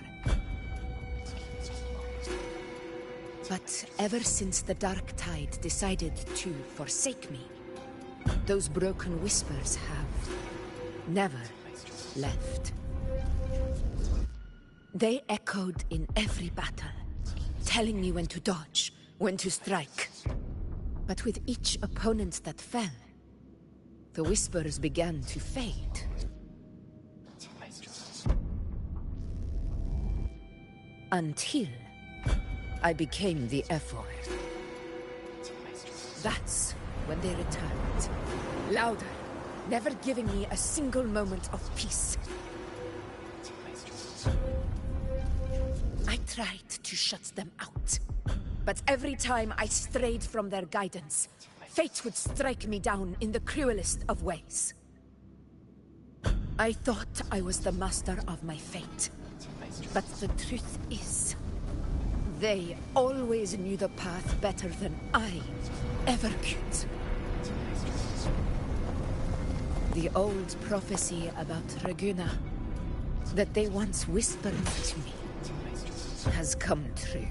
But ever since the Dark Tide decided to forsake me, those broken whispers have never left. They echoed in every battle, telling me when to dodge, when to strike. But with each opponent that fell, the whispers began to fade. Until I became the F-word. That's when they returned. Louder, never giving me a single moment of peace. I tried to shut them out. But every time I strayed from their guidance, fate would strike me down in the cruelest of ways. I thought I was the master of my fate. But the truth is, they always knew the path better than I ever could. The old prophecy about Raguna, that they once whispered to me, has come true.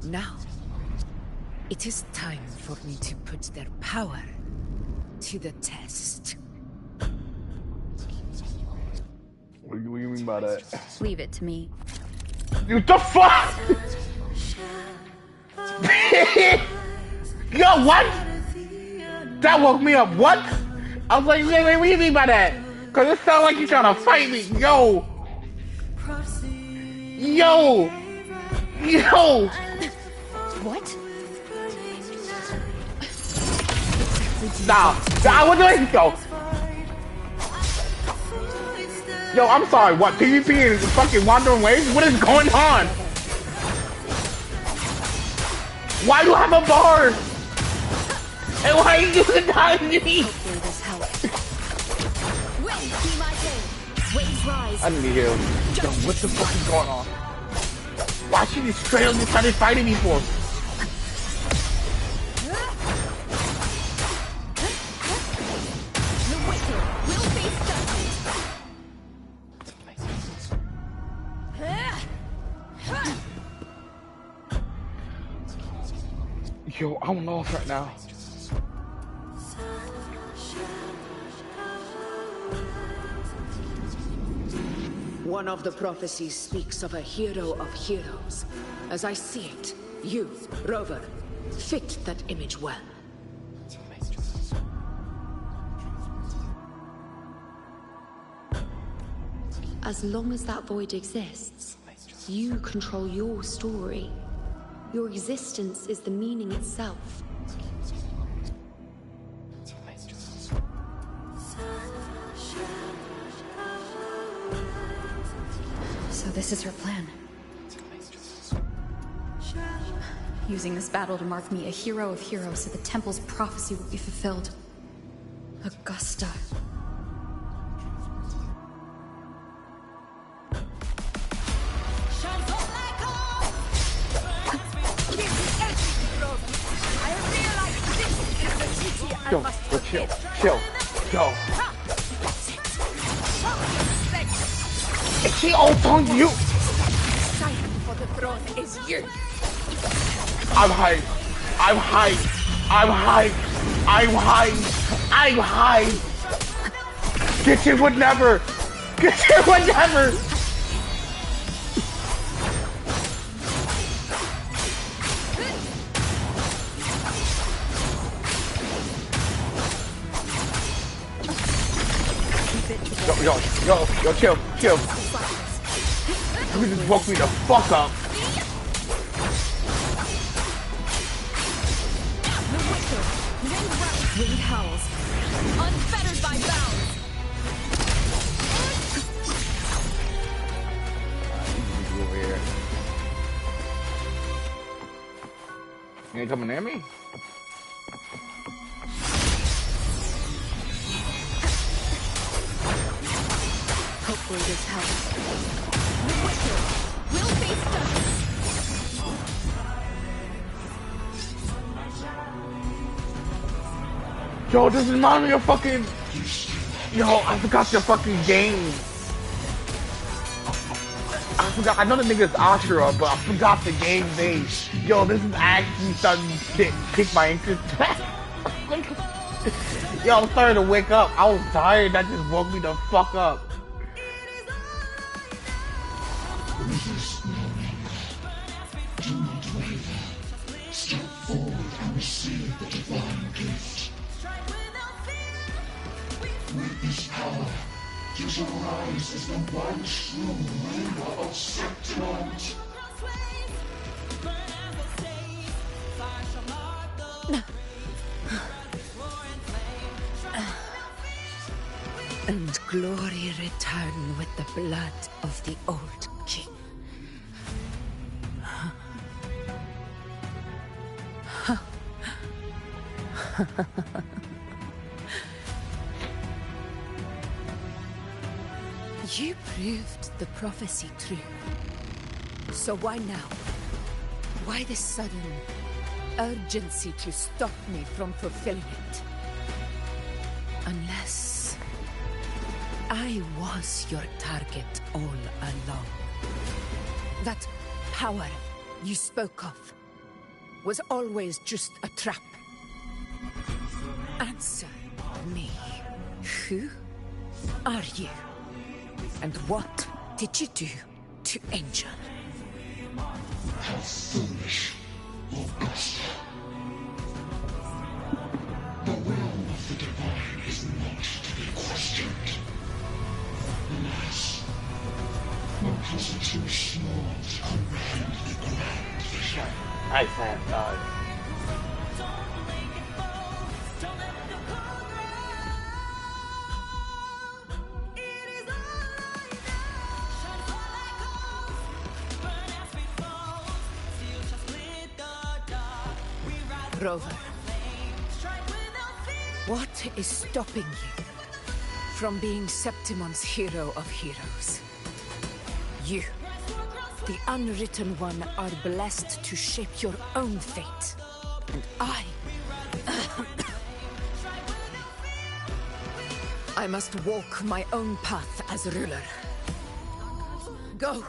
Now, it is time for me to put their power to the test. What do you mean by that? Leave it to me. What the fuck? Yo, what? That woke me up. What? I was like, wait, what do you mean by that? Cause it sounds like you're trying to fight me. Yo. Yo. Yo. What? Nah, what do I go? Yo, I'm sorry, what? PvP is fucking Wandering Waves? What is going on? Why do you have a bar? And why are you using that on me? I need to heal. Yo, what the fuck is going on? Why should you straight up just try to fight me for? Yo, I'm lost right now. One of the prophecies speaks of a hero of heroes. As I see it, you, Rover, fit that image well. As long as that void exists, you control your story. Your existence is the meaning itself. So this is her plan. Using this battle to mark me a hero of heroes so the temple's prophecy will be fulfilled. Augusta. Yo, chill. Yo. Is she ult on you? Fighting for the throne is you. I'm hyped. Get it would never. Yo, chill. You just woke me the fuck up. Wind howls, unfettered by bounds. Over here. You ain't coming near me? Hopefully this helps. The Witcher will face justice. Yo, this reminds me of fucking... Yo, I forgot your fucking game. I know the nigga's Ashura, but I forgot the game name. Yo, this is actually starting to pique my interest. Yo, I'm starting to wake up. I was tired, that just woke me the fuck up. Do not waver. Step forward and receive the divine gift. With this power, you shall rise as the one true ruler of Septimont. And glory return with the blood of the old king. You proved the prophecy true. So why now? Why this sudden urgency to stop me from fulfilling it? Unless I was your target all along. That power you spoke of was always just a trap. Answer me. Who are you? And what did you do to Angel? How foolish, Augusta. The will of the divine is not to be questioned. Alas, one puzzle too small to comprehend the grand vision. I said, dog. Rover, what is stopping you from being Septimon's hero of heroes? You, the unwritten one, are blessed to shape your own fate. And I must walk my own path as ruler. Go,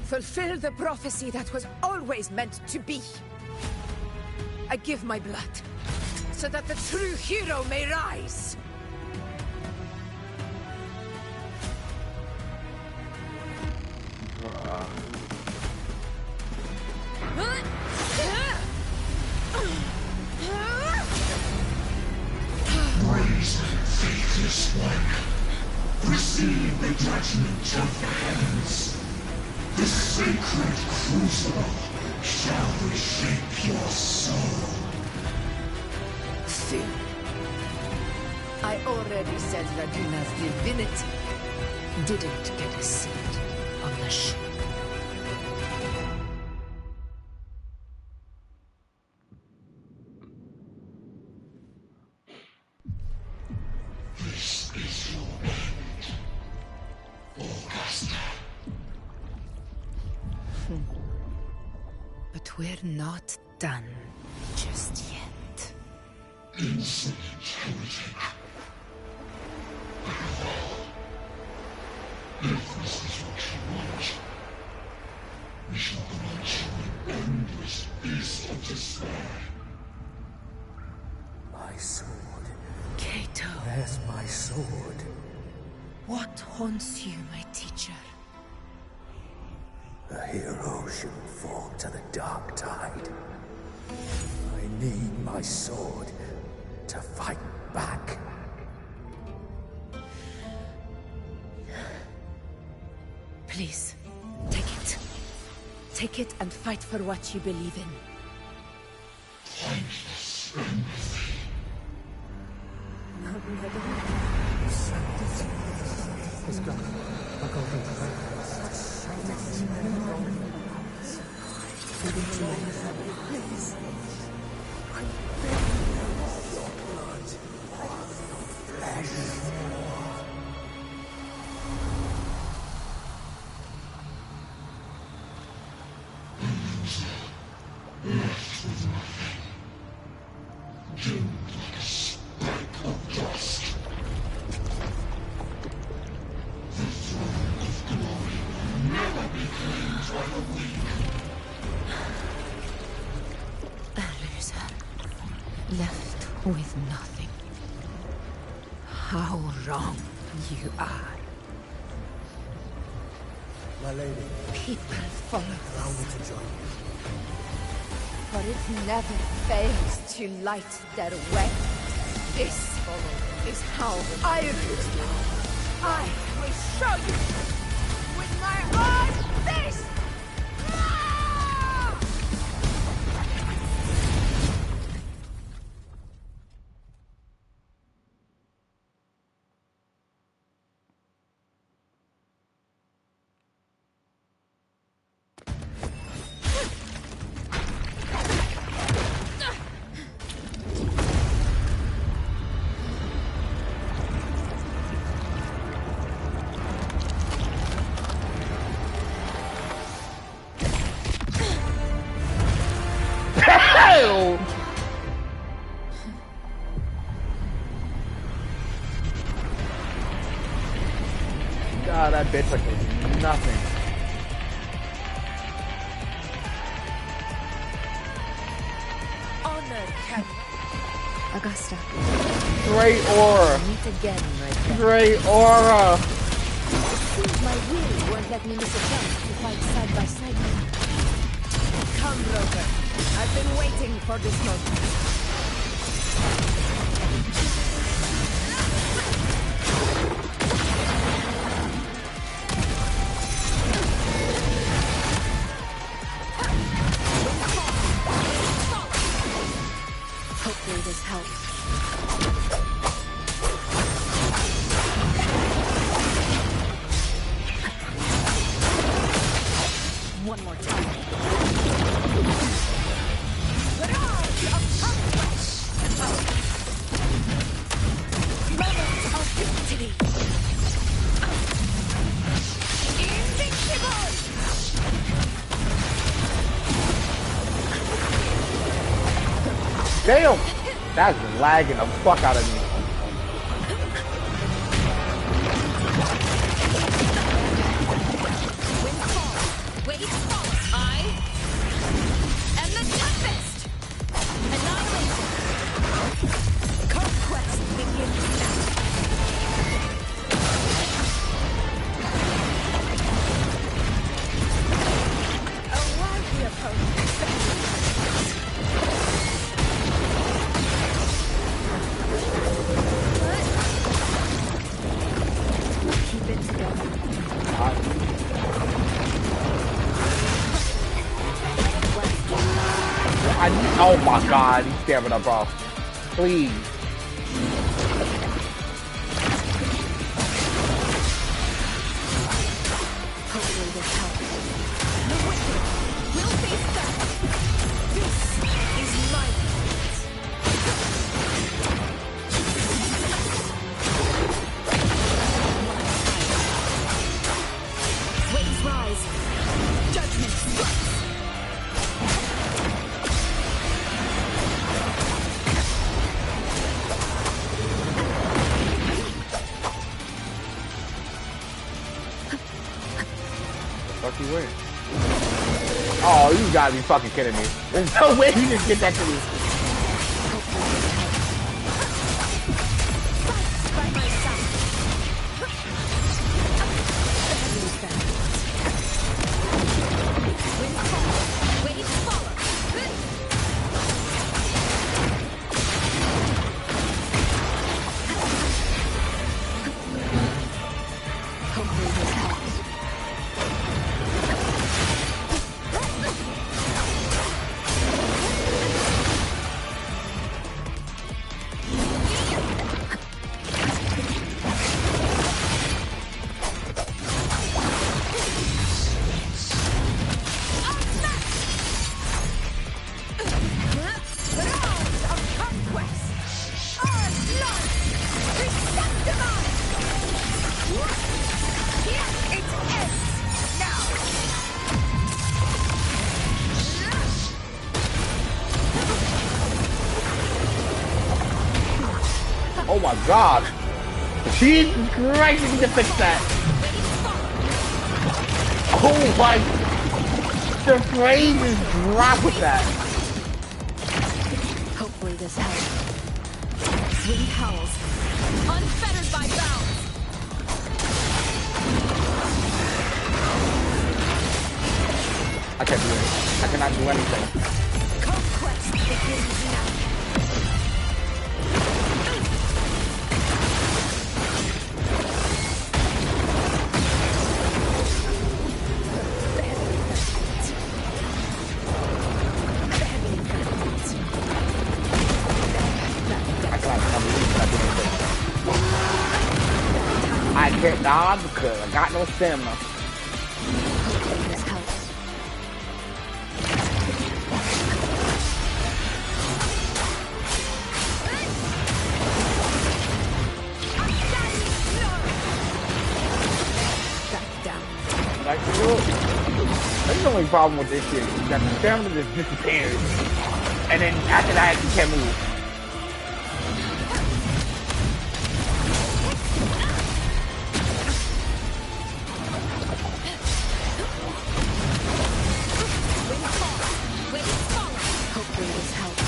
fulfill the prophecy that was always meant to be. I give my blood, so that the true hero may rise! Brazen, faithless one, receive the judgment of the heavens. The sacred crucible shall reshape your soul. Fool. I already said Raguna's divinity didn't get a seat on the ship. This is your end, Augusta. But we're not done just yet. Insolent heretic. If this is what you want, we shall grant you an endless beast of despair. My sword. Kato. Where's my sword? What haunts you, my teacher? A hero shouldn't fall to the dark tide. I need my sword to fight back. Please, take it. Take it and fight for what you believe in. Thankless empathy. Let's go. I'll go Please. Left with nothing. Dimmed like a speck of dust. The throne of glory will never be claimed by the weak. A loser. Left with nothing. How wrong you are. My lady. People follow Allow me to join you. For it never fails to light their way. This is how I rule. I will show you with my own fist! God, that bitch like was nothing. Honor, Captain. Augusta. Great aura. Meet again, my friend. Great aura. It seems my will won't let me miss a chance to fight side by side with you. Come, Rover. I've been waiting for this moment. Hopefully this helps. One more time. Barrage of conquest! Moment of victory! Invincible! Damn! That's lagging the fuck out of me. Wait, I am the Tempest! Annihilation! Conquest begins now! A worthy opponent! Keep it together. Oh my god, he's scaring up, bro. Please. Hopefully this helps. The wicked will face back! This is my Waves rise! Judgment strikes! win. Oh, you gotta be fucking kidding me. There's no way you just get that to me. Oh my god. Jesus Christ, you need to fix that. Oh my. The frame is dropped with that. Hopefully this helps. Wind howls, unfettered by bounds. I can't do anything. I cannot do anything. Conquest begins now. I can't dodge because I got no stamina. This helps. Like, look, that's the only problem with this shit. Is that the stamina just disappears. And then after that, you can't move. Hopefully this helps.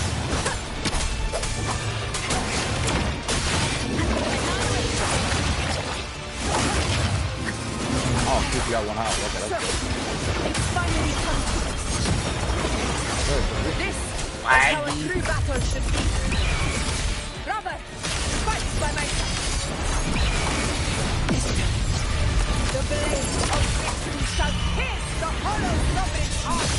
Oh, shoot, you got one out. Okay, that's good. It's finally come to us. This is how a true battle should be. Brother, fight by my side. The blade of victory shall pierce the hollows of its heart.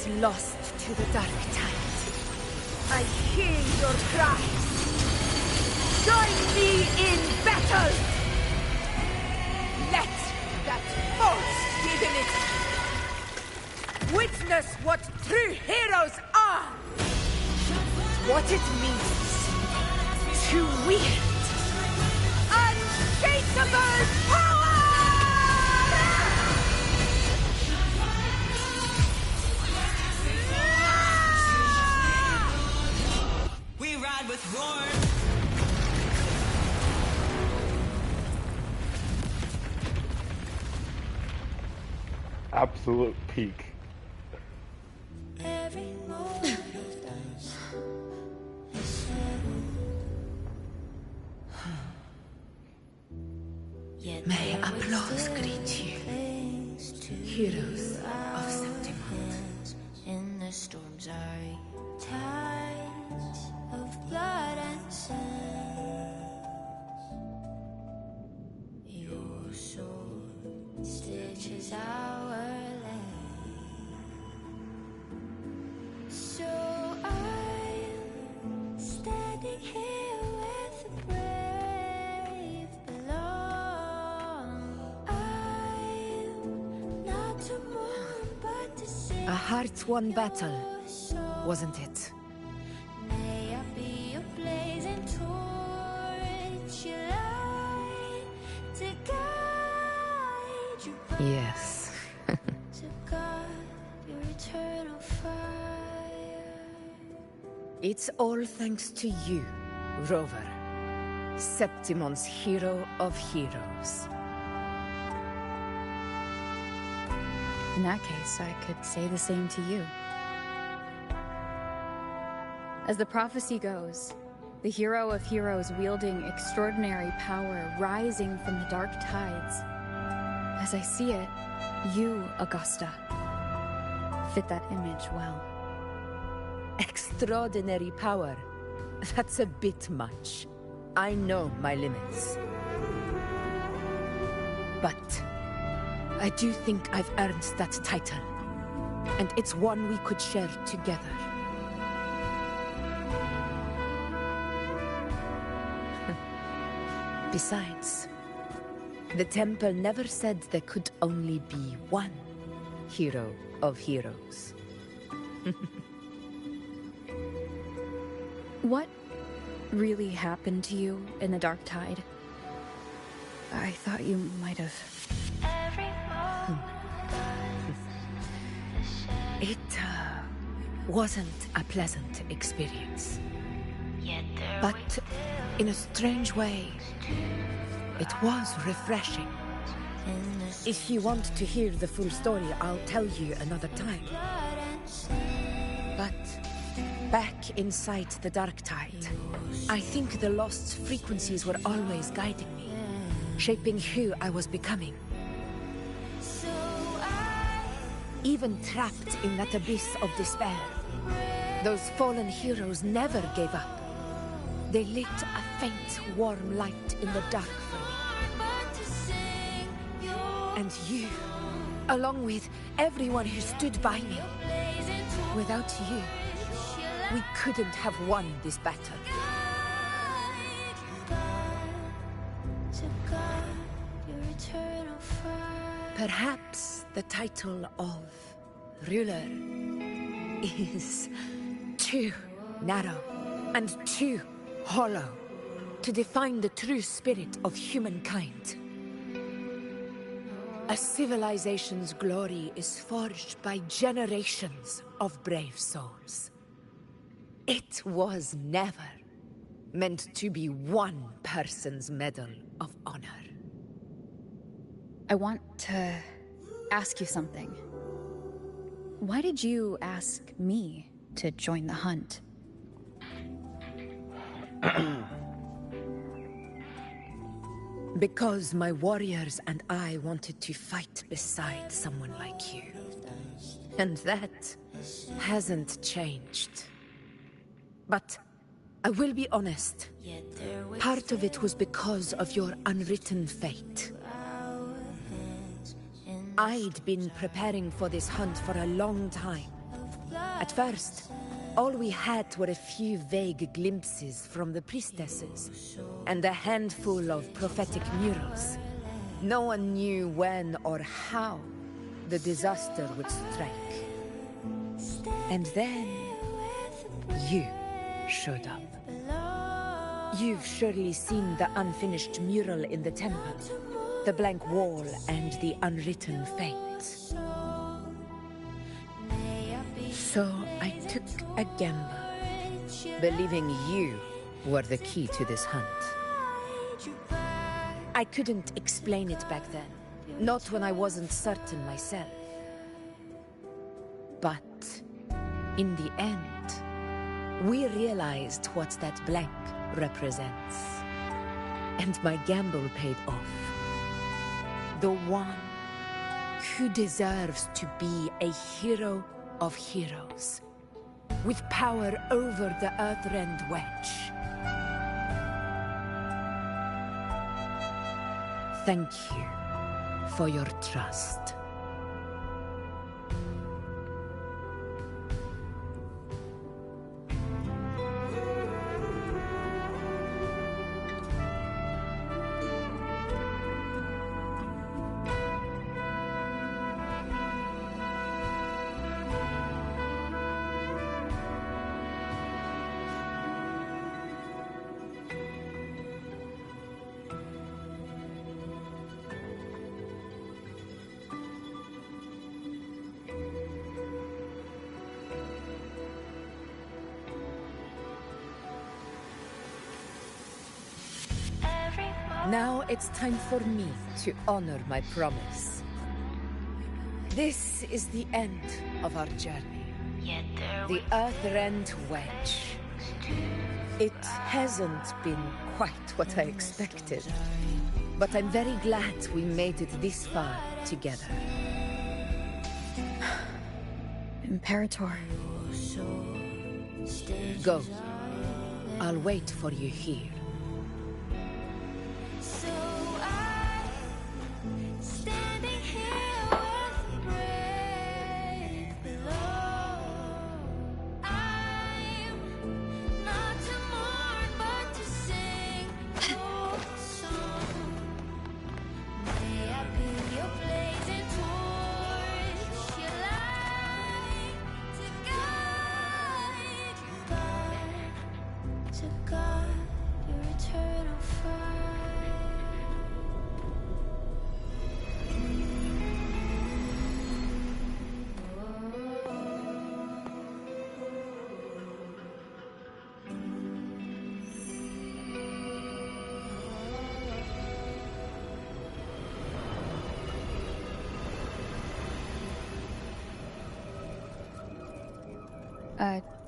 those lost to the dark tide, I hear your cries. Join me in battle! Let that force divinity witness what true heroes are! What it means to wield unshakable power! We ride with roar. Absolute peak. May applause greet you, heroes of Septimon. In the storms are tides of blood and sand. Your sword stitches our land. So I'm standing here with the brave below. I'm not to mourn, but to sing. A hard-won battle, wasn't it? May I be a blazing torch, your light to guide you. Yes. To guard your eternal fire. It's all thanks to you, Rover, Septimon's hero of heroes. In that case, I could say the same to you. As the prophecy goes, the hero of heroes wielding extraordinary power rising from the dark tides. As I see it, you, Augusta, fit that image well. Extraordinary power. That's a bit much. I know my limits. But I do think I've earned that title. And it's one we could share together. Besides, the temple never said there could only be one hero of heroes. What really happened to you in the dark tide? I thought you might have... It wasn't a pleasant experience. But in a strange way, it was refreshing. If you want to hear the full story, I'll tell you another time. But back inside the dark tide, I think the lost frequencies were always guiding me, shaping who I was becoming. Even trapped in that abyss of despair, those fallen heroes never gave up. They lit a faint, warm light in the dark for me. And you, along with everyone who stood by me. Without you, we couldn't have won this battle. Perhaps the title of ruler is too narrow and too hollow to define the true spirit of humankind. A civilization's glory is forged by generations of brave souls. It was never meant to be one person's medal of honor. I want to ask you something. Why did you ask me to join the hunt? Because my warriors and I wanted to fight beside someone like you. And that hasn't changed. But I will be honest. Part of it was because of your unwritten fate. I'd been preparing for this hunt for a long time. At first, all we had were a few vague glimpses from the priestesses, and a handful of prophetic murals. No one knew when or how the disaster would strike. And then, you showed up. You've surely seen the unfinished mural in the temple, the blank wall and the unwritten fate. So I took a gamble, believing you were the key to this hunt. I couldn't explain it back then, not when I wasn't certain myself. But in the end, we realized what that blank represents. And my gamble paid off. The one who deserves to be a hero of heroes, with power over the Earthrend Wedge. Thank you for your trust. Now it's time for me to honor my promise. This is the end of our journey. The Earthrend Wedge. It hasn't been quite what I expected, but I'm very glad we made it this far together. Imperator. Go. I'll wait for you here.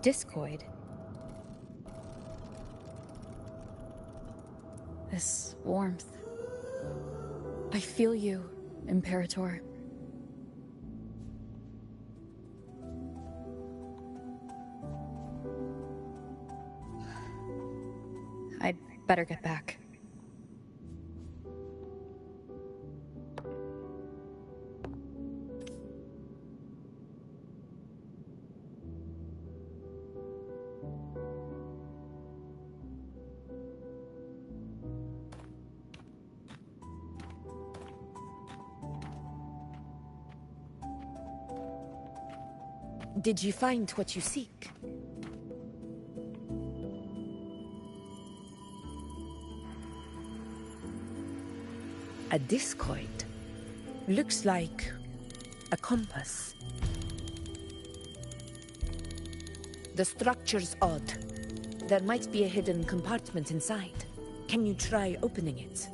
Discoid. This warmth. I feel you, Imperator. I'd better get back. Did you find what you seek? A discoid. Looks like a compass. The structure's odd. There might be a hidden compartment inside. Can you try opening it?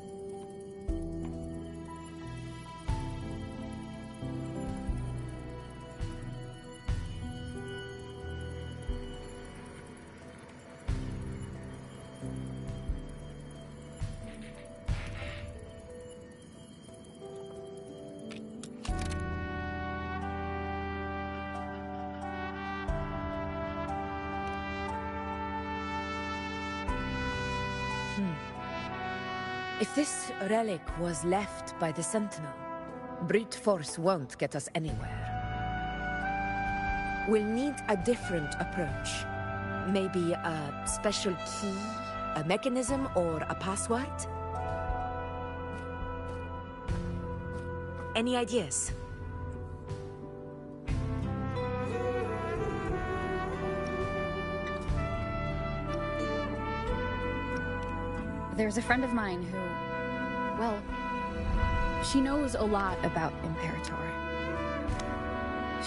If this relic was left by the Sentinel, brute force won't get us anywhere. We'll need a different approach. Maybe a special key, a mechanism, or a password? Any ideas? There's a friend of mine who, well, she knows a lot about Imperator.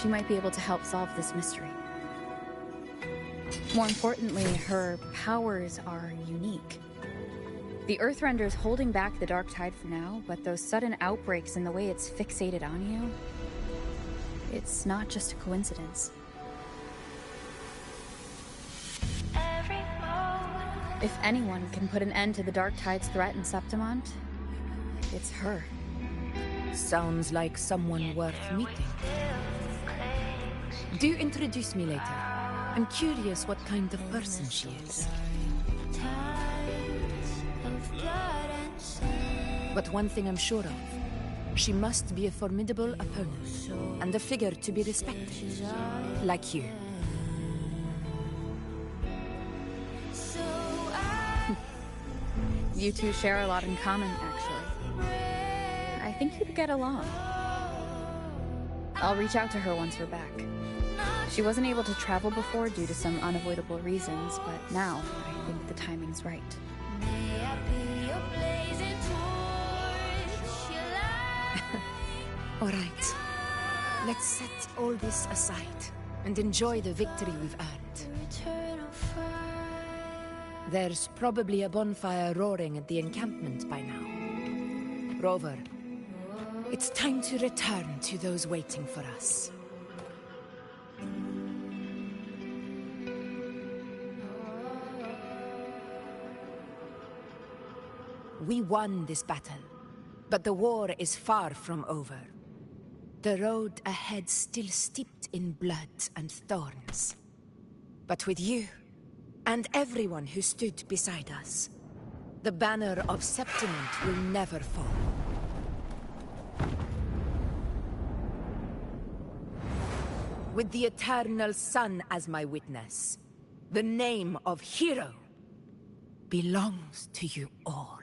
She might be able to help solve this mystery. More importantly, her powers are unique. The Earthrender's holding back the Dark Tide for now, but those sudden outbreaks and the way it's fixated on you, it's not just a coincidence. If anyone can put an end to the Dark Tide's threat in Septimont, it's her. Sounds like someone worth meeting. Do introduce me later. I'm curious what kind of person she is. But one thing I'm sure of, she must be a formidable opponent, and a figure to be respected, like you. You two share a lot in common, actually. I think you'd get along. I'll reach out to her once we're back. She wasn't able to travel before due to some unavoidable reasons, but now I think the timing's right. All right. Let's set all this aside and enjoy the victory we've earned. There's probably a bonfire roaring at the encampment by now. Rover, it's time to return to those waiting for us. We won this battle, but the war is far from over. The road ahead still steeped in blood and thorns. But with you, and everyone who stood beside us, the banner of Septimont will never fall. With the eternal sun as my witness, the name of hero belongs to you all.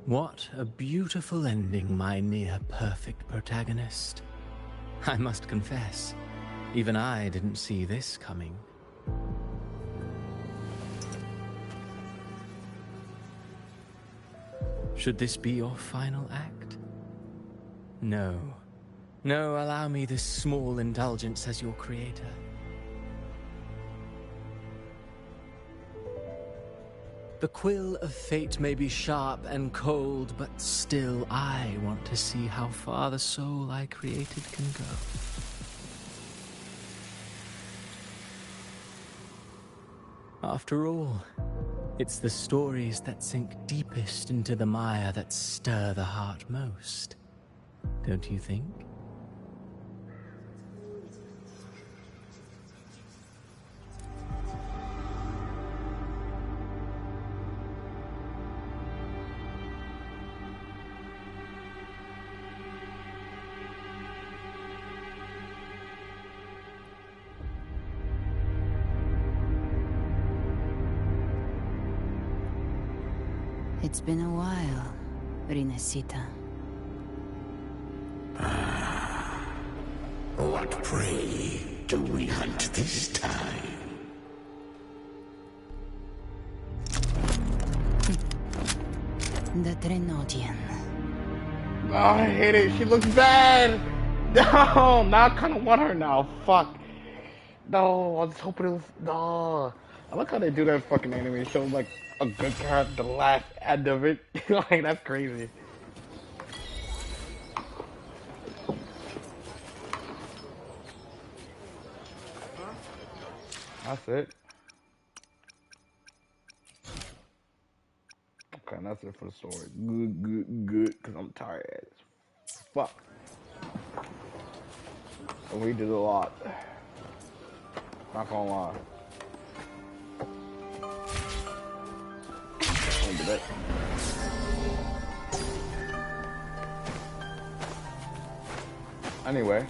What a beautiful ending, my near-perfect protagonist. I must confess, even I didn't see this coming. Should this be your final act? No. No, allow me this small indulgence as your creator. The quill of fate may be sharp and cold, but still I want to see how far the soul I created can go. After all, it's the stories that sink deepest into the mire that stir the heart most, don't you think? It's been a while, Rinesita. What prey do we hunt this time? The Drenodian. Oh, I hate it. She looks bad. No, now I kind of want her now. Fuck. No, I was hoping it was. No. I like how they do that fucking anime. Show like a good character the last end of it. Like that's crazy. That's it. Okay, that's it for the story. Good, cause I'm tired as fuck. And we did a lot. Not gonna lie. Look at that. Anyway,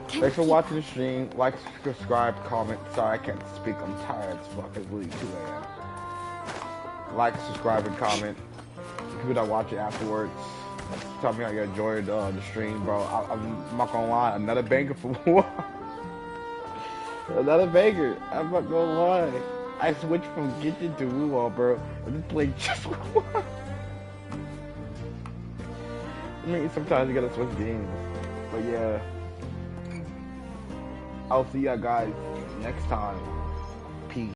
thanks for watching the stream. Like, subscribe, comment. Sorry, I can't speak. I'm tired as fuck. It's really 2 a.m. Like, subscribe, and comment. People that watch it afterwards, tell me how you enjoyed the stream, bro. I'm not gonna lie. Another banger for what? Another banger. I'm not gonna lie. I switched from Genshin to Wuthering, bro. I just played just one. I mean, sometimes you gotta switch games. But yeah. I'll see ya guys next time.